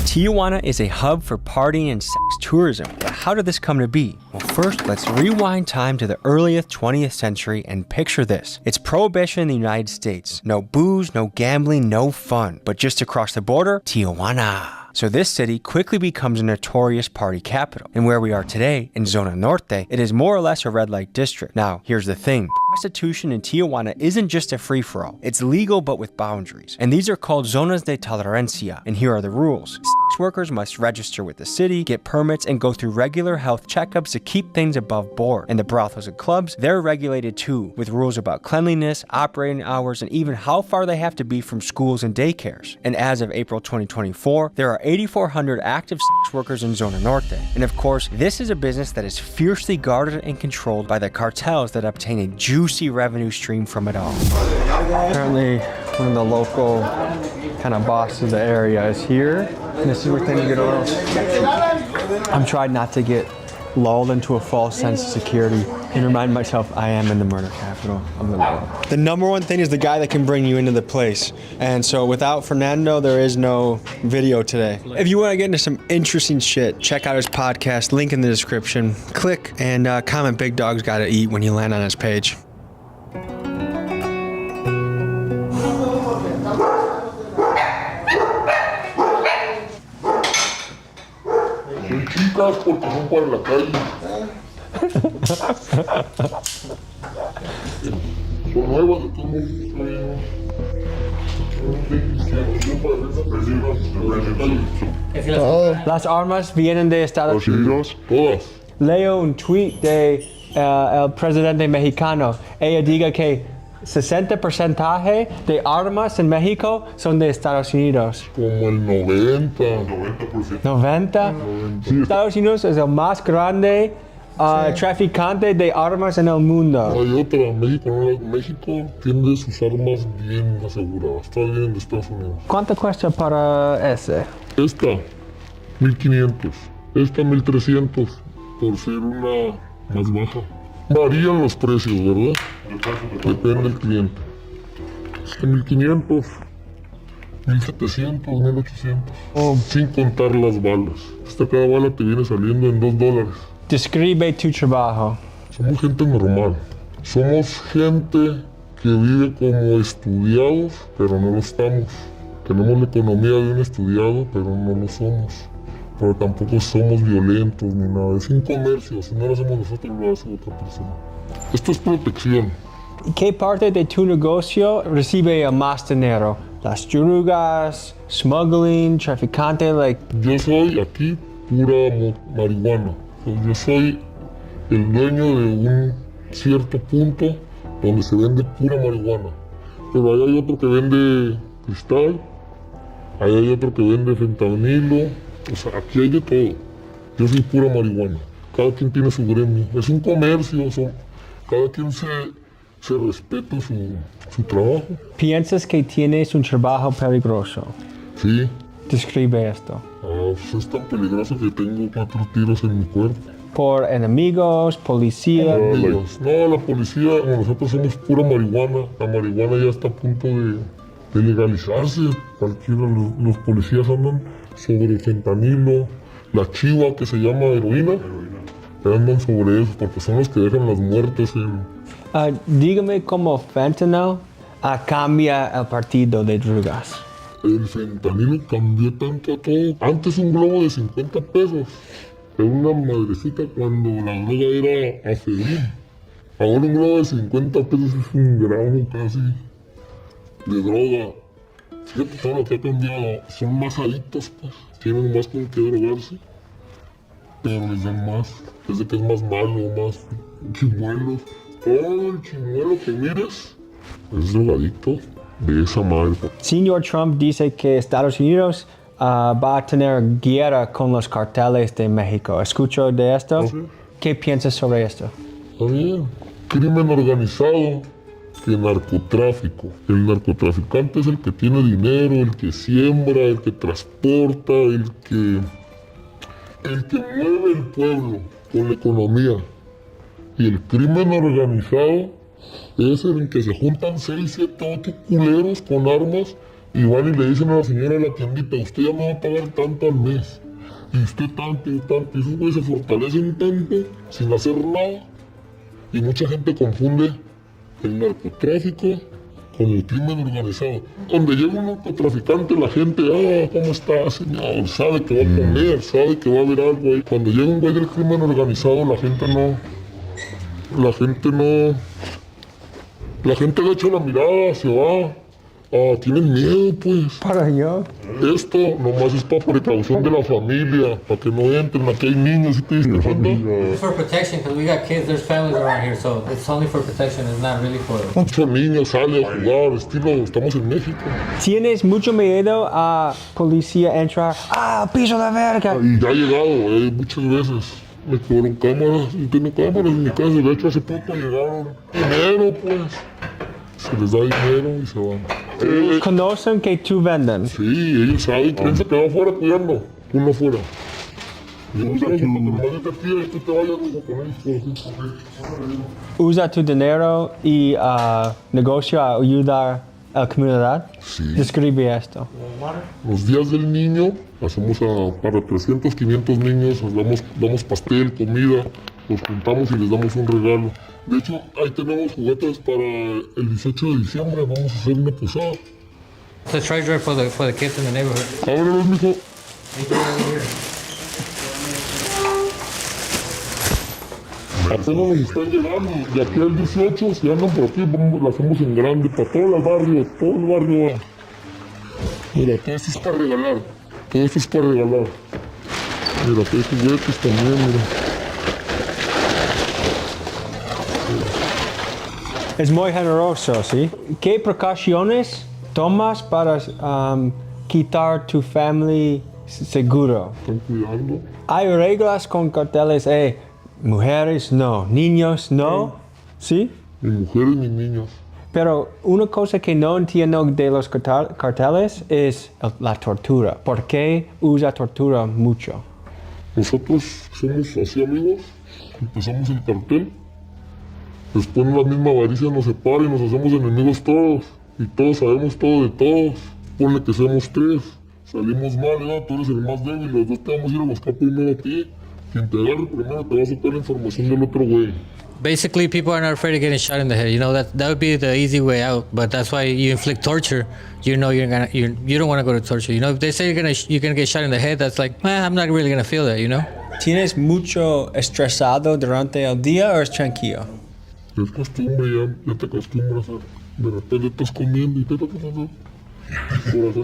Tijuana is a hub for partying and sex tourism. But how did this come to be? Well, first, let's rewind time to the earliest 20th century and picture this. It's prohibition in the United States. No booze, no gambling, no fun. But just across the border, Tijuana. So this city quickly becomes a notorious party capital. And where we are today, in Zona Norte, it is more or less a red light district. Now, here's the thing. Prostitution in Tijuana isn't just a free-for-all. It's legal but with boundaries. And these are called zonas de tolerancia. And here are the rules. Sex workers must register with the city, get permits, and go through regular health checkups to keep things above board. And the brothels and clubs, they're regulated too, with rules about cleanliness, operating hours, and even how far they have to be from schools and daycares. And as of April 2024, there are 8,400 active sex workers in Zona Norte. And of course, this is a business that is fiercely guarded and controlled by the cartels that obtain a juicy revenue stream from it all. Apparently, one of the local kind of bosses of the area is here. And this is where things get oil. I'm trying not to get lulled into a false sense of security and remind myself I am in the murder capital of the world. The number one thing is the guy that can bring you into the place. And so without Fernando, there is no video today. If you want to get into some interesting shit, check out his podcast, link in the description. Click and comment Big Dog's Gotta Eat when you land on his page. bonitas porque son para la calle. Son nuevas de todos modos. Las armas vienen de Estados Unidos. Todas. Leo un tweet de el presidente mexicano. Ella diga que 60% de armas en México son de Estados Unidos. Como el 90%. 90. Sí. Estados Unidos es el más grande traficante de armas en el mundo. Hay otra, México tiene sus armas bien aseguradas, está bien de Estados Unidos. ¿Cuánto cuesta para ese? Esta, 1500, esta 1300, por ser una más baja. Varían los precios, ¿verdad? Depende del cliente. Este 1500, 1700, 1800, sin contar las balas. Cada bala te viene saliendo en $2. Describe tu trabajo. Somos gente normal. Somos gente que vive como estudiados, pero no lo estamos. Tenemos la economía de un estudiado, pero no lo somos. Pero tampoco somos violentos ni nada. Es un comercio. Si no lo hacemos nosotros, lo hace otra persona. Esto es protección. ¿Qué parte de tu negocio recibe más dinero? Las drogas, smuggling, traficante, Yo soy aquí pura marihuana. Yo soy el dueño de un cierto punto donde se vende pura marihuana. Pero ahí hay otro que vende cristal, ahí hay otro que vende fentanilo. O sea, aquí hay de todo. Yo soy pura marihuana. Cada quien tiene su gremio. Es un comercio. Cada quien se respeta su trabajo. ¿Piensas que tienes un trabajo peligroso? Sí. Describe esto. Pues es tan peligroso que tengo 4 tiros en mi cuerpo. ¿Por enemigos, policía? No, la policía, nosotros somos pura marihuana. La marihuana ya está a punto de legalizarse. Cualquiera, los policías andan sobre fentanilo, la chiva que se llama heroína, andan sobre eso porque son los que dejan las muertes. Dígame cómo fentanyl cambia el partido de drogas. El fentanilo cambió tanto a todo. Antes un globo de 50 pesos era una madrecita cuando la droga era afedrina. Ahora un globo de 50 pesos es un gramo casi de droga. Fíjate todo lo que ha cambiado. Son más adictos, pues. Tienen más con qué drogarse. Pero les dan más. Es de que es más malo, más chimuelos. Todo el chimuelo que mires es drogadicto. De esa madre. Señor Trump dice que Estados Unidos va a tener guerra con los carteles de México. ¿Escucho de esto? Okay. ¿Qué piensas sobre esto? Está bien. Crimen organizado que narcotráfico. El narcotraficante es el que tiene dinero, el que siembra, el que transporta, el que mueve el pueblo con la economía. Y el crimen organizado es el que se juntan 6, 7, 8 culeros con armas y van y le dicen a la señora de la tiendita, usted ya me va a pagar tanto al mes, y usted tanto y tanto, y esos güeyes se fortalecen tanto sin hacer nada. Y mucha gente confunde el narcotráfico con el crimen organizado. Donde llega un narcotraficante, la gente, ¿cómo está, señor? Sabe que va a comer, sabe que va a haber algo ahí. Cuando llega un güey del crimen organizado, la gente agacha la mirada, se va. Tienen miedo, pues. Para yo. Esto nomás es para precaución de la familia, para que no entren. Aquí hay niños, ¿sí te diste cuenta? It's for protection, because we got kids, there's families around here, so it's only for protection, it's not really for... Muchos niños salen a jugar, estamos en México. ¿Tienes mucho miedo a policía entrar? Piso de verga! Y ya ha llegado, muchas veces. Me cobraron cámaras, y tengo cámaras en mi casa. De hecho, hace poco llegaron dinero, pues. Se les da dinero y se van. ¿Conocen que tú venden? Sí, ellos saben. Piensa que va afuera cuidando, uno afuera. ¿Usa tu dinero y negocio a ayudar a la comunidad? Sí. Describe esto. Los días del niño, hacemos para 300, 500 niños, damos pastel, comida, los juntamos y les damos un regalo. De hecho, ahí tenemos juguetes para el 18 de diciembre, vamos a hacer una posada. It's a treasure for the kids in the neighborhood. Ábrelos, mijo. Apenas nos están llegando. De aquí al 18, si andan por aquí, la hacemos en grande para todo el barrio va. Mira, todo esto es para regalar. Mira, aquí hay juguetes también, mira. Es muy generoso, ¿sí? ¿Qué precauciones tomas para quitar tu family seguro? Están cuidando. Hay reglas con carteles, mujeres no, niños no, ¿sí? Ni mujeres ni niños. Pero una cosa que no entiendo de los carteles es la tortura. ¿Por qué usa tortura mucho? Nosotros somos así amigos, empezamos el cartel, después la misma avaricia nos separa y nos hacemos enemigos todos, y todos sabemos todo de todos. Ponle que seamos 3, salimos mal, ¿verdad? Tú eres el más débil, los 2 te vamos a ir a buscar primero a ti. Quien te agarre primero te va a sacar la información del otro güey. Basically, people are not afraid of getting shot in the head. You know, that would be the easy way out. But that's why you inflict torture. You know you don't want to go to torture. You know, if they say you're gonna get shot in the head, that's like, I'm not really gonna feel that. You know. ¿Tienes mucho estresado durante el día o es tranquilo? Es costumbre, ya te acostumbras. De repente estás comiendo y el corazón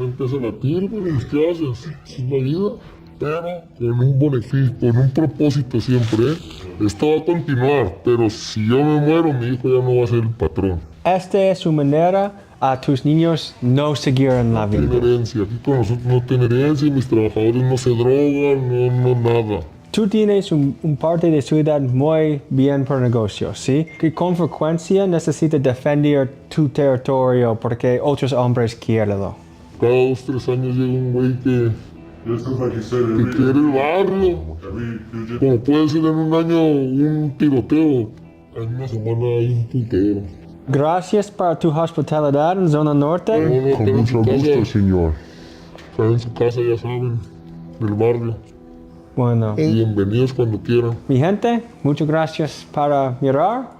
empieza a latir, pero ¿qué haces? Es la vida. Pero con un beneficio, con un propósito siempre, Esto va a continuar, pero si yo me muero, mi hijo ya no va a ser el patrón. Esta es su manera a tus niños no seguir en la vida. No tiene herencia, aquí con nosotros no tiene herencia, mis trabajadores no se drogan, no nada. Tú tienes un parte de ciudad muy bien por negocios, ¿sí? Que con frecuencia necesitas defender tu territorio porque otros hombres quieren. Cada 2-3 años llega un güey que quiere el barrio. Como puede ser en un año un tiroteo, en una semana hay un putero. Gracias por tu hospitalidad en zona norte. Con mucho gusto, señor. Están en su casa, ya saben, del barrio. Bueno. Bienvenidos cuando quieran. Mi gente, muchas gracias para mirar.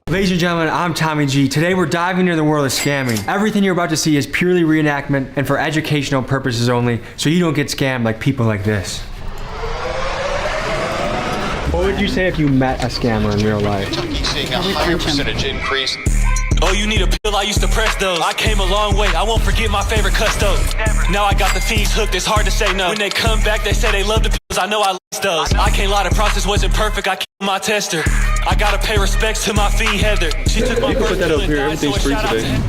Ladies and gentlemen, I'm Tommy G. Today we're diving into the world of scamming. Everything you're about to see is purely reenactment and for educational purposes only, so you don't get scammed like people like this. What would you say if you met a scammer in real life? You're seeing a higher percentage increase. Oh, you need a pill? I used to press those. I came a long way. I won't forget my favorite custos. Now I got the fiends hooked. It's hard to say no. When they come back, they say they love the pills. I know I like those. I can't lie. The process wasn't perfect. I killed my tester. I gotta pay respects to my fiend Heather. She took my first pill and died, so a shout out to her.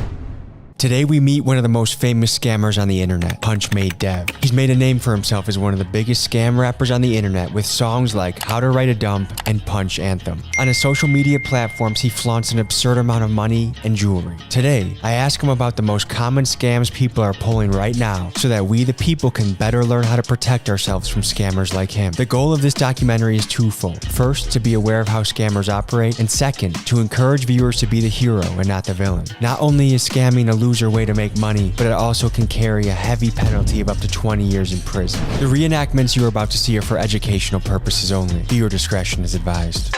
Today we meet one of the most famous scammers on the internet, Punchmade Dev. He's made a name for himself as one of the biggest scam rappers on the internet with songs like How to Write a Dump and Punch Anthem. On his social media platforms, he flaunts an absurd amount of money and jewelry. Today, I ask him about the most common scams people are pulling right now so that we the people can better learn how to protect ourselves from scammers like him. The goal of this documentary is twofold. First, to be aware of how scammers operate, and second, to encourage viewers to be the hero and not the villain. Not only is scamming a loser way to make money, but it also can carry a heavy penalty of up to 20 years in prison. The reenactments you are about to see are for educational purposes only. Viewer discretion is advised.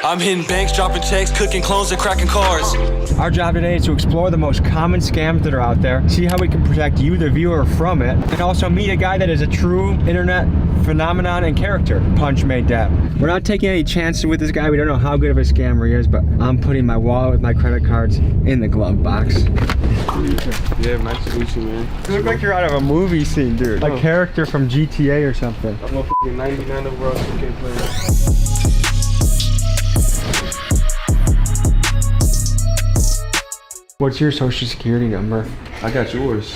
I'm hitting banks, dropping checks, cooking clones, and cracking cars. Our job today is to explore the most common scams that are out there, see how we can protect you, the viewer, from it, and also meet a guy that is a true internet phenomenon and character, Punchmade Dev. We're not taking any chances with this guy. We don't know how good of a scammer he is, but I'm putting my wallet with my credit cards in the glove box. Yeah, nice to meet you, man. You look like you're out of a movie scene, dude. A character from GTA or something. I'm a f***ing 99 overall 2K player. What's your social security number? I got yours.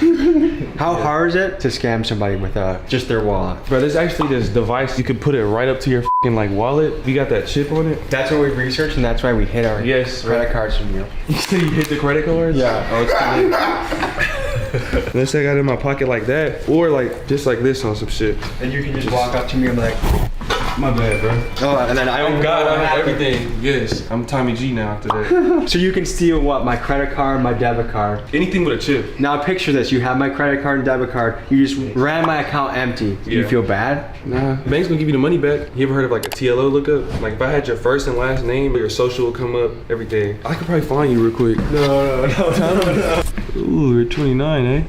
How hard is it to scam somebody with just their wallet? Bro, there's actually this device. You can put it right up to your f***ing like wallet. We got that chip on it. That's what we researched, and that's why we hit our credit cards from you. You said you hit the credit cards? Yeah. Oh, it's good. Let's say I got it in my pocket like that, or like just like this on some shit. And you can just walk up to me and be like, my bad, bro. Oh, and then I don't God, I have everything. Yes, I'm Tommy G now after that. So you can steal what? My credit card, my debit card. Anything with a chip. Now picture this. You have my credit card and debit card. You just ran my account empty. Do you feel bad? Nah. Bank's gonna give you the money back. You ever heard of like a TLO lookup? Like if I had your first and last name, your social will come up, everything. I could probably find you real quick. No. Ooh, you're 29, eh?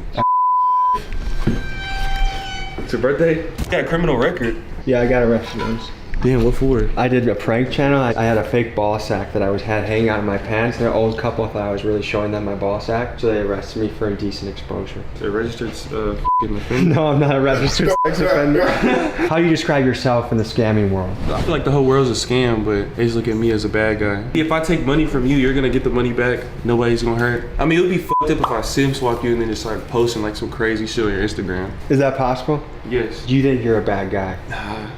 It's your birthday? You got a criminal record. Yeah, I got arrested once. Damn, what for? I did a prank channel. I had a fake ball sack that I had hanging out in my pants. And an old couple thought I was really showing them my ball sack, so they arrested me for indecent exposure. A registered offender? No, I'm not a registered sex offender. How do you describe yourself in the scamming world? I feel like the whole world's a scam, but they just look at me as a bad guy. If I take money from you, you're gonna get the money back. Nobody's gonna hurt. I mean, it would be fucked up if I sim swap you and then just start posting like some crazy shit on your Instagram. Is that possible? Yes. Do you think you're a bad guy? Nah,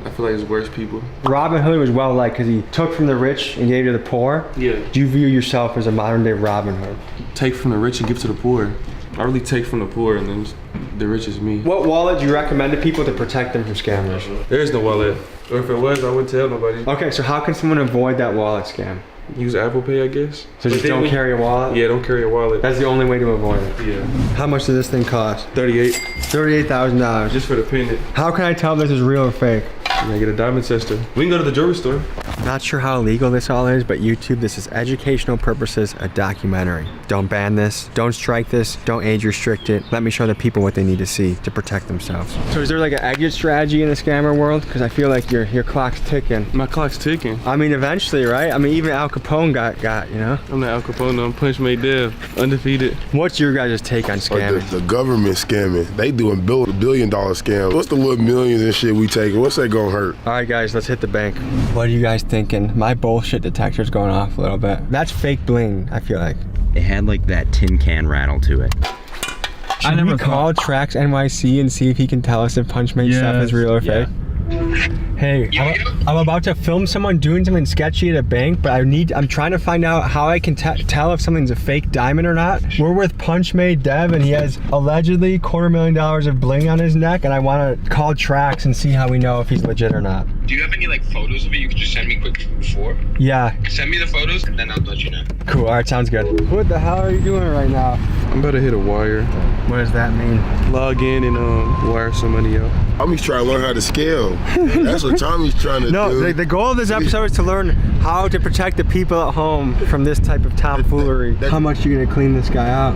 I feel like it's worse people. Robin Hood was well liked because he took from the rich and gave to the poor. Yeah. Do you view yourself as a modern day Robin Hood? Take from the rich and give to the poor. I really take from the poor and then the rich is me. What wallet do you recommend to people to protect them from scammers? There is no wallet. Or if it was, I wouldn't tell nobody. Okay, so how can someone avoid that wallet scam? Use Apple Pay, I guess. So just don't carry a wallet? Yeah, don't carry a wallet. That's the only way to avoid it? Yeah. How much does this thing cost? $38,000. Just for the pendant. How can I tell if this is real or fake? You gotta get a diamond tester. We can go to the jewelry store. Not sure how illegal this all is, but YouTube, this is educational purposes, a documentary. Don't ban this, don't strike this, don't age restrict it. Let me show the people what they need to see to protect themselves. So is there like an exit strategy in the scammer world? Because I feel like your clock's ticking. My clock's ticking. I mean, eventually, right? I mean, even Al Capone got, you know? I'm not Al Capone, I'm Punchmade Dev, undefeated. What's your guys' take on scamming? The government scamming. They doing billion-dollar scams. What's the little millions and shit we taking? What's that gonna hurt? All right, guys, let's hit the bank. What are you guys thinking? My bullshit detector's going off a little bit. That's fake bling, I feel like. It had like that tin can rattle to it. Should we call Trax NYC and see if he can tell us if Punchmade stuff is real or fake? Hey, I'm about to film someone doing something sketchy at a bank, but I'm trying to find out how I can tell if something's a fake diamond or not. We're with Punchmade Dev, and he has allegedly $250,000 of bling on his neck, and I want to call Trax and see how we know if he's legit or not. Do you have any like photos of it you could just send me quick before? Yeah. Send me the photos and then I'll let you know. Cool, all right, sounds good. What the hell are you doing right now? I'm about to hit a wire. What does that mean? Log in and wire some money out. Tommy's trying to learn how to scam. That's what Tommy's trying to do. No, the goal of this episode is to learn how to protect the people at home from this type of tomfoolery. How much are you gonna clean this guy out?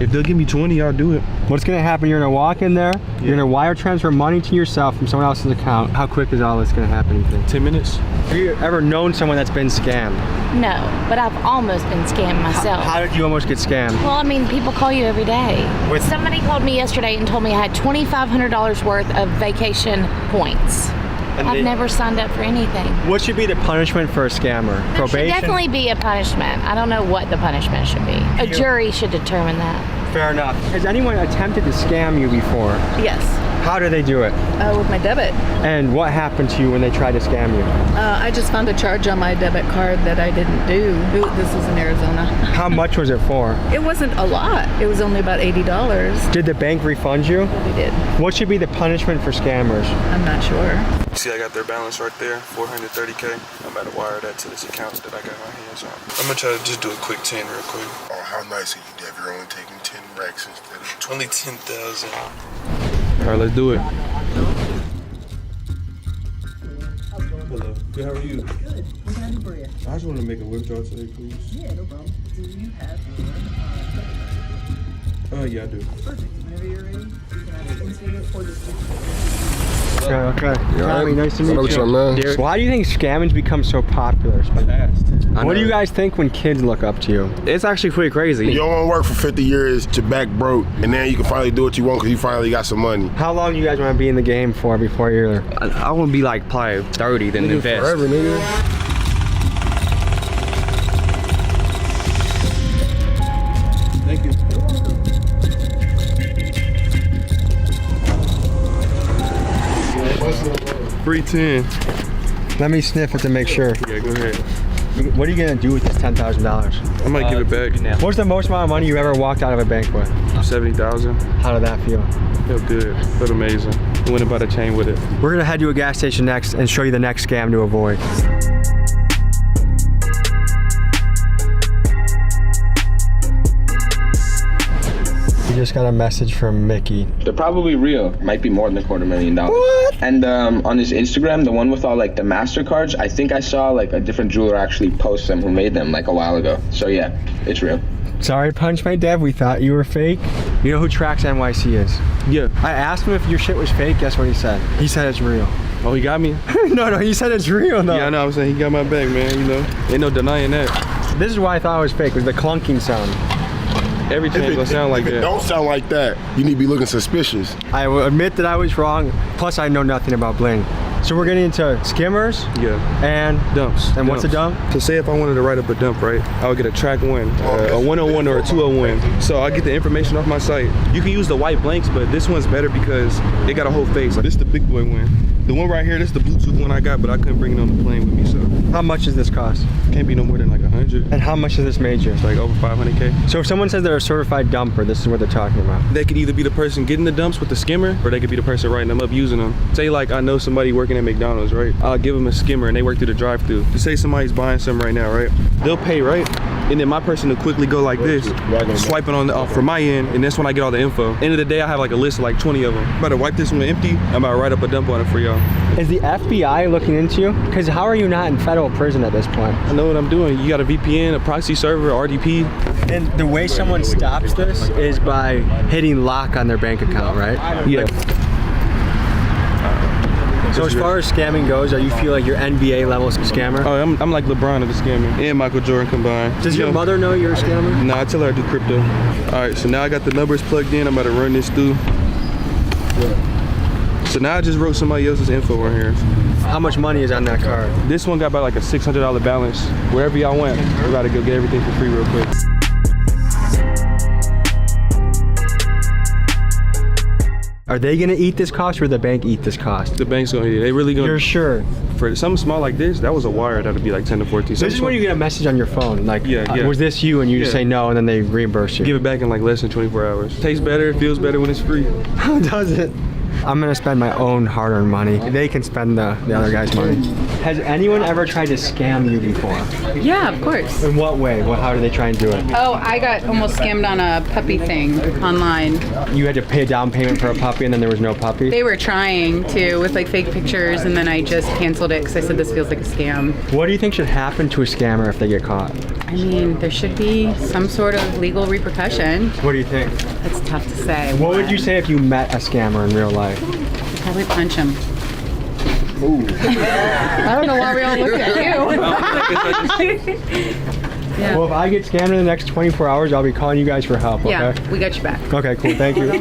If they'll give me 20, I'll do it. What's gonna happen? You're gonna walk in there, you're gonna wire transfer money to yourself from someone else's account. How quick is all this gonna happen, you think? 10 minutes. Have you ever known someone that's been scammed? No, but I've almost been scammed myself. How did you almost get scammed? Well, I mean, people call you every day. Somebody called me yesterday and told me I had $2,500 worth of vacation points. I've never signed up for anything. What should be the punishment for a scammer? There Probation? should definitely be a punishment. I don't know what the punishment should be. A jury should determine that. Fair enough. Has anyone attempted to scam you before? Yes. How did they do it? With my debit. And what happened to you when they tried to scam you? I just found a charge on my debit card that I didn't do. This was in Arizona. How much was it for? It wasn't a lot. It was only about $80. Did the bank refund you? They did. What should be the punishment for scammers? I'm not sure. See, I got their balance right there, 430K. I'm about to wire that to this account that I got my hands on. I'm gonna try to just do a quick 10 real quick. Oh, how nice of you, Dev. You're only taking 10 racks instead of 20. Only 10,000. All right, let's do it. Hello. Good, how are you? Good. What can I do for you? I just want to make a withdrawal today, please. Yeah, no problem. Do you have your Yeah, I do. Perfect. Whenever you're ready, you can either insert it or just Okay. Tommy, nice to meet What's you. up, man? Why do you think scamming's become so popular? What do you guys think when kids look up to you? It's actually pretty crazy. You don't want to work for 50 years to back broke, and then you can finally do what you want because you finally got some money. How long do you guys want to be in the game for before you're... I want to be like probably 30, then invest. Forever, nigga. Thank you. 310. Let me sniff it to make sure. Yeah, go ahead. What are you gonna do with this $10,000? I might give it back. What's the most amount of money you ever walked out of a bank with? 70,000. How did that feel? Felt good. Felt amazing. I went about a chain with it. We're gonna head to a gas station next and show you the next scam to avoid. We just got a message from Mickey. They're probably real. Might be more than $250,000. What? And on his Instagram, the one with all like the MasterCards, I think I saw like a different jeweler actually post them who made them like a while ago. So yeah, it's real. Sorry, Punchmade Dev, we thought you were fake. You know who Trax NYC is? Yeah. I asked him if your shit was fake, guess what he said? He said it's real. Oh, he got me? No, you said it's real though. Yeah, I know. I'm saying he got my back, man. You know, ain't no denying that. This is why I thought it was fake. Was the clunking sound. Every chain gonna sound like that. Don't sound like that. You need to be looking suspicious. I will admit that I was wrong. Plus, I know nothing about bling. So we're getting into skimmers. Yeah. And dumps. And what's a dump? So say if I wanted to write up a dump, right? I would get a track one, a 101 or a 201. So I get the information off my site. You can use the white blanks, but this one's better because it got a whole face. Like, this is the big boy one. The one right here, this is the Bluetooth one I got, but I couldn't bring it on the plane with me, so. How much does this cost? Can't be no more than like 100. And how much has this made you? It's like over 500K. So if someone says they're a certified dumper, this is what they're talking about. They could either be the person getting the dumps with the skimmer, or they could be the person writing them up using them. Say like I know somebody working at McDonald's, right? I'll give them a skimmer and they work through the drive-thru. Say somebody's buying something right now, right? They'll pay, right? And then my person will quickly go like this, swiping on from my end, and that's when I get all the info. End of the day, I have like a list of like 20 of them. I'm about to wipe this one empty. I'm about to write up a dump on it for y'all. Is the FBI looking into you? Because how are you not in federal prison at this point? I know what I'm doing. You got a VPN, a proxy server, RDP. And the way someone stops this is by hitting lock on their bank account, right? Yeah. So as far as scamming goes, you feel like you're NBA level scammer? Oh, I'm like LeBron of the scamming and Michael Jordan combined. Does your mother know you're a scammer? Nah, I tell her I do crypto. All right, so now I got the numbers plugged in. I'm about to run this through. So now I just wrote somebody else's info right here. How much money is on that card? This one got about like a $600 balance. Wherever y'all went, we're about to go get everything for free real quick. Are they gonna eat this cost or the bank eat this cost? The bank's gonna eat it. They really gonna. You're sure? For something small like this, that was a wire that'd be like 10 to 14. This is when you get a message on your phone, like, yeah. Was this you? And you just say no, and then they reimburse you. Give it back in like less than 24 hours. Tastes better, feels better when it's free. How does it? I'm gonna spend my own hard-earned money. They can spend the other guy's money. Has anyone ever tried to scam you before? Yeah, of course. In what way? How do they try and do it? Oh, I got almost scammed on a puppy thing online. You had to pay a down payment for a puppy and then there was no puppy? They were trying to with like fake pictures and then I just canceled it because I said this feels like a scam. What do you think should happen to a scammer if they get caught? I mean, there should be some sort of legal repercussion. What do you think? It's tough to say. What would you say if you met a scammer in real life? I'd probably punch him. Ooh. I don't know why we all look at you. Yeah. Well, if I get scammed in the next 24 hours, I'll be calling you guys for help, okay? Yeah, we got you back. Okay, cool, thank you.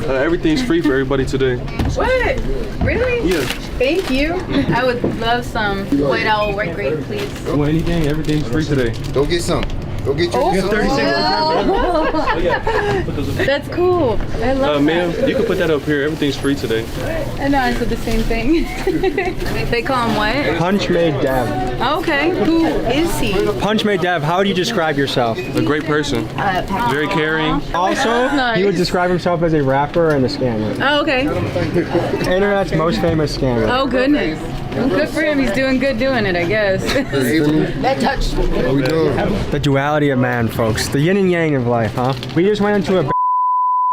Everything's free for everybody today. What? Really? Yeah. Thank you. I would love some white owl white grape, please. Well, anything, everything's free today. Go get some. Go get your 36. That's cool. I love ma'am, that. you can put that up here. Everything's free today. I know, I said the same thing. They call him what? Punch Made Dev. Okay, who is he? Punch Made Dev, how would you describe yourself? A great person. Very caring. Also, he would describe himself as a rapper and a scammer. Oh, okay. Internet's most famous scammer. Oh, goodness. Good for him. He's doing good doing it, I guess. That touched. What we doing? The duality of man, folks. The yin and yang of life, huh? We just went into a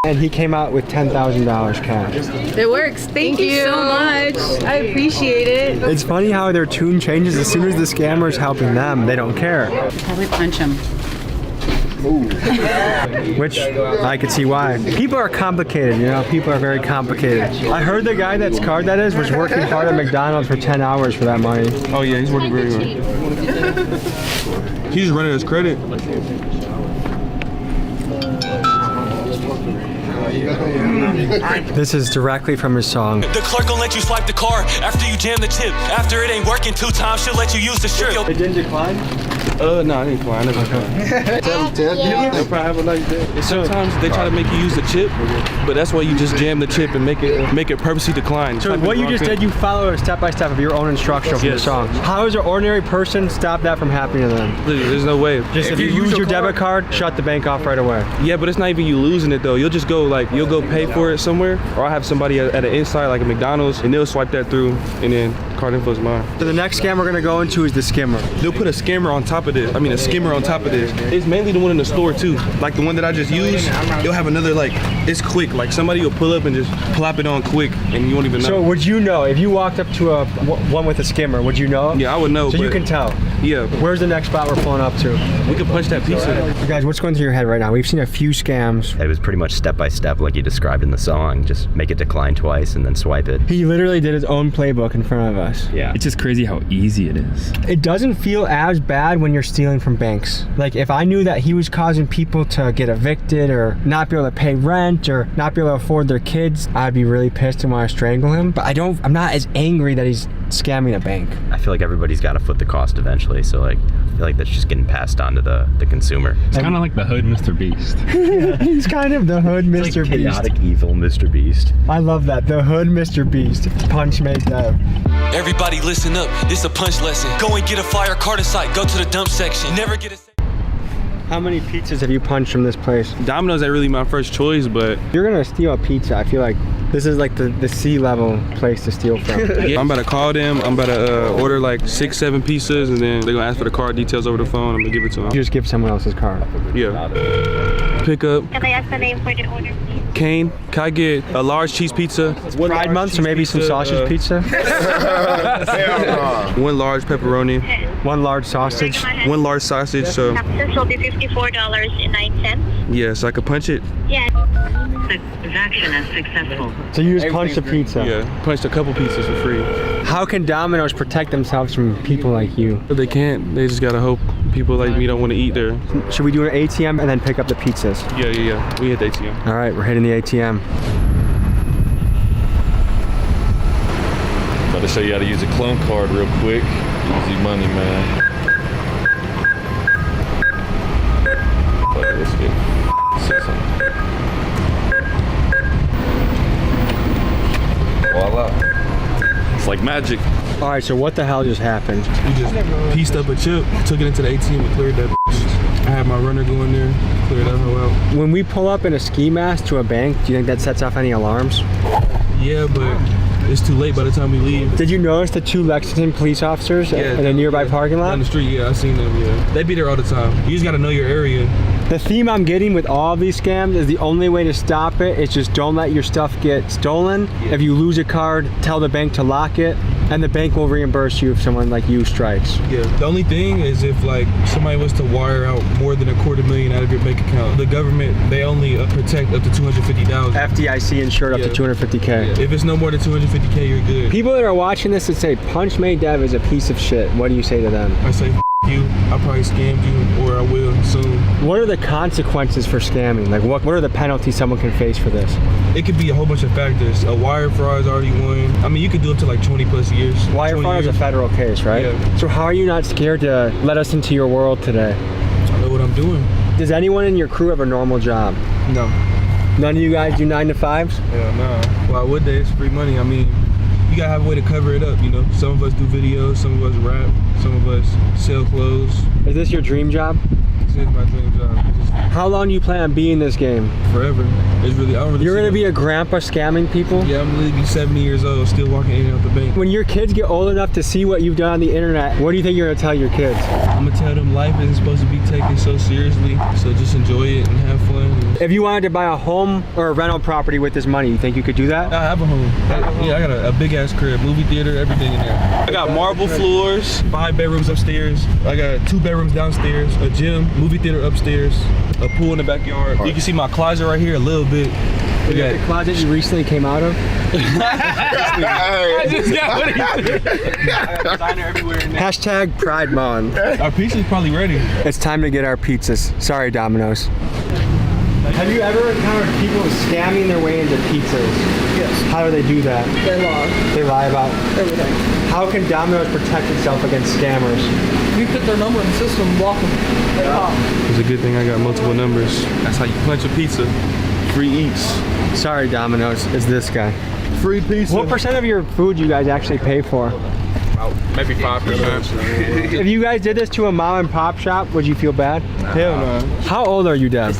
and he came out with $10,000 cash. It works. Thank you so much. I appreciate it. It's funny how their tune changes as soon as the scammer's helping them. They don't care. Probably punch him. Which I could see why. People are complicated, you know, people are very complicated. I heard the guy that's card that is was working hard at McDonald's for 10 hours for that money. Oh yeah, he's working very hard. He's running his credit. This is directly from his song. The clerk gon' let you swipe the card after you jam the chip. After it ain't working 2 times, she'll let you use the strip. It didn't decline? No, I didn't decline. They'll probably have a nice day. Sometimes they try to make you use the chip, but that's why you just jam the chip and make it purposely decline. So what you just did, you follow a step-by-step of your own instruction from the song. How does an ordinary person stop that from happening to them? There's no way. Just if you lose your debit card, shut the bank off right away. Yeah, but it's not even you losing it though. You'll just go you'll go pay for it somewhere, or I'll have somebody at the inside like a McDonald's and they'll swipe that through and then card info's mine. So the next scam we're gonna go into is the skimmer. They'll put a skimmer on top of this. I mean a skimmer on top of this. It's mainly the one in the store too. Like the one that I just used, you'll have another it's quick. Like somebody will pull up and just plop it on quick and you won't even know. So would you know, if you walked up to one with a skimmer, would you know? Yeah, I would know. So you can tell? Yeah. Where's the next spot we're pulling up to? We can punch that pizza. Guys, what's going through your head right now? We've seen a few scams. It was pretty much step by step like you described in the song. Just make it decline twice and then swipe it. He literally did his own playbook in front of us. Yeah. It's just crazy how easy it is. It doesn't feel as bad when you're stealing from banks. Like if I knew that he was causing people to get evicted or not be able to pay rent or not be able to afford their kids, I'd be really pissed and want to strangle him. But I'm not as angry that he's scamming a bank. I feel like everybody's got to foot the cost eventually, so like I feel like that's just getting passed on to the consumer. It's kind of like the hood Mr. Beast. He's kind of the hood Mr. Like Beast. chaotic evil Mr. Beast. I love that. The hood Mr. Beast. Punch made that. Everybody listen up, this a punch lesson. Go and get a fire Carter site, go to the dump section. Never get a... How many pizzas have you punched from this place? Domino's ain't really my first choice, but... You're gonna steal a pizza. I feel like this is like the C-level place to steal from. I'm about to call them. I'm about to order like 6-7 pizzas, and then they're gonna ask for the card details over the phone. I'm gonna give it to them. You just give someone else's card. Yeah. Pick up. Can I ask the name for the order, please? Kane, can I get a large cheese pizza? It's Pride Month, so maybe some sausage pizza. One large pepperoni. One large sausage. One large sausage. So This will be $54.09. yes, I could punch it. Yeah. The transaction is successful. So you just punched a pizza. Yeah, punched a couple pizzas for free. How can Domino's protect themselves from people like you? But they can't. They just gotta hope people like me don't want to eat there. Should we do an ATM and then pick up the pizzas? Yeah. We hit the ATM. All right, we're hitting the ATM. About to show you how to use a clone card real quick. Easy money, man. Let's get 600. Voila. It's like magic. All right, so what the hell just happened? We just pieced up a chip, took it into the ATM, and cleared that. I had my runner go in there, clear that hoe out. When we pull up in a ski mask to a bank, do you think that sets off any alarms? Yeah, but it's too late by the time we leave. Did you notice the 2 Lexington police officers in a nearby parking lot? Down the street, yeah, I seen them, yeah. They be there all the time. You just gotta know your area. The theme I'm getting with all of these scams is the only way to stop it is just don't let your stuff get stolen. Yeah. If you lose a card, tell the bank to lock it, and the bank will reimburse you if someone like you strikes. Yeah, the only thing is if like somebody was to wire out more than $250,000 out of your bank account, the government, they only protect up to $250,000. FDIC insured up to $250K. Yeah. If it's no more than $250K, you're good. People that are watching this that say Punch Made Dev is a piece of shit, what do you say to them? I say you, I probably scammed you, or I will soon. What are the consequences for scamming? Like what are the penalties someone can face for this? It could be a whole bunch of factors. A wire fraud is already one. I mean, you could do up to like 20 plus years. Wire fraud is a federal case, right? Yeah. So how are you not scared to let us into your world today? I know what I'm doing. Does anyone in your crew have a normal job? No. None of you guys do 9 to 5s? Hell no. Why would they? It's free money. I mean, you gotta have a way to cover it up, you know? Some of us do videos, some of us rap, some of us sell clothes. Is this your dream job? This is my dream job. How long do you plan on being in this game? Forever. It's really, I don't really. You're gonna be a grandpa scamming people? Yeah, I'm gonna be 70 years old, still walking in and out the bank. When your kids get old enough to see what you've done on the internet, what do you think you're gonna tell your kids? I'm gonna tell them life isn't supposed to be taken so seriously, so just enjoy it and have fun. If you wanted to buy a home or a rental property with this money, you think you could do that? I have a home. Yeah, I got a big ass crib, movie theater, everything in there. I got marble floors, 5 bedrooms upstairs. I got 2 bedrooms downstairs, a gym, movie theater upstairs, a pool in the backyard. You can see my closet right here a little bit. We got the closet you recently came out of? I just got what he said. Designer everywhere in there. Hashtag Pride Month. Our pizza's probably ready. It's time to get our pizzas. Sorry, Domino's. Have you ever encountered people scamming their way into pizzas? Yes. How do they do that? They lie. They lie about Everything. How can Domino's protect itself against scammers? We put their number in the system, block them. They pop. It's a good thing I got multiple numbers. That's how you punch a pizza. Free eats. Sorry, Domino's. It's this guy. Free pizza. What % of your food you guys actually pay for? Maybe 5%. If you guys did this to a mom and pop shop, would you feel bad? Hell no. How old are you, Dad?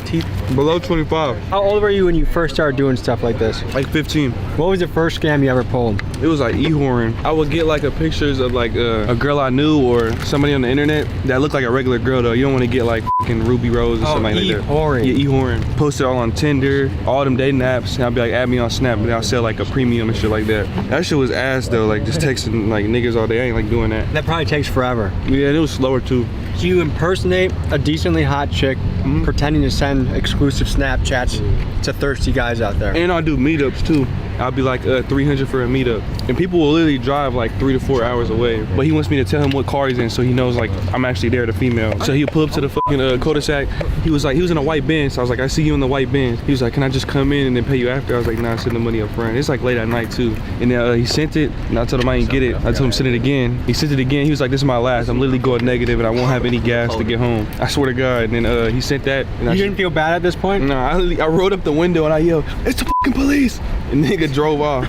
Below 25. How old were you when you first started doing stuff like this? Like 15. What was the first scam you ever pulled? It was like e-horn. I would get like pictures of like a girl I knew or somebody on the internet that looked like a regular girl though. You don't want to get like fucking Ruby Rose or something like that. E-horn. Yeah, e-horn. Post it all on Tinder, all them dating apps, and I'll be like, add me on Snap, and I'll sell like a premium and shit like that. That shit was ass though, like just texting like niggas all day. I ain't like doing that. That probably takes forever. Yeah, and it was slower too. So you impersonate a decently hot chick, pretending to send exclusive Snapchats to thirsty guys out there. And I'll do meetups too. I'll be like 300 for a meetup. And people will literally drive like 3 to 4 hours away. But he wants me to tell him what car he's in so he knows like I'm actually there, the female. So he'll pull up to the fucking cul-de-sac. He was in a white Benz. So I was like, I see you in the white Benz. He was like, can I just come in and then pay you after? I was like, nah, send the money up front. It's like late at night too. And then he sent it and I told him I didn't get it. I told him send it again. He sent it again. He was like, this is my last. I'm literally going negative and I won't have any gas to get home. I swear to God. And then he sent that. And you didn't feel bad at this point? No, I rolled up the window and I yelled, it's the fucking police. And the nigga drove off.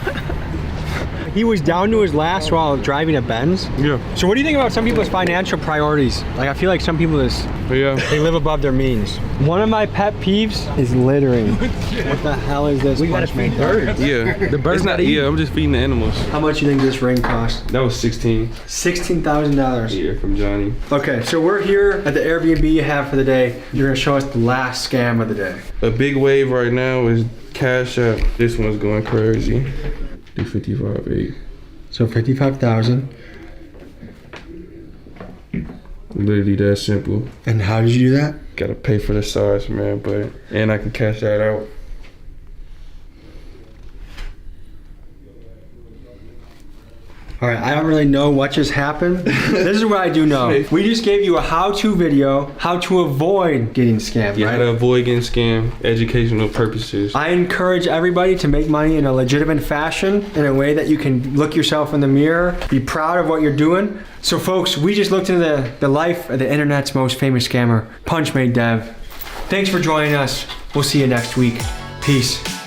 He was down to his last while driving a Benz? Yeah. So what do you think about some people's financial priorities? Like, I feel like some people they live above their means. One of my pet peeves is littering. What the hell is this? We gotta feed birds. Yeah. The birds not eating. Yeah, I'm just feeding the animals. How much do you think this ring cost? That was $16,000. $16,000. Yeah, from Johnny. Okay, so we're here at the Airbnb you have for the day. You're gonna show us the last scam of the day. A big wave right now is Cash App. This one's going crazy. Do 55.8. So 55,000. Literally that simple. And how did you do that? Gotta pay for the size, man, and I can cash that out. All right, I don't really know what just happened. This is what I do know. We just gave you a how-to video, how to avoid getting scammed, Yeah, right? how to avoid getting scammed, educational purposes. I encourage everybody to make money in a legitimate fashion, in a way that you can look yourself in the mirror, be proud of what you're doing. So folks, we just looked into the life of the internet's most famous scammer, Punchmade Dev. Thanks for joining us. We'll see you next week. Peace.